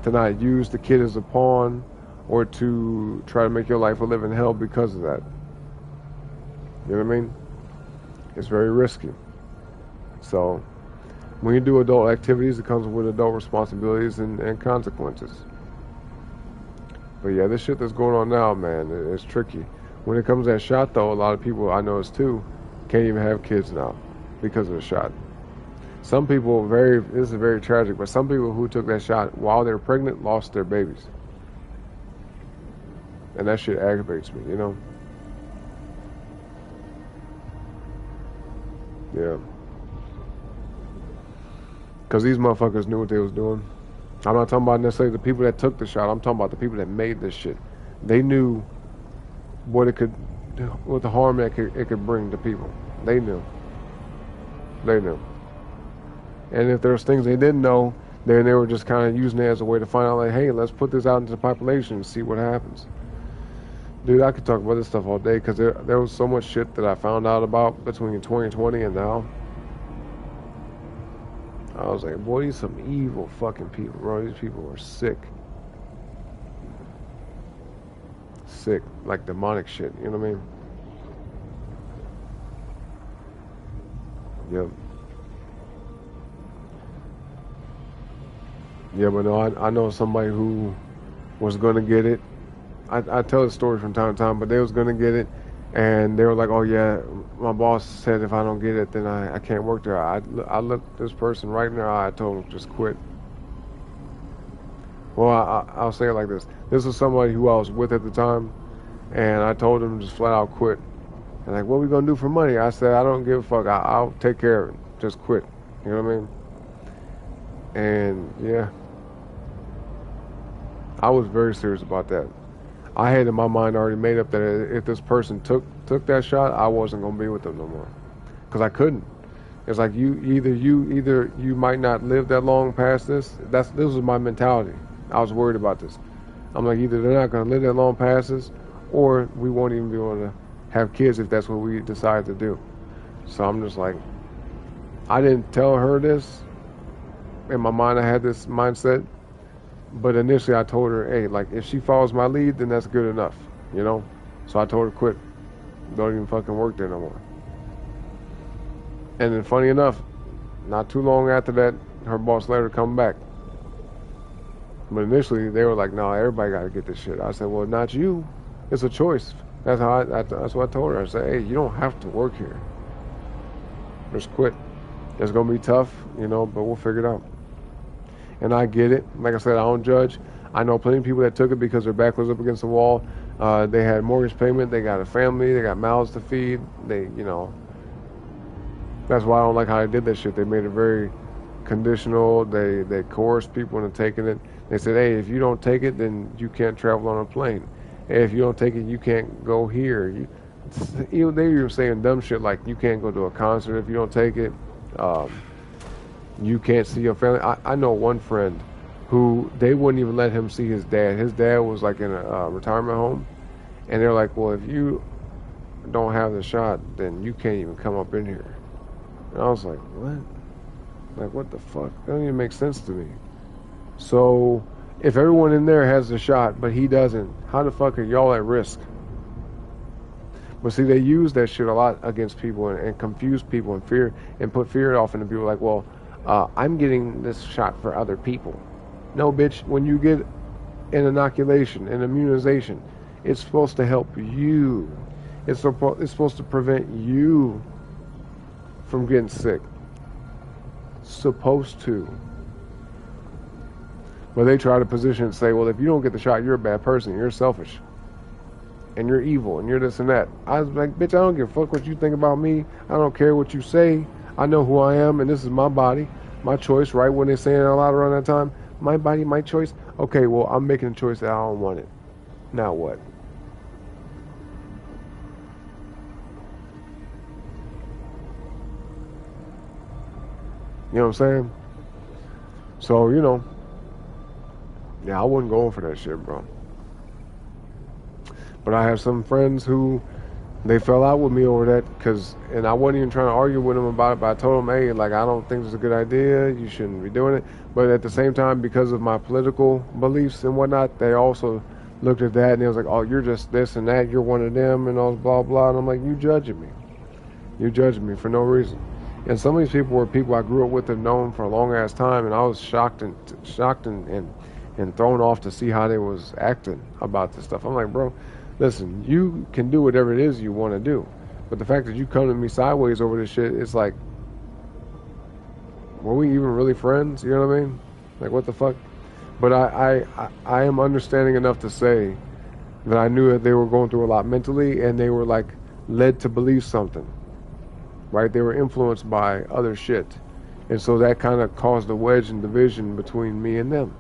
to not use the kid as a pawn or to try to make your life a living hell because of that. You know what I mean? It's very risky. So when you do adult activities, it comes with adult responsibilities and consequences. But yeah, this shit that's going on now, man, it's tricky. When it comes to that shot, though, a lot of people I noticed too can't even have kids now because of the shot. Some people, this is very tragic, but some people who took that shot while they were pregnant lost their babies. And that shit aggravates me, you know? Yeah. Because these motherfuckers knew what they was doing. I'm not talking about necessarily the people that took the shot. I'm talking about the people that made this shit. They knew what it could, what the harm that it could bring to people. They knew. They knew. And if there's things they didn't know, then they were just kind of using it as a way to find out, like, hey, let's put this out into the population and see what happens. Dude, I could talk about this stuff all day because there was so much shit that I found out about between 2020 and now. I was like, boy, these some evil fucking people, bro. These people are sick. Sick. Like demonic shit, you know what I mean? Yep. Yeah, but no, I know somebody who was going to get it. I tell the story from time to time, but they was going to get it, and they were like, oh yeah, my boss said if I don't get it, then I can't work there. I looked this person right in their eye. I told them, just quit. Well, I'll say it like this. This was somebody who I was with at the time, and I told them just flat out quit. And like, what are we going to do for money? I said, I don't give a fuck. I'll take care of it. Just quit. You know what I mean? And yeah, I was very serious about that. I had in my mind already made up that if this person took that shot, I wasn't gonna be with them no more, because I couldn't. It's like either you might not live that long past this. This was my mentality. I was worried about this. I'm like, either they're not gonna live that long past this, or we won't even be able to have kids if that's what we decide to do. So I'm just like, I didn't tell her this. In my mind, I had this mindset. But initially I told her, hey, like, if she follows my lead, then that's good enough, you know? So I told her, quit. Don't even fucking work there no more. And then funny enough, not too long after that, her boss let her come back. But initially they were like, no, everybody got to get this shit. I said, well, not you. It's a choice. That's how that's what I told her. I said, hey, you don't have to work here. Just quit. It's going to be tough, you know, but we'll figure it out. And I get it. Like I said, I don't judge. I know plenty of people that took it because their back was up against the wall. They had mortgage payment. They got a family. They got mouths to feed. They, you know. That's why I don't like how they did that shit. They made it very conditional. They coerced people into taking it. They said, hey, if you don't take it, then you can't travel on a plane. Hey, if you don't take it, you can't go here. They were saying dumb shit like you can't go to a concert if you don't take it. You can't see your family. I know one friend who they wouldn't even let him see his dad. His dad was like in a retirement home, and they're like, well, if you don't have the shot, then you can't even come up in here. And I was like, what? Like, what the fuck? That doesn't even make sense to me. So if everyone in there has the shot, but he doesn't, how the fuck are y'all at risk? But see, they use that shit a lot against people and confuse people and fear and put fear off into people like, well, I'm getting this shot for other people. No, bitch, when you get an inoculation, an immunization, it's supposed to help you. It's supposed to prevent you from getting sick. Supposed to. But they try to position and say, well, if you don't get the shot, you're a bad person, you're selfish, and you're evil, and you're this and that. I was like, bitch, I don't give a fuck what you think about me. I don't care what you say. I know who I am, and this is my body, my choice, right? When they're saying it a lot around that time, my body, my choice. Okay, well, I'm making a choice that I don't want it. Now what? You know what I'm saying? So, you know, yeah, I wasn't going for that shit, bro. But I have some friends who they fell out with me over that and I wasn't even trying to argue with them about it, but I told them, hey, like, I don't think it's a good idea. You shouldn't be doing it. But at the same time, because of my political beliefs and whatnot, they also looked at that and they was like, oh, you're just this and that. You're one of them and all blah, blah. And I'm like, you judging me. You judging me for no reason. And some of these people were people I grew up with and known for a long ass time, and I was shocked and thrown off to see how they was acting about this stuff. I'm like, bro, listen, you can do whatever it is you want to do, but the fact that you come to me sideways over this shit, it's like, were we even really friends? You know what I mean? Like, what the fuck? But I am understanding enough to say that I knew that they were going through a lot mentally, and they were like led to believe something. Right? They were influenced by other shit. And so that kind of caused a wedge and division between me and them.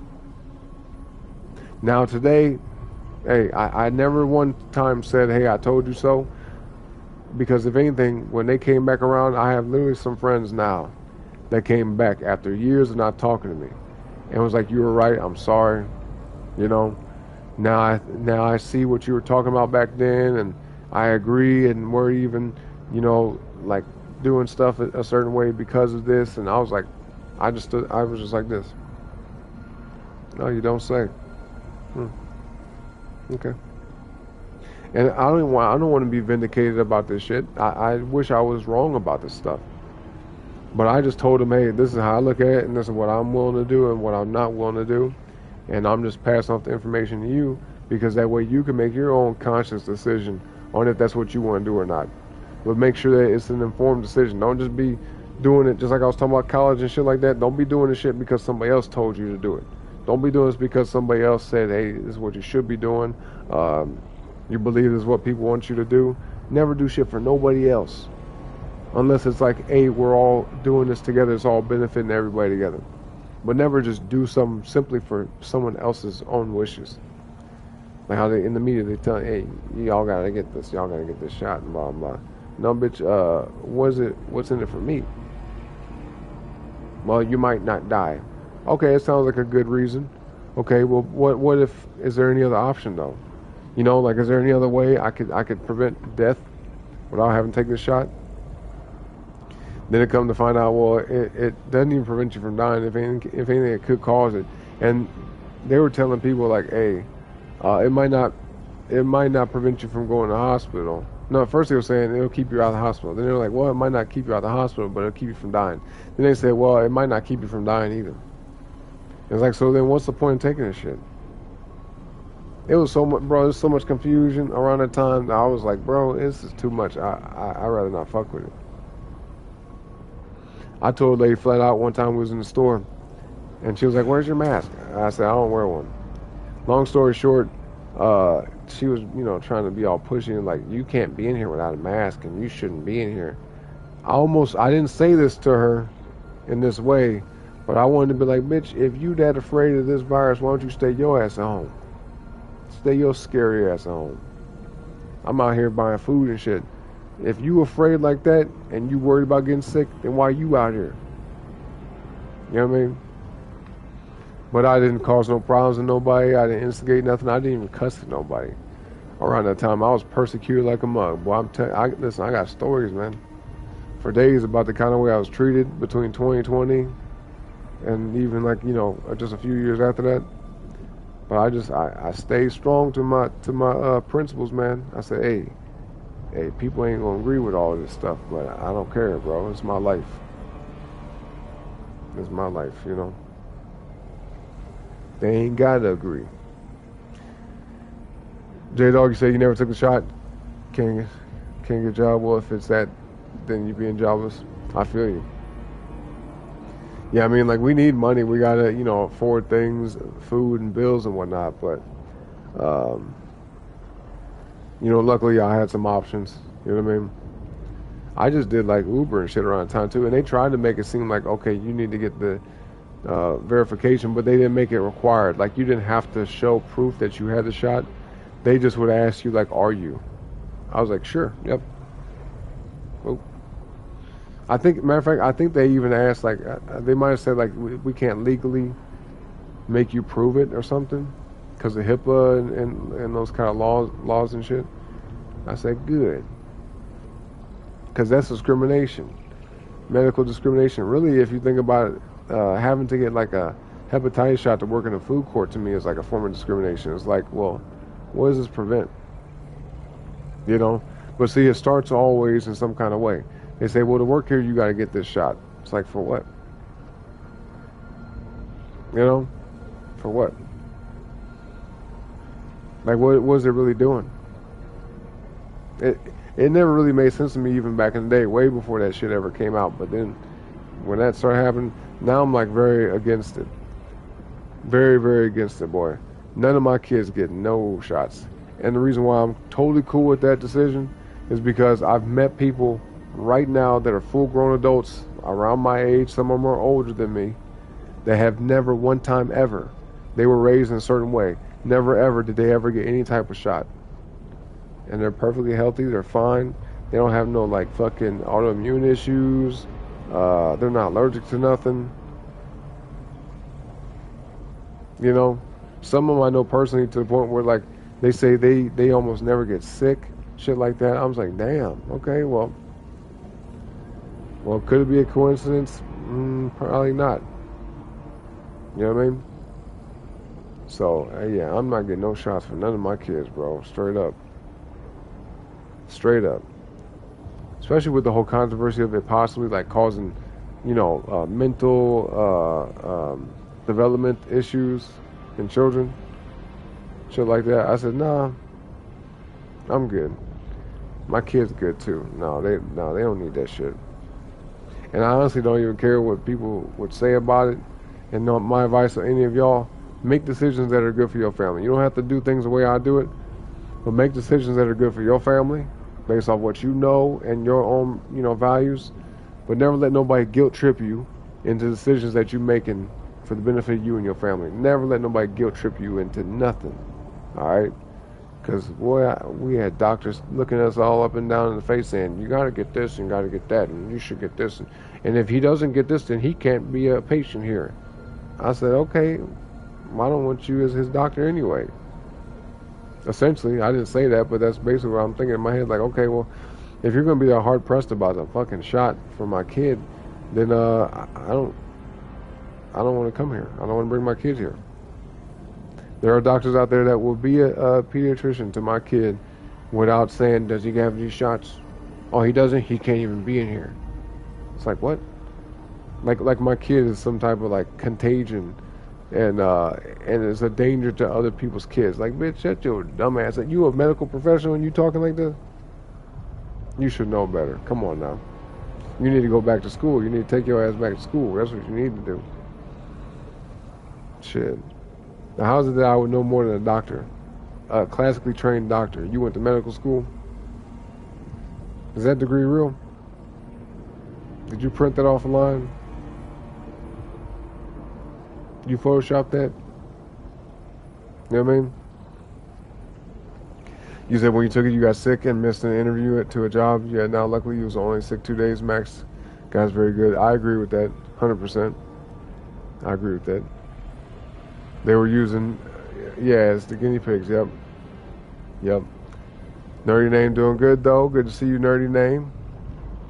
Now today, hey, I never one time said, hey, I told you so. Because if anything, when they came back around, I have literally some friends now that came back after years of not talking to me. And was like, you were right, I'm sorry. You know, now I see what you were talking about back then, and I agree, and we're even, you know, like, doing stuff a certain way because of this. And I was like, I was just like this. No, you don't say. Okay. And I don't want to be vindicated about this shit. I wish I was wrong about this stuff. But I just told them, hey, this is how I look at it, and this is what I'm willing to do and what I'm not willing to do. And I'm just passing off the information to you, because that way you can make your own conscious decision on if that's what you want to do or not. But make sure that it's an informed decision. Don't just be doing it just like I was talking about college and shit like that. Don't be doing this shit because somebody else told you to do it. Don't be doing this because somebody else said, hey, this is what you should be doing. You believe this is what people want you to do. Never do shit for nobody else. Unless it's like, hey, we're all doing this together. It's all benefiting everybody together. But never just do something simply for someone else's own wishes. Like how they, in the media, they tell, hey, y'all gotta get this. Y'all gotta get this shot and blah, blah. No, bitch, what's in it for me? Well, you might not die. Okay, it sounds like a good reason. Okay, well, what if, is there any other option though? You know, like, is there any other way I could prevent death without having to take this shot? Then it come to find out, well, it doesn't even prevent you from dying. If anything, it could cause it. And they were telling people like, hey, it might not prevent you from going to the hospital. No, at first they were saying it'll keep you out of the hospital. Then they were like, well, it might not keep you out of the hospital, but it'll keep you from dying. Then they said, well, it might not keep you from dying either. It's like, so then what's the point in taking this shit? It was so much, bro, there's so much confusion around that time that I was like, bro, this is too much. I'd rather not fuck with it. I told a lady flat out one time we was in the store, and she was like, where's your mask? I said, I don't wear one. Long story short, she was, you know, trying to be all pushy and like, you can't be in here without a mask and you shouldn't be in here. I didn't say this to her in this way, but I wanted to be like, bitch, if you that afraid of this virus, why don't you stay your ass at home? Stay your scary ass at home. I'm out here buying food and shit. If you afraid like that and you worried about getting sick, then why you out here? You know what I mean? But I didn't cause no problems to nobody. I didn't instigate nothing. I didn't even cuss at nobody. Around that time, I was persecuted like a mug. Boy, listen, I got stories, man, for days about the kind of way I was treated between 2020 and even, like, you know, just a few years after that. But I stayed strong to my principles, man. I said, hey, people ain't gonna agree with all of this stuff, but I don't care, bro. It's my life. It's my life, you know. They ain't gotta agree. J-Dog, you say you never took the shot. Can't get a job. Well, if it's that, then you being jobless. I feel you. Yeah, I mean, like, we need money. We gotta, you know, afford things, food and bills and whatnot. But, you know, luckily I had some options. You know what I mean? I just did like Uber and shit around town too, and they tried to make it seem like, okay, you need to get the verification, but they didn't make it required. Like, you didn't have to show proof that you had the shot. They just would ask you, like, are you? I was like, sure, yep. Oh. I think, matter of fact, I think they even asked, like, they might have said, like, we can't legally make you prove it or something because of HIPAA and those kind of laws and shit. I said, good. Because that's discrimination. Medical discrimination. Really, if you think about it, having to get like a hepatitis shot to work in a food court to me is like a form of discrimination. It's like, well, what does this prevent? You know? But see, it starts always in some kind of way. They say, well, to work here, you got to get this shot. It's like, for what? You know? For what? Like, what is it really doing? It never really made sense to me even back in the day, way before that shit ever came out. But then when that started happening, now I'm like very against it. Very, very against it, boy. None of my kids get no shots. And the reason why I'm totally cool with that decision is because I've met people right now that are full-grown adults around my age, some of them are older than me, that have never one time ever, they were raised in a certain way, never ever did they ever get any type of shot. And they're perfectly healthy, they're fine, they don't have no like fucking autoimmune issues, they're not allergic to nothing. You know, some of them I know personally to the point where like they say they almost never get sick, shit like that. I was like, damn, okay, well, could it be a coincidence? Probably not. You know what I mean? So, yeah, I'm not getting no shots for none of my kids, bro. Straight up. Straight up. Especially with the whole controversy of it possibly, like, causing, you know, mental development issues in children. Shit like that. I said, nah, I'm good. My kids good, too. No, they don't need that shit. And I honestly don't even care what people would say about it. And my advice to any of y'all, make decisions that are good for your family. You don't have to do things the way I do it, but make decisions that are good for your family based off what you know and your own, you know, values. But never let nobody guilt trip you into decisions that you're making for the benefit of you and your family. Never let nobody guilt trip you into nothing. All right? Because, boy, we had doctors looking at us all up and down in the face saying, you got to get this and got to get that, and you should get this. And if he doesn't get this, then he can't be a patient here. I said, okay, I don't want you as his doctor anyway. Essentially, I didn't say that, but that's basically what I'm thinking in my head. Like, okay, well, if you're going to be that hard-pressed about a fucking shot for my kid, then I don't want to come here. I don't want to bring my kids here. There are doctors out there that will be a pediatrician to my kid without saying, does he have these shots? Oh, he doesn't? He can't even be in here. It's like, what? Like my kid is some type of like contagion and it's a danger to other people's kids. Like, bitch, shut your dumb ass. Like, you a medical professional and you talking like this? You should know better. Come on now. You need to go back to school. You need to take your ass back to school. That's what you need to do. Shit. Now, how is it that I would know more than a doctor? A classically trained doctor. You went to medical school? Is that degree real? Did you print that off a line? You Photoshop that? You know what I mean? You said when you took it, you got sick and missed an interview to a job. Yeah, now luckily you was only sick 2 days max. Guy's very good. I agree with that, 100%. I agree with that. They were using, yeah, it's the guinea pigs, yep. Yep. Nerdy Name doing good, though. Good to see you, Nerdy Name.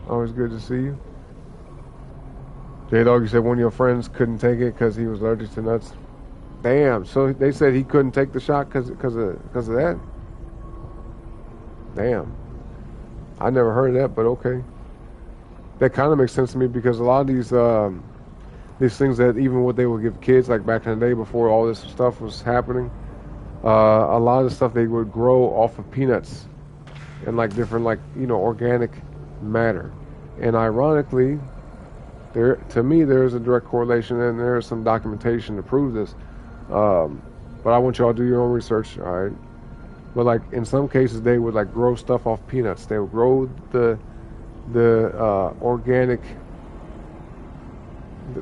Always good to see you. J-Dog, you said one of your friends couldn't take it because he was allergic to nuts. Damn, so they said he couldn't take the shot because of that? Damn. I never heard of that, but okay. That kind of makes sense to me because a lot of these things that even what they would give kids, like back in the day before all this stuff was happening, a lot of the stuff they would grow off of peanuts and like different, like, you know, organic matter. And ironically, to me, there is a direct correlation, and there is some documentation to prove this. But I want y'all to do your own research, all right? But like in some cases, they would like grow stuff off peanuts. They would grow the organic,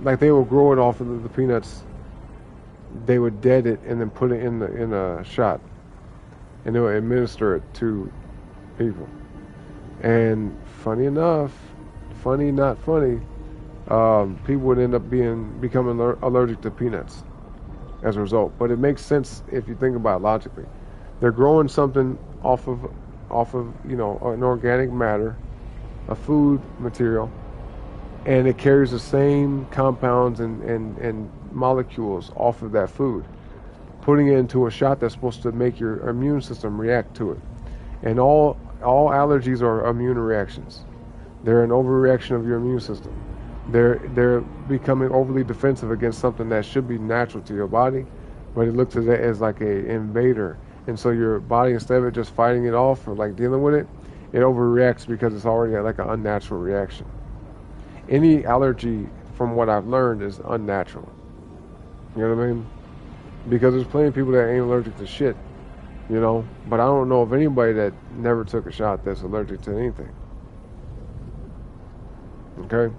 like they would grow it off of the peanuts. They would dead it and then put it in a shot, and they would administer it to people. And funny enough, funny, not funny, people would end up becoming allergic to peanuts as a result. But it makes sense if you think about it logically. They're growing something off of you know, an organic matter, a food material, and it carries the same compounds and molecules off of that food, putting it into a shot that's supposed to make your immune system react to it. And all allergies are immune reactions. They're an overreaction of your immune system. They're becoming overly defensive against something that should be natural to your body, but it looks at it as like a invader. And so your body, instead of it just fighting it off or like dealing with it, it overreacts because it's already like an unnatural reaction. Any allergy, from what I've learned, is unnatural. You know what I mean? Because there's plenty of people that ain't allergic to shit, you know? But I don't know of anybody that never took a shot that's allergic to anything. Okay?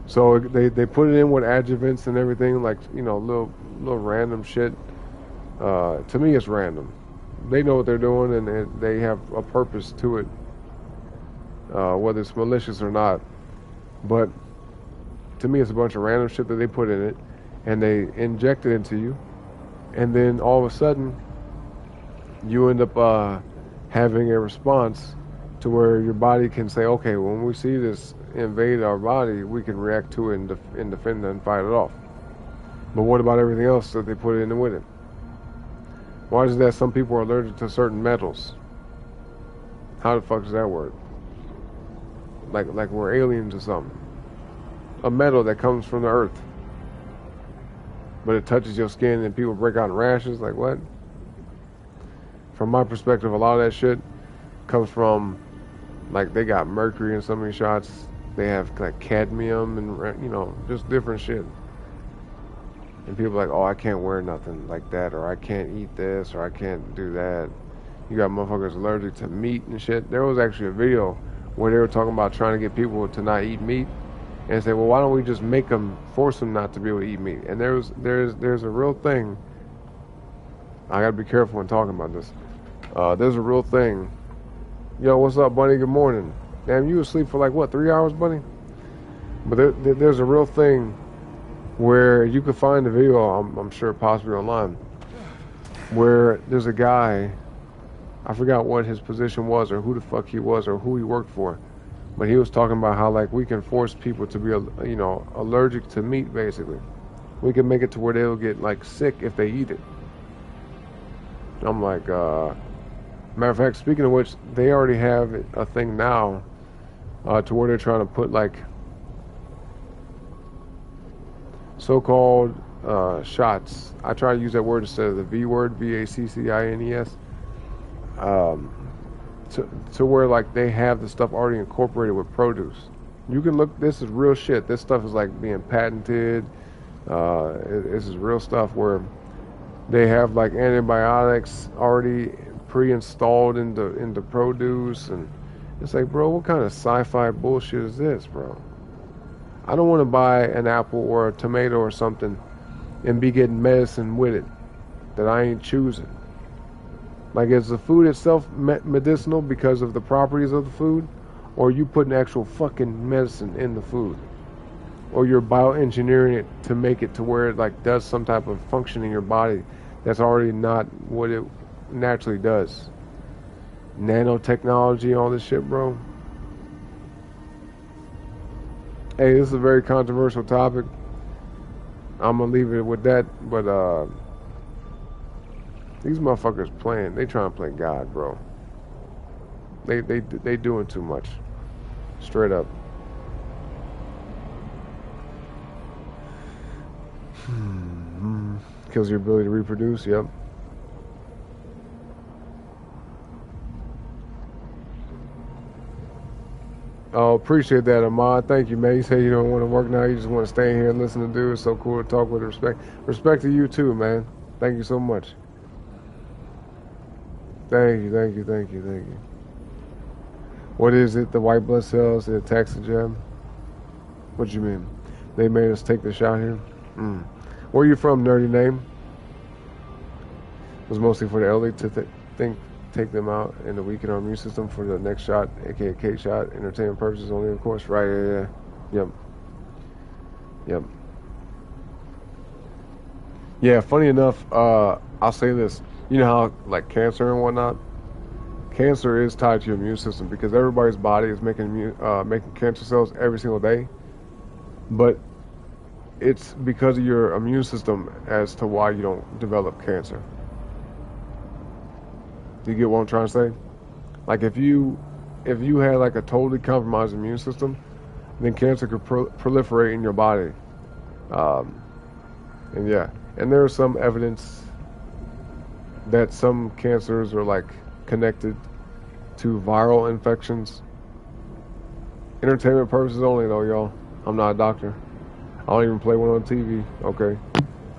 So they put it in with adjuvants and everything, like, you know, little random shit. To me, it's random. They know what they're doing, and they have a purpose to it, whether it's malicious or not. But to me, it's a bunch of random shit that they put in it, and they inject it into you, and then all of a sudden, you end up having a response to where your body can say, okay, when we see this invade our body, we can react to it and defend it and fight it off. But what about everything else that they put in with it? Why is it that some people are allergic to certain metals? How the fuck does that work? Like we're aliens or something. A metal that comes from the earth, but it touches your skin and people break out in rashes. Like what? From my perspective, a lot of that shit comes from, like, they got mercury in some of these shots. They have like cadmium and, you know, just different shit. And people are like, oh, I can't wear nothing like that, or I can't eat this, or I can't do that. You got motherfuckers allergic to meat and shit. There was actually a video where they were talking about trying to get people to not eat meat, and say, well, why don't we just make them, force them not to be able to eat meat? And there's a real thing. I gotta be careful when talking about this. There's a real thing. Yo, what's up, Bunny? Good morning. Damn, you asleep for like what, 3 hours, Bunny? But there's a real thing where you could find the video, I'm sure possibly online, where there's a guy, I forgot what his position was or who the fuck he was or who he worked for, but he was talking about how, like, we can force people to be, you know, allergic to meat, basically. We can make it to where they'll get like sick if they eat it. I'm like, matter of fact, speaking of which, they already have a thing now to where they're trying to put like so-called shots. I try to use that word instead of the V word, VACCINES. To where like they have the stuff already incorporated with produce. You can look, this is real shit. This stuff is like being patented. This is real stuff where they have like antibiotics already pre-installed into produce, and it's like, bro, what kind of sci-fi bullshit is this, bro? I don't want to buy an apple or a tomato or something and be getting medicine with it that I ain't choosing. Like, is the food itself medicinal because of the properties of the food? Or are you putting actual fucking medicine in the food? Or you're bioengineering it to make it to where it like does some type of function in your body that's already not what it naturally does. Nanotechnology, all this shit, bro. Hey, this is a very controversial topic. I'm gonna leave it with that, but these motherfuckers playing, they trying to play God, bro. They doing too much. Straight up. Kills your ability to reproduce, yep. Oh, appreciate that, Ahmad. Thank you, man. You say you don't want to work now, you just want to stay here and listen to dude. It's so cool to talk with respect. Respect to you too, man. Thank you so much. Thank you. What is it? The white blood cells, it attacks the gem? What you mean? They made us take the shot here? Where you from, nerdy name? It was mostly for the elderly to take them out and to weaken our immune system for the next shot, aka K shot, entertainment purposes only, of course. Right? Yeah. Yep. Yep. Yeah. Funny enough, I'll say this. You know how like cancer and whatnot. Cancer is tied to your immune system because everybody's body is making cancer cells every single day, but it's because of your immune system as to why you don't develop cancer. Do you get what I'm trying to say? Like if you had like a totally compromised immune system, then cancer could proliferate in your body. And yeah, and there's some evidence that some cancers are like connected to viral infections. Entertainment purposes only though, y'all. I'm not a doctor. I don't even play one on TV. Okay,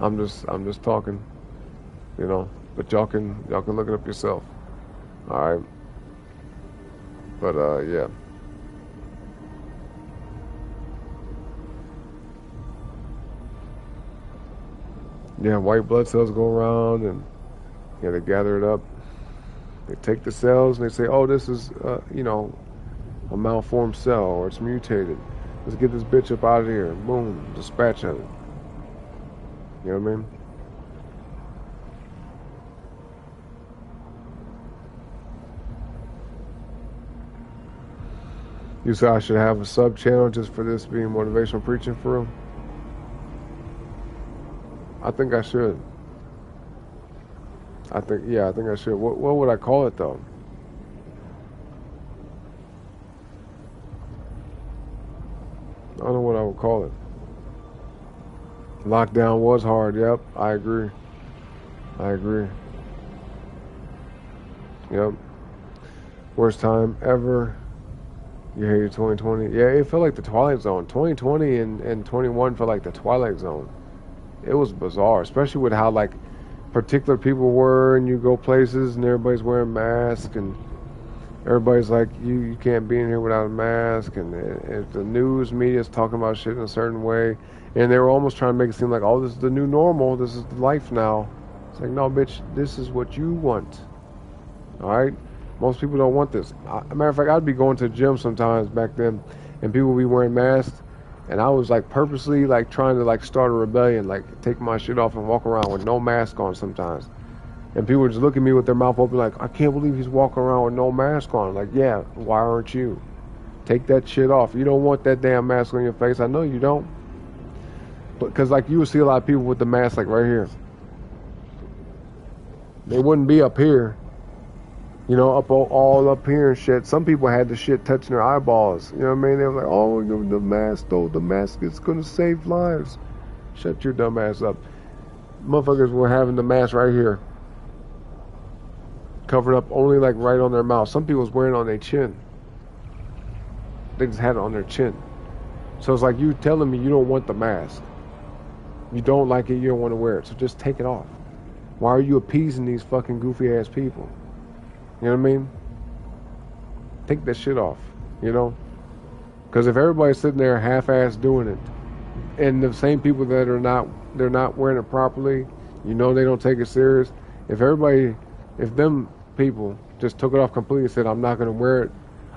I'm just talking, you know. But y'all can look it up yourself. All right. But yeah. Yeah, white blood cells go around and yeah, they gather it up. They take the cells and they say, "Oh, this is you know, a malformed cell or it's mutated. Let's get this bitch up out of here." Boom, dispatch of it. You know what I mean? You said I should have a sub channel just for this being motivational preaching for real? I think I should. I think I should. What would I call it though? I don't know what I would call it. Lockdown was hard. Yep, I agree. Yep. Worst time ever. You hated 2020. Yeah, it felt like the Twilight Zone. 2020 and 21 felt like the Twilight Zone. It was bizarre, especially with how like particular people were, and you go places and everybody's wearing masks, and everybody's like, you can't be in here without a mask, and if the news media is talking about shit in a certain way, and they were almost trying to make it seem like, oh, this is the new normal, this is life now. It's like, no, bitch, this is what you want. All right. Most people don't want this. Matter of fact, I'd be going to the gym sometimes back then, and people would be wearing masks, and I was like purposely like trying to like start a rebellion, like take my shit off and walk around with no mask on sometimes. And people would just look at me with their mouth open like, I can't believe he's walking around with no mask on. Like, yeah, why aren't you? Take that shit off. You don't want that damn mask on your face. I know you don't. Because like you would see a lot of people with the mask like right here. They wouldn't be up here. You know, all up here and shit. Some people had the shit touching their eyeballs. You know what I mean? They were like, oh, the mask, though. The mask is going to save lives. Shut your dumb ass up. Motherfuckers were having the mask right here. Covered up only like right on their mouth. Some people was wearing it on their chin. They just had it on their chin. So it's like you telling me you don't want the mask. You don't like it, you don't want to wear it. So just take it off. Why are you appeasing these fucking goofy ass people? You know what I mean? Take that shit off, you know? Because if everybody's sitting there half-ass doing it, and the same people that they're not wearing it properly, you know they don't take it serious. If them people just took it off completely and said, I'm not going to wear it,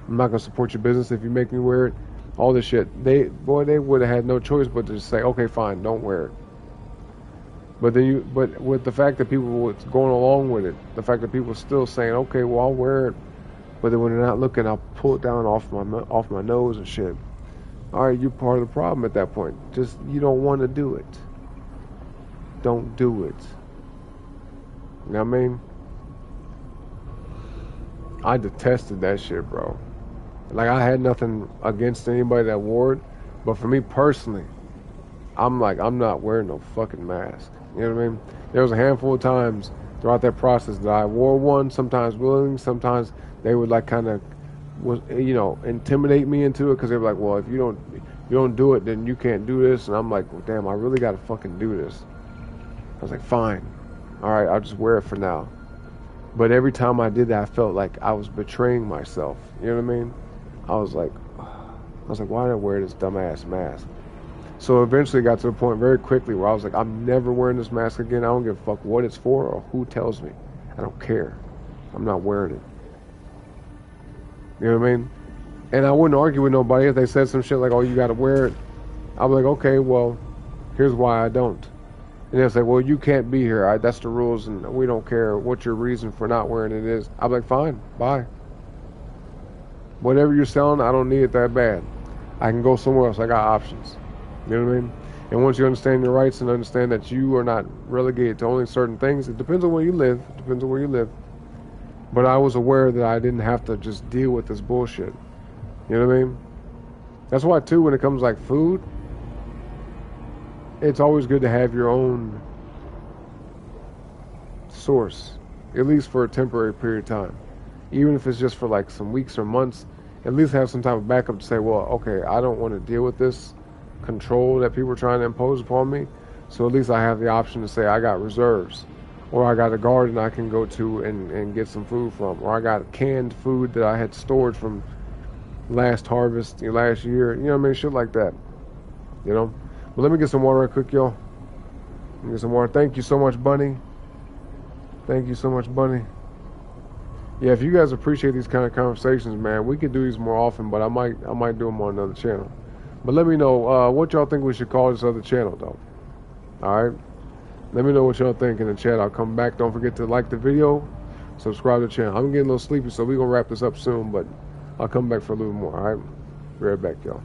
I'm not going to support your business if you make me wear it, all this shit, they would have had no choice but to just say, okay, fine, don't wear it. But with the fact that people were going along with it, the fact that people were still saying, okay, well, I'll wear it, but then when they're not looking, I'll pull it down off my nose and shit. All right, you're part of the problem at that point. Just, you don't want to do it. Don't do it. You know what I mean? I detested that shit, bro. Like, I had nothing against anybody that wore it, but for me personally, I'm like, I'm not wearing no fucking mask. You know what I mean? There was a handful of times throughout that process that I wore one, sometimes willingly, sometimes they would like kind of, intimidate me into it because they were like, well, if you don't do it, then you can't do this. And I'm like, well, damn, I really got to fucking do this. I was like, fine. All right, I'll just wear it for now. But every time I did that, I felt like I was betraying myself. You know what I mean? I was like, why did I wear this dumbass mask? So eventually it got to the point very quickly where I was like, I'm never wearing this mask again. I don't give a fuck what it's for or who tells me. I don't care. I'm not wearing it. You know what I mean? And I wouldn't argue with nobody if they said some shit like, "Oh, you got to wear it." I'm like, "Okay, well, here's why I don't." And they'll say, "Well, you can't be here. That's the rules, and we don't care what your reason for not wearing it is." I'm like, "Fine, bye. Whatever you're selling, I don't need it that bad. I can go somewhere else. I got options." You know what I mean? And once you understand your rights and understand that you are not relegated to only certain things, it depends on where you live. It depends on where you live. But I was aware that I didn't have to just deal with this bullshit. You know what I mean? That's why, too, when it comes like food, it's always good to have your own source, at least for a temporary period of time. Even if it's just for like some weeks or months, at least have some type of backup to say, well, okay, I don't want to deal with this control that people are trying to impose upon me. So at least I have the option to say I got reserves. Or I got a garden I can go to and get some food from. Or I got canned food that I had stored from last harvest, last year. You know what I mean? Shit like that. You know? But let me get some water right quick, y'all. Let me get some water. Thank you so much, Bunny. Thank you so much, Bunny. Yeah, if you guys appreciate these kind of conversations, man, we could do these more often, but I might do them on another channel. But let me know what y'all think we should call this other channel, though. All right? Let me know what y'all think in the chat. I'll come back. Don't forget to like the video, subscribe to the channel. I'm getting a little sleepy, so we're going to wrap this up soon, but I'll come back for a little more, all right? Be right back, y'all.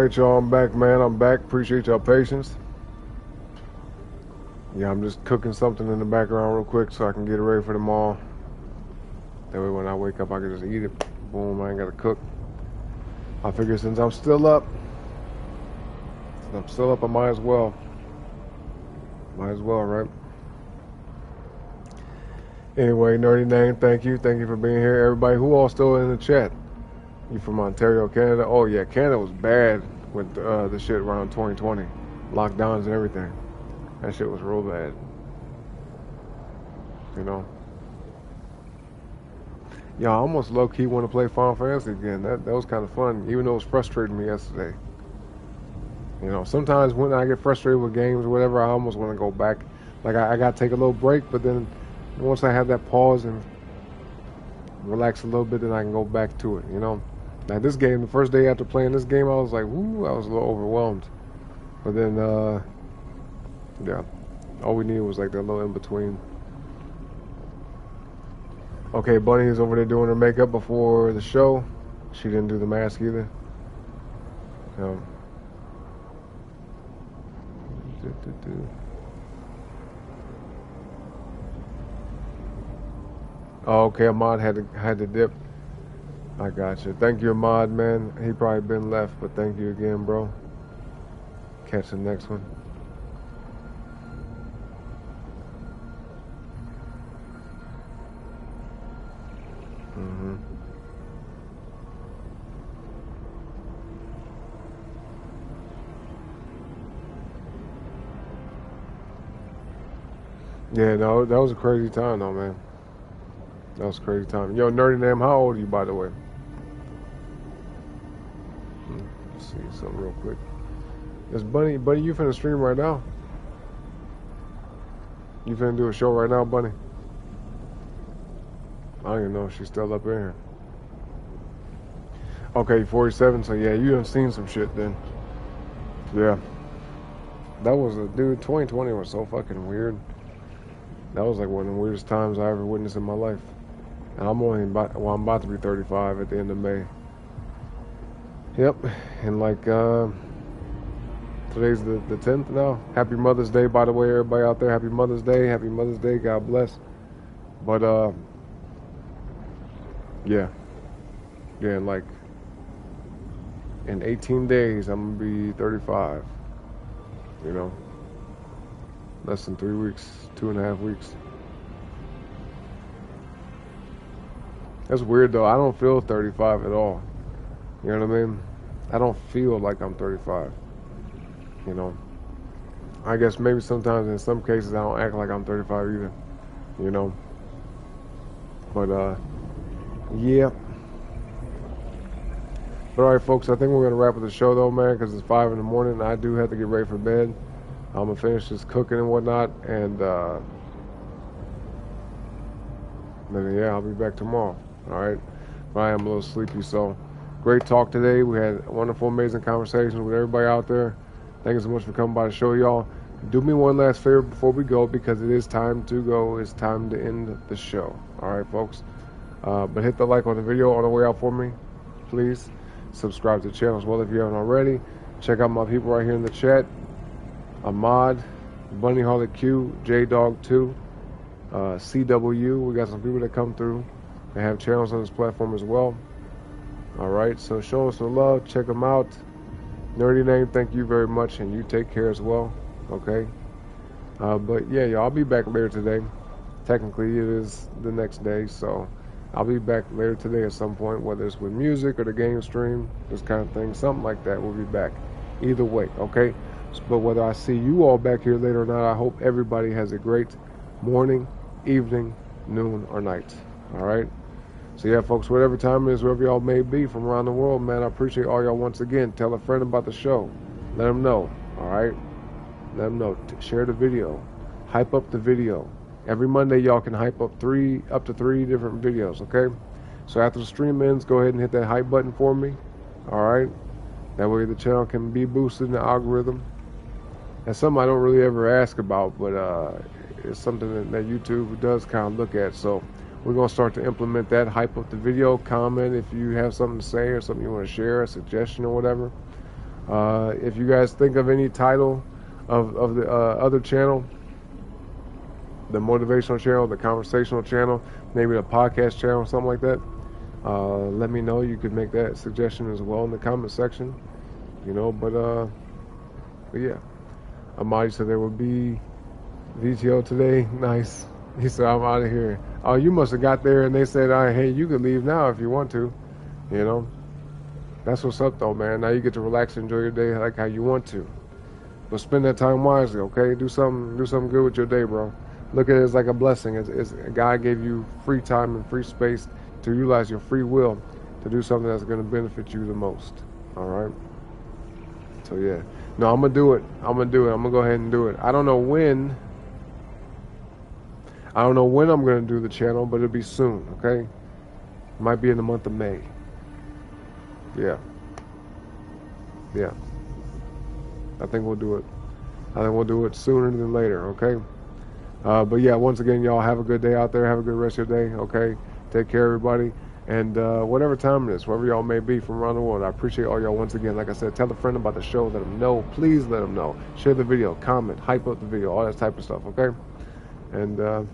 Alright, y'all, I'm back, man. I'm back. Appreciate y'all patience. Yeah, I'm just cooking something in the background real quick so I can get it ready for tomorrow. That way when I wake up, I can just eat it. Boom, I ain't got to cook. I figure since I'm still up, I might as well. Might as well, right? Anyway, Nerdy Name, thank you. Thank you for being here. Everybody who all still in the chat. You from Ontario, Canada? Oh, yeah, Canada was bad with the shit around 2020. Lockdowns and everything. That shit was real bad. You know? Yeah, I almost low-key want to play Final Fantasy again. That was kind of fun, even though it was frustrating me yesterday. You know, sometimes when I get frustrated with games or whatever, I almost want to go back. Like, I got to take a little break, but then once I have that pause and relax a little bit, then I can go back to it, you know? Now, this game, the first day after playing this game, I was like, woo, I was a little overwhelmed. But then, yeah, all we needed was like that little in-between. Okay, Bunny is over there doing her makeup before the show. She didn't do the mask either. Oh, okay, Ahmad had to dip. I got you. Thank you, Ahmad, man. He probably been left, but thank you again, bro. Catch the next one. Yeah, no, that was a crazy time, though, man. That was a crazy time. Yo, Nerdy Name, how old are you, by the way? Let's see something real quick. Is Bunny, you finna stream right now? You finna do a show right now, Bunny? I don't even know if she's still up in here. Okay, 47, so yeah, you done seen some shit then. Yeah. That was dude, 2020 was so fucking weird. That was like one of the weirdest times I ever witnessed in my life. And I'm about to be 35 at the end of May. Yep, and like, today's the 10th now. Happy Mother's Day, by the way, everybody out there. Happy Mother's Day, God bless. But, yeah, like, in 18 days, I'm gonna be 35, you know, less than 3 weeks, 2.5 weeks. That's weird though, I don't feel 35 at all, you know what I mean? I don't feel like I'm 35, you know. I guess maybe sometimes in some cases I don't act like I'm 35 either, you know. But, yeah. But alright, folks, I think we're going to wrap up the show, though, man, because it's 5 in the morning, and I do have to get ready for bed. I'm going to finish this cooking and whatnot, and then, yeah, I'll be back tomorrow, alright? But I am a little sleepy, so great talk today. We had wonderful, amazing conversations with everybody out there. Thank you so much for coming by the show, y'all. Do me one last favor before we go, because it is time to go. It's time to end the show, alright, folks? But hit the like on the video on the way out for me, please. Subscribe to the channel as well if you haven't already. Check out my people right here in the chat. Ahmad, Bunny Harley Q, J-Dog2, CW. We got some people that come through. They have channels on this platform as well. Alright, so show us some love. Check them out. Nerdy Name, thank you very much. And you take care as well. Okay? But yeah, y'all, I'll be back later today. Technically, it is the next day, so I'll be back later today at some point, whether it's with music or the game stream, this kind of thing, something like that. We'll be back either way, okay? But whether I see you all back here later or not, I hope everybody has a great morning, evening, noon, or night, all right? So yeah, folks, whatever time it is, wherever y'all may be from around the world, man, I appreciate all y'all once again. Tell a friend about the show. Let them know, all right? Let them know. Share the video. Hype up the video. Every Monday, y'all can hype up up to three different videos, okay? So after the stream ends, go ahead and hit that hype button for me, all right? That way the channel can be boosted in the algorithm. That's something I don't really ever ask about, but it's something that YouTube does kind of look at. So we're going to start to implement that. Hype up the video, comment if you have something to say or something you want to share, a suggestion or whatever. If you guys think of any title of the other channel, the motivational channel, the conversational channel, maybe the podcast channel, something like that, let me know. You could make that suggestion as well in the comment section, you know. But yeah, Amadi said there will be VTO today. Nice. He said I'm out of here. Oh, you must have got there and they said, all right, hey, you can leave now if you want to, you know. That's what's up though, man. Now you get to relax and enjoy your day like how you want to, but spend that time wisely. Okay, do something good with your day, bro. Look at it as like a blessing. It's God gave you free time and free space to utilize your free will to do something that's going to benefit you the most. All right. So yeah, no, I'm gonna do it. I'm gonna go ahead and do it. I don't know when I'm gonna do the channel, but it'll be soon. Okay, might be in the month of May. Yeah. I think we'll do it. I think we'll do it sooner than later. Okay. But yeah, once again, y'all have a good day out there. Have a good rest of your day. Okay. Take care, everybody. And whatever time it is, wherever y'all may be from around the world, I appreciate all y'all once again. Like I said, tell a friend about the show. Let them know. Please let them know. Share the video. Comment. Hype up the video. All that type of stuff. Okay. And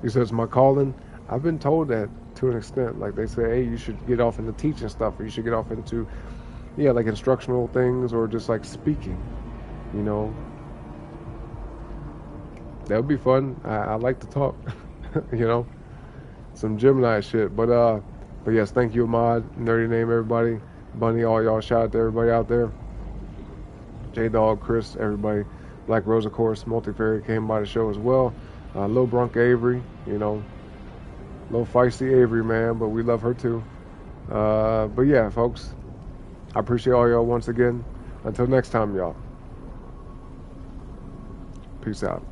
he says, my calling. I've been told that to an extent. Like they say, hey, you should get off into teaching stuff, or you should get off into, yeah, like instructional things, or just like speaking. You know. That would be fun. I like to talk, you know, some Gemini shit. But yes, thank you, Ahmad, Nerdy Name, everybody, Bunny, all y'all. Shout out to everybody out there. J Dog, Chris, everybody. Black Rose, of course. Multifairy came by the show as well. Lil Brunk Avery, you know, Lil Feisty Avery, man, but we love her too. But yeah, folks, I appreciate all y'all once again. Until next time, y'all. Peace out.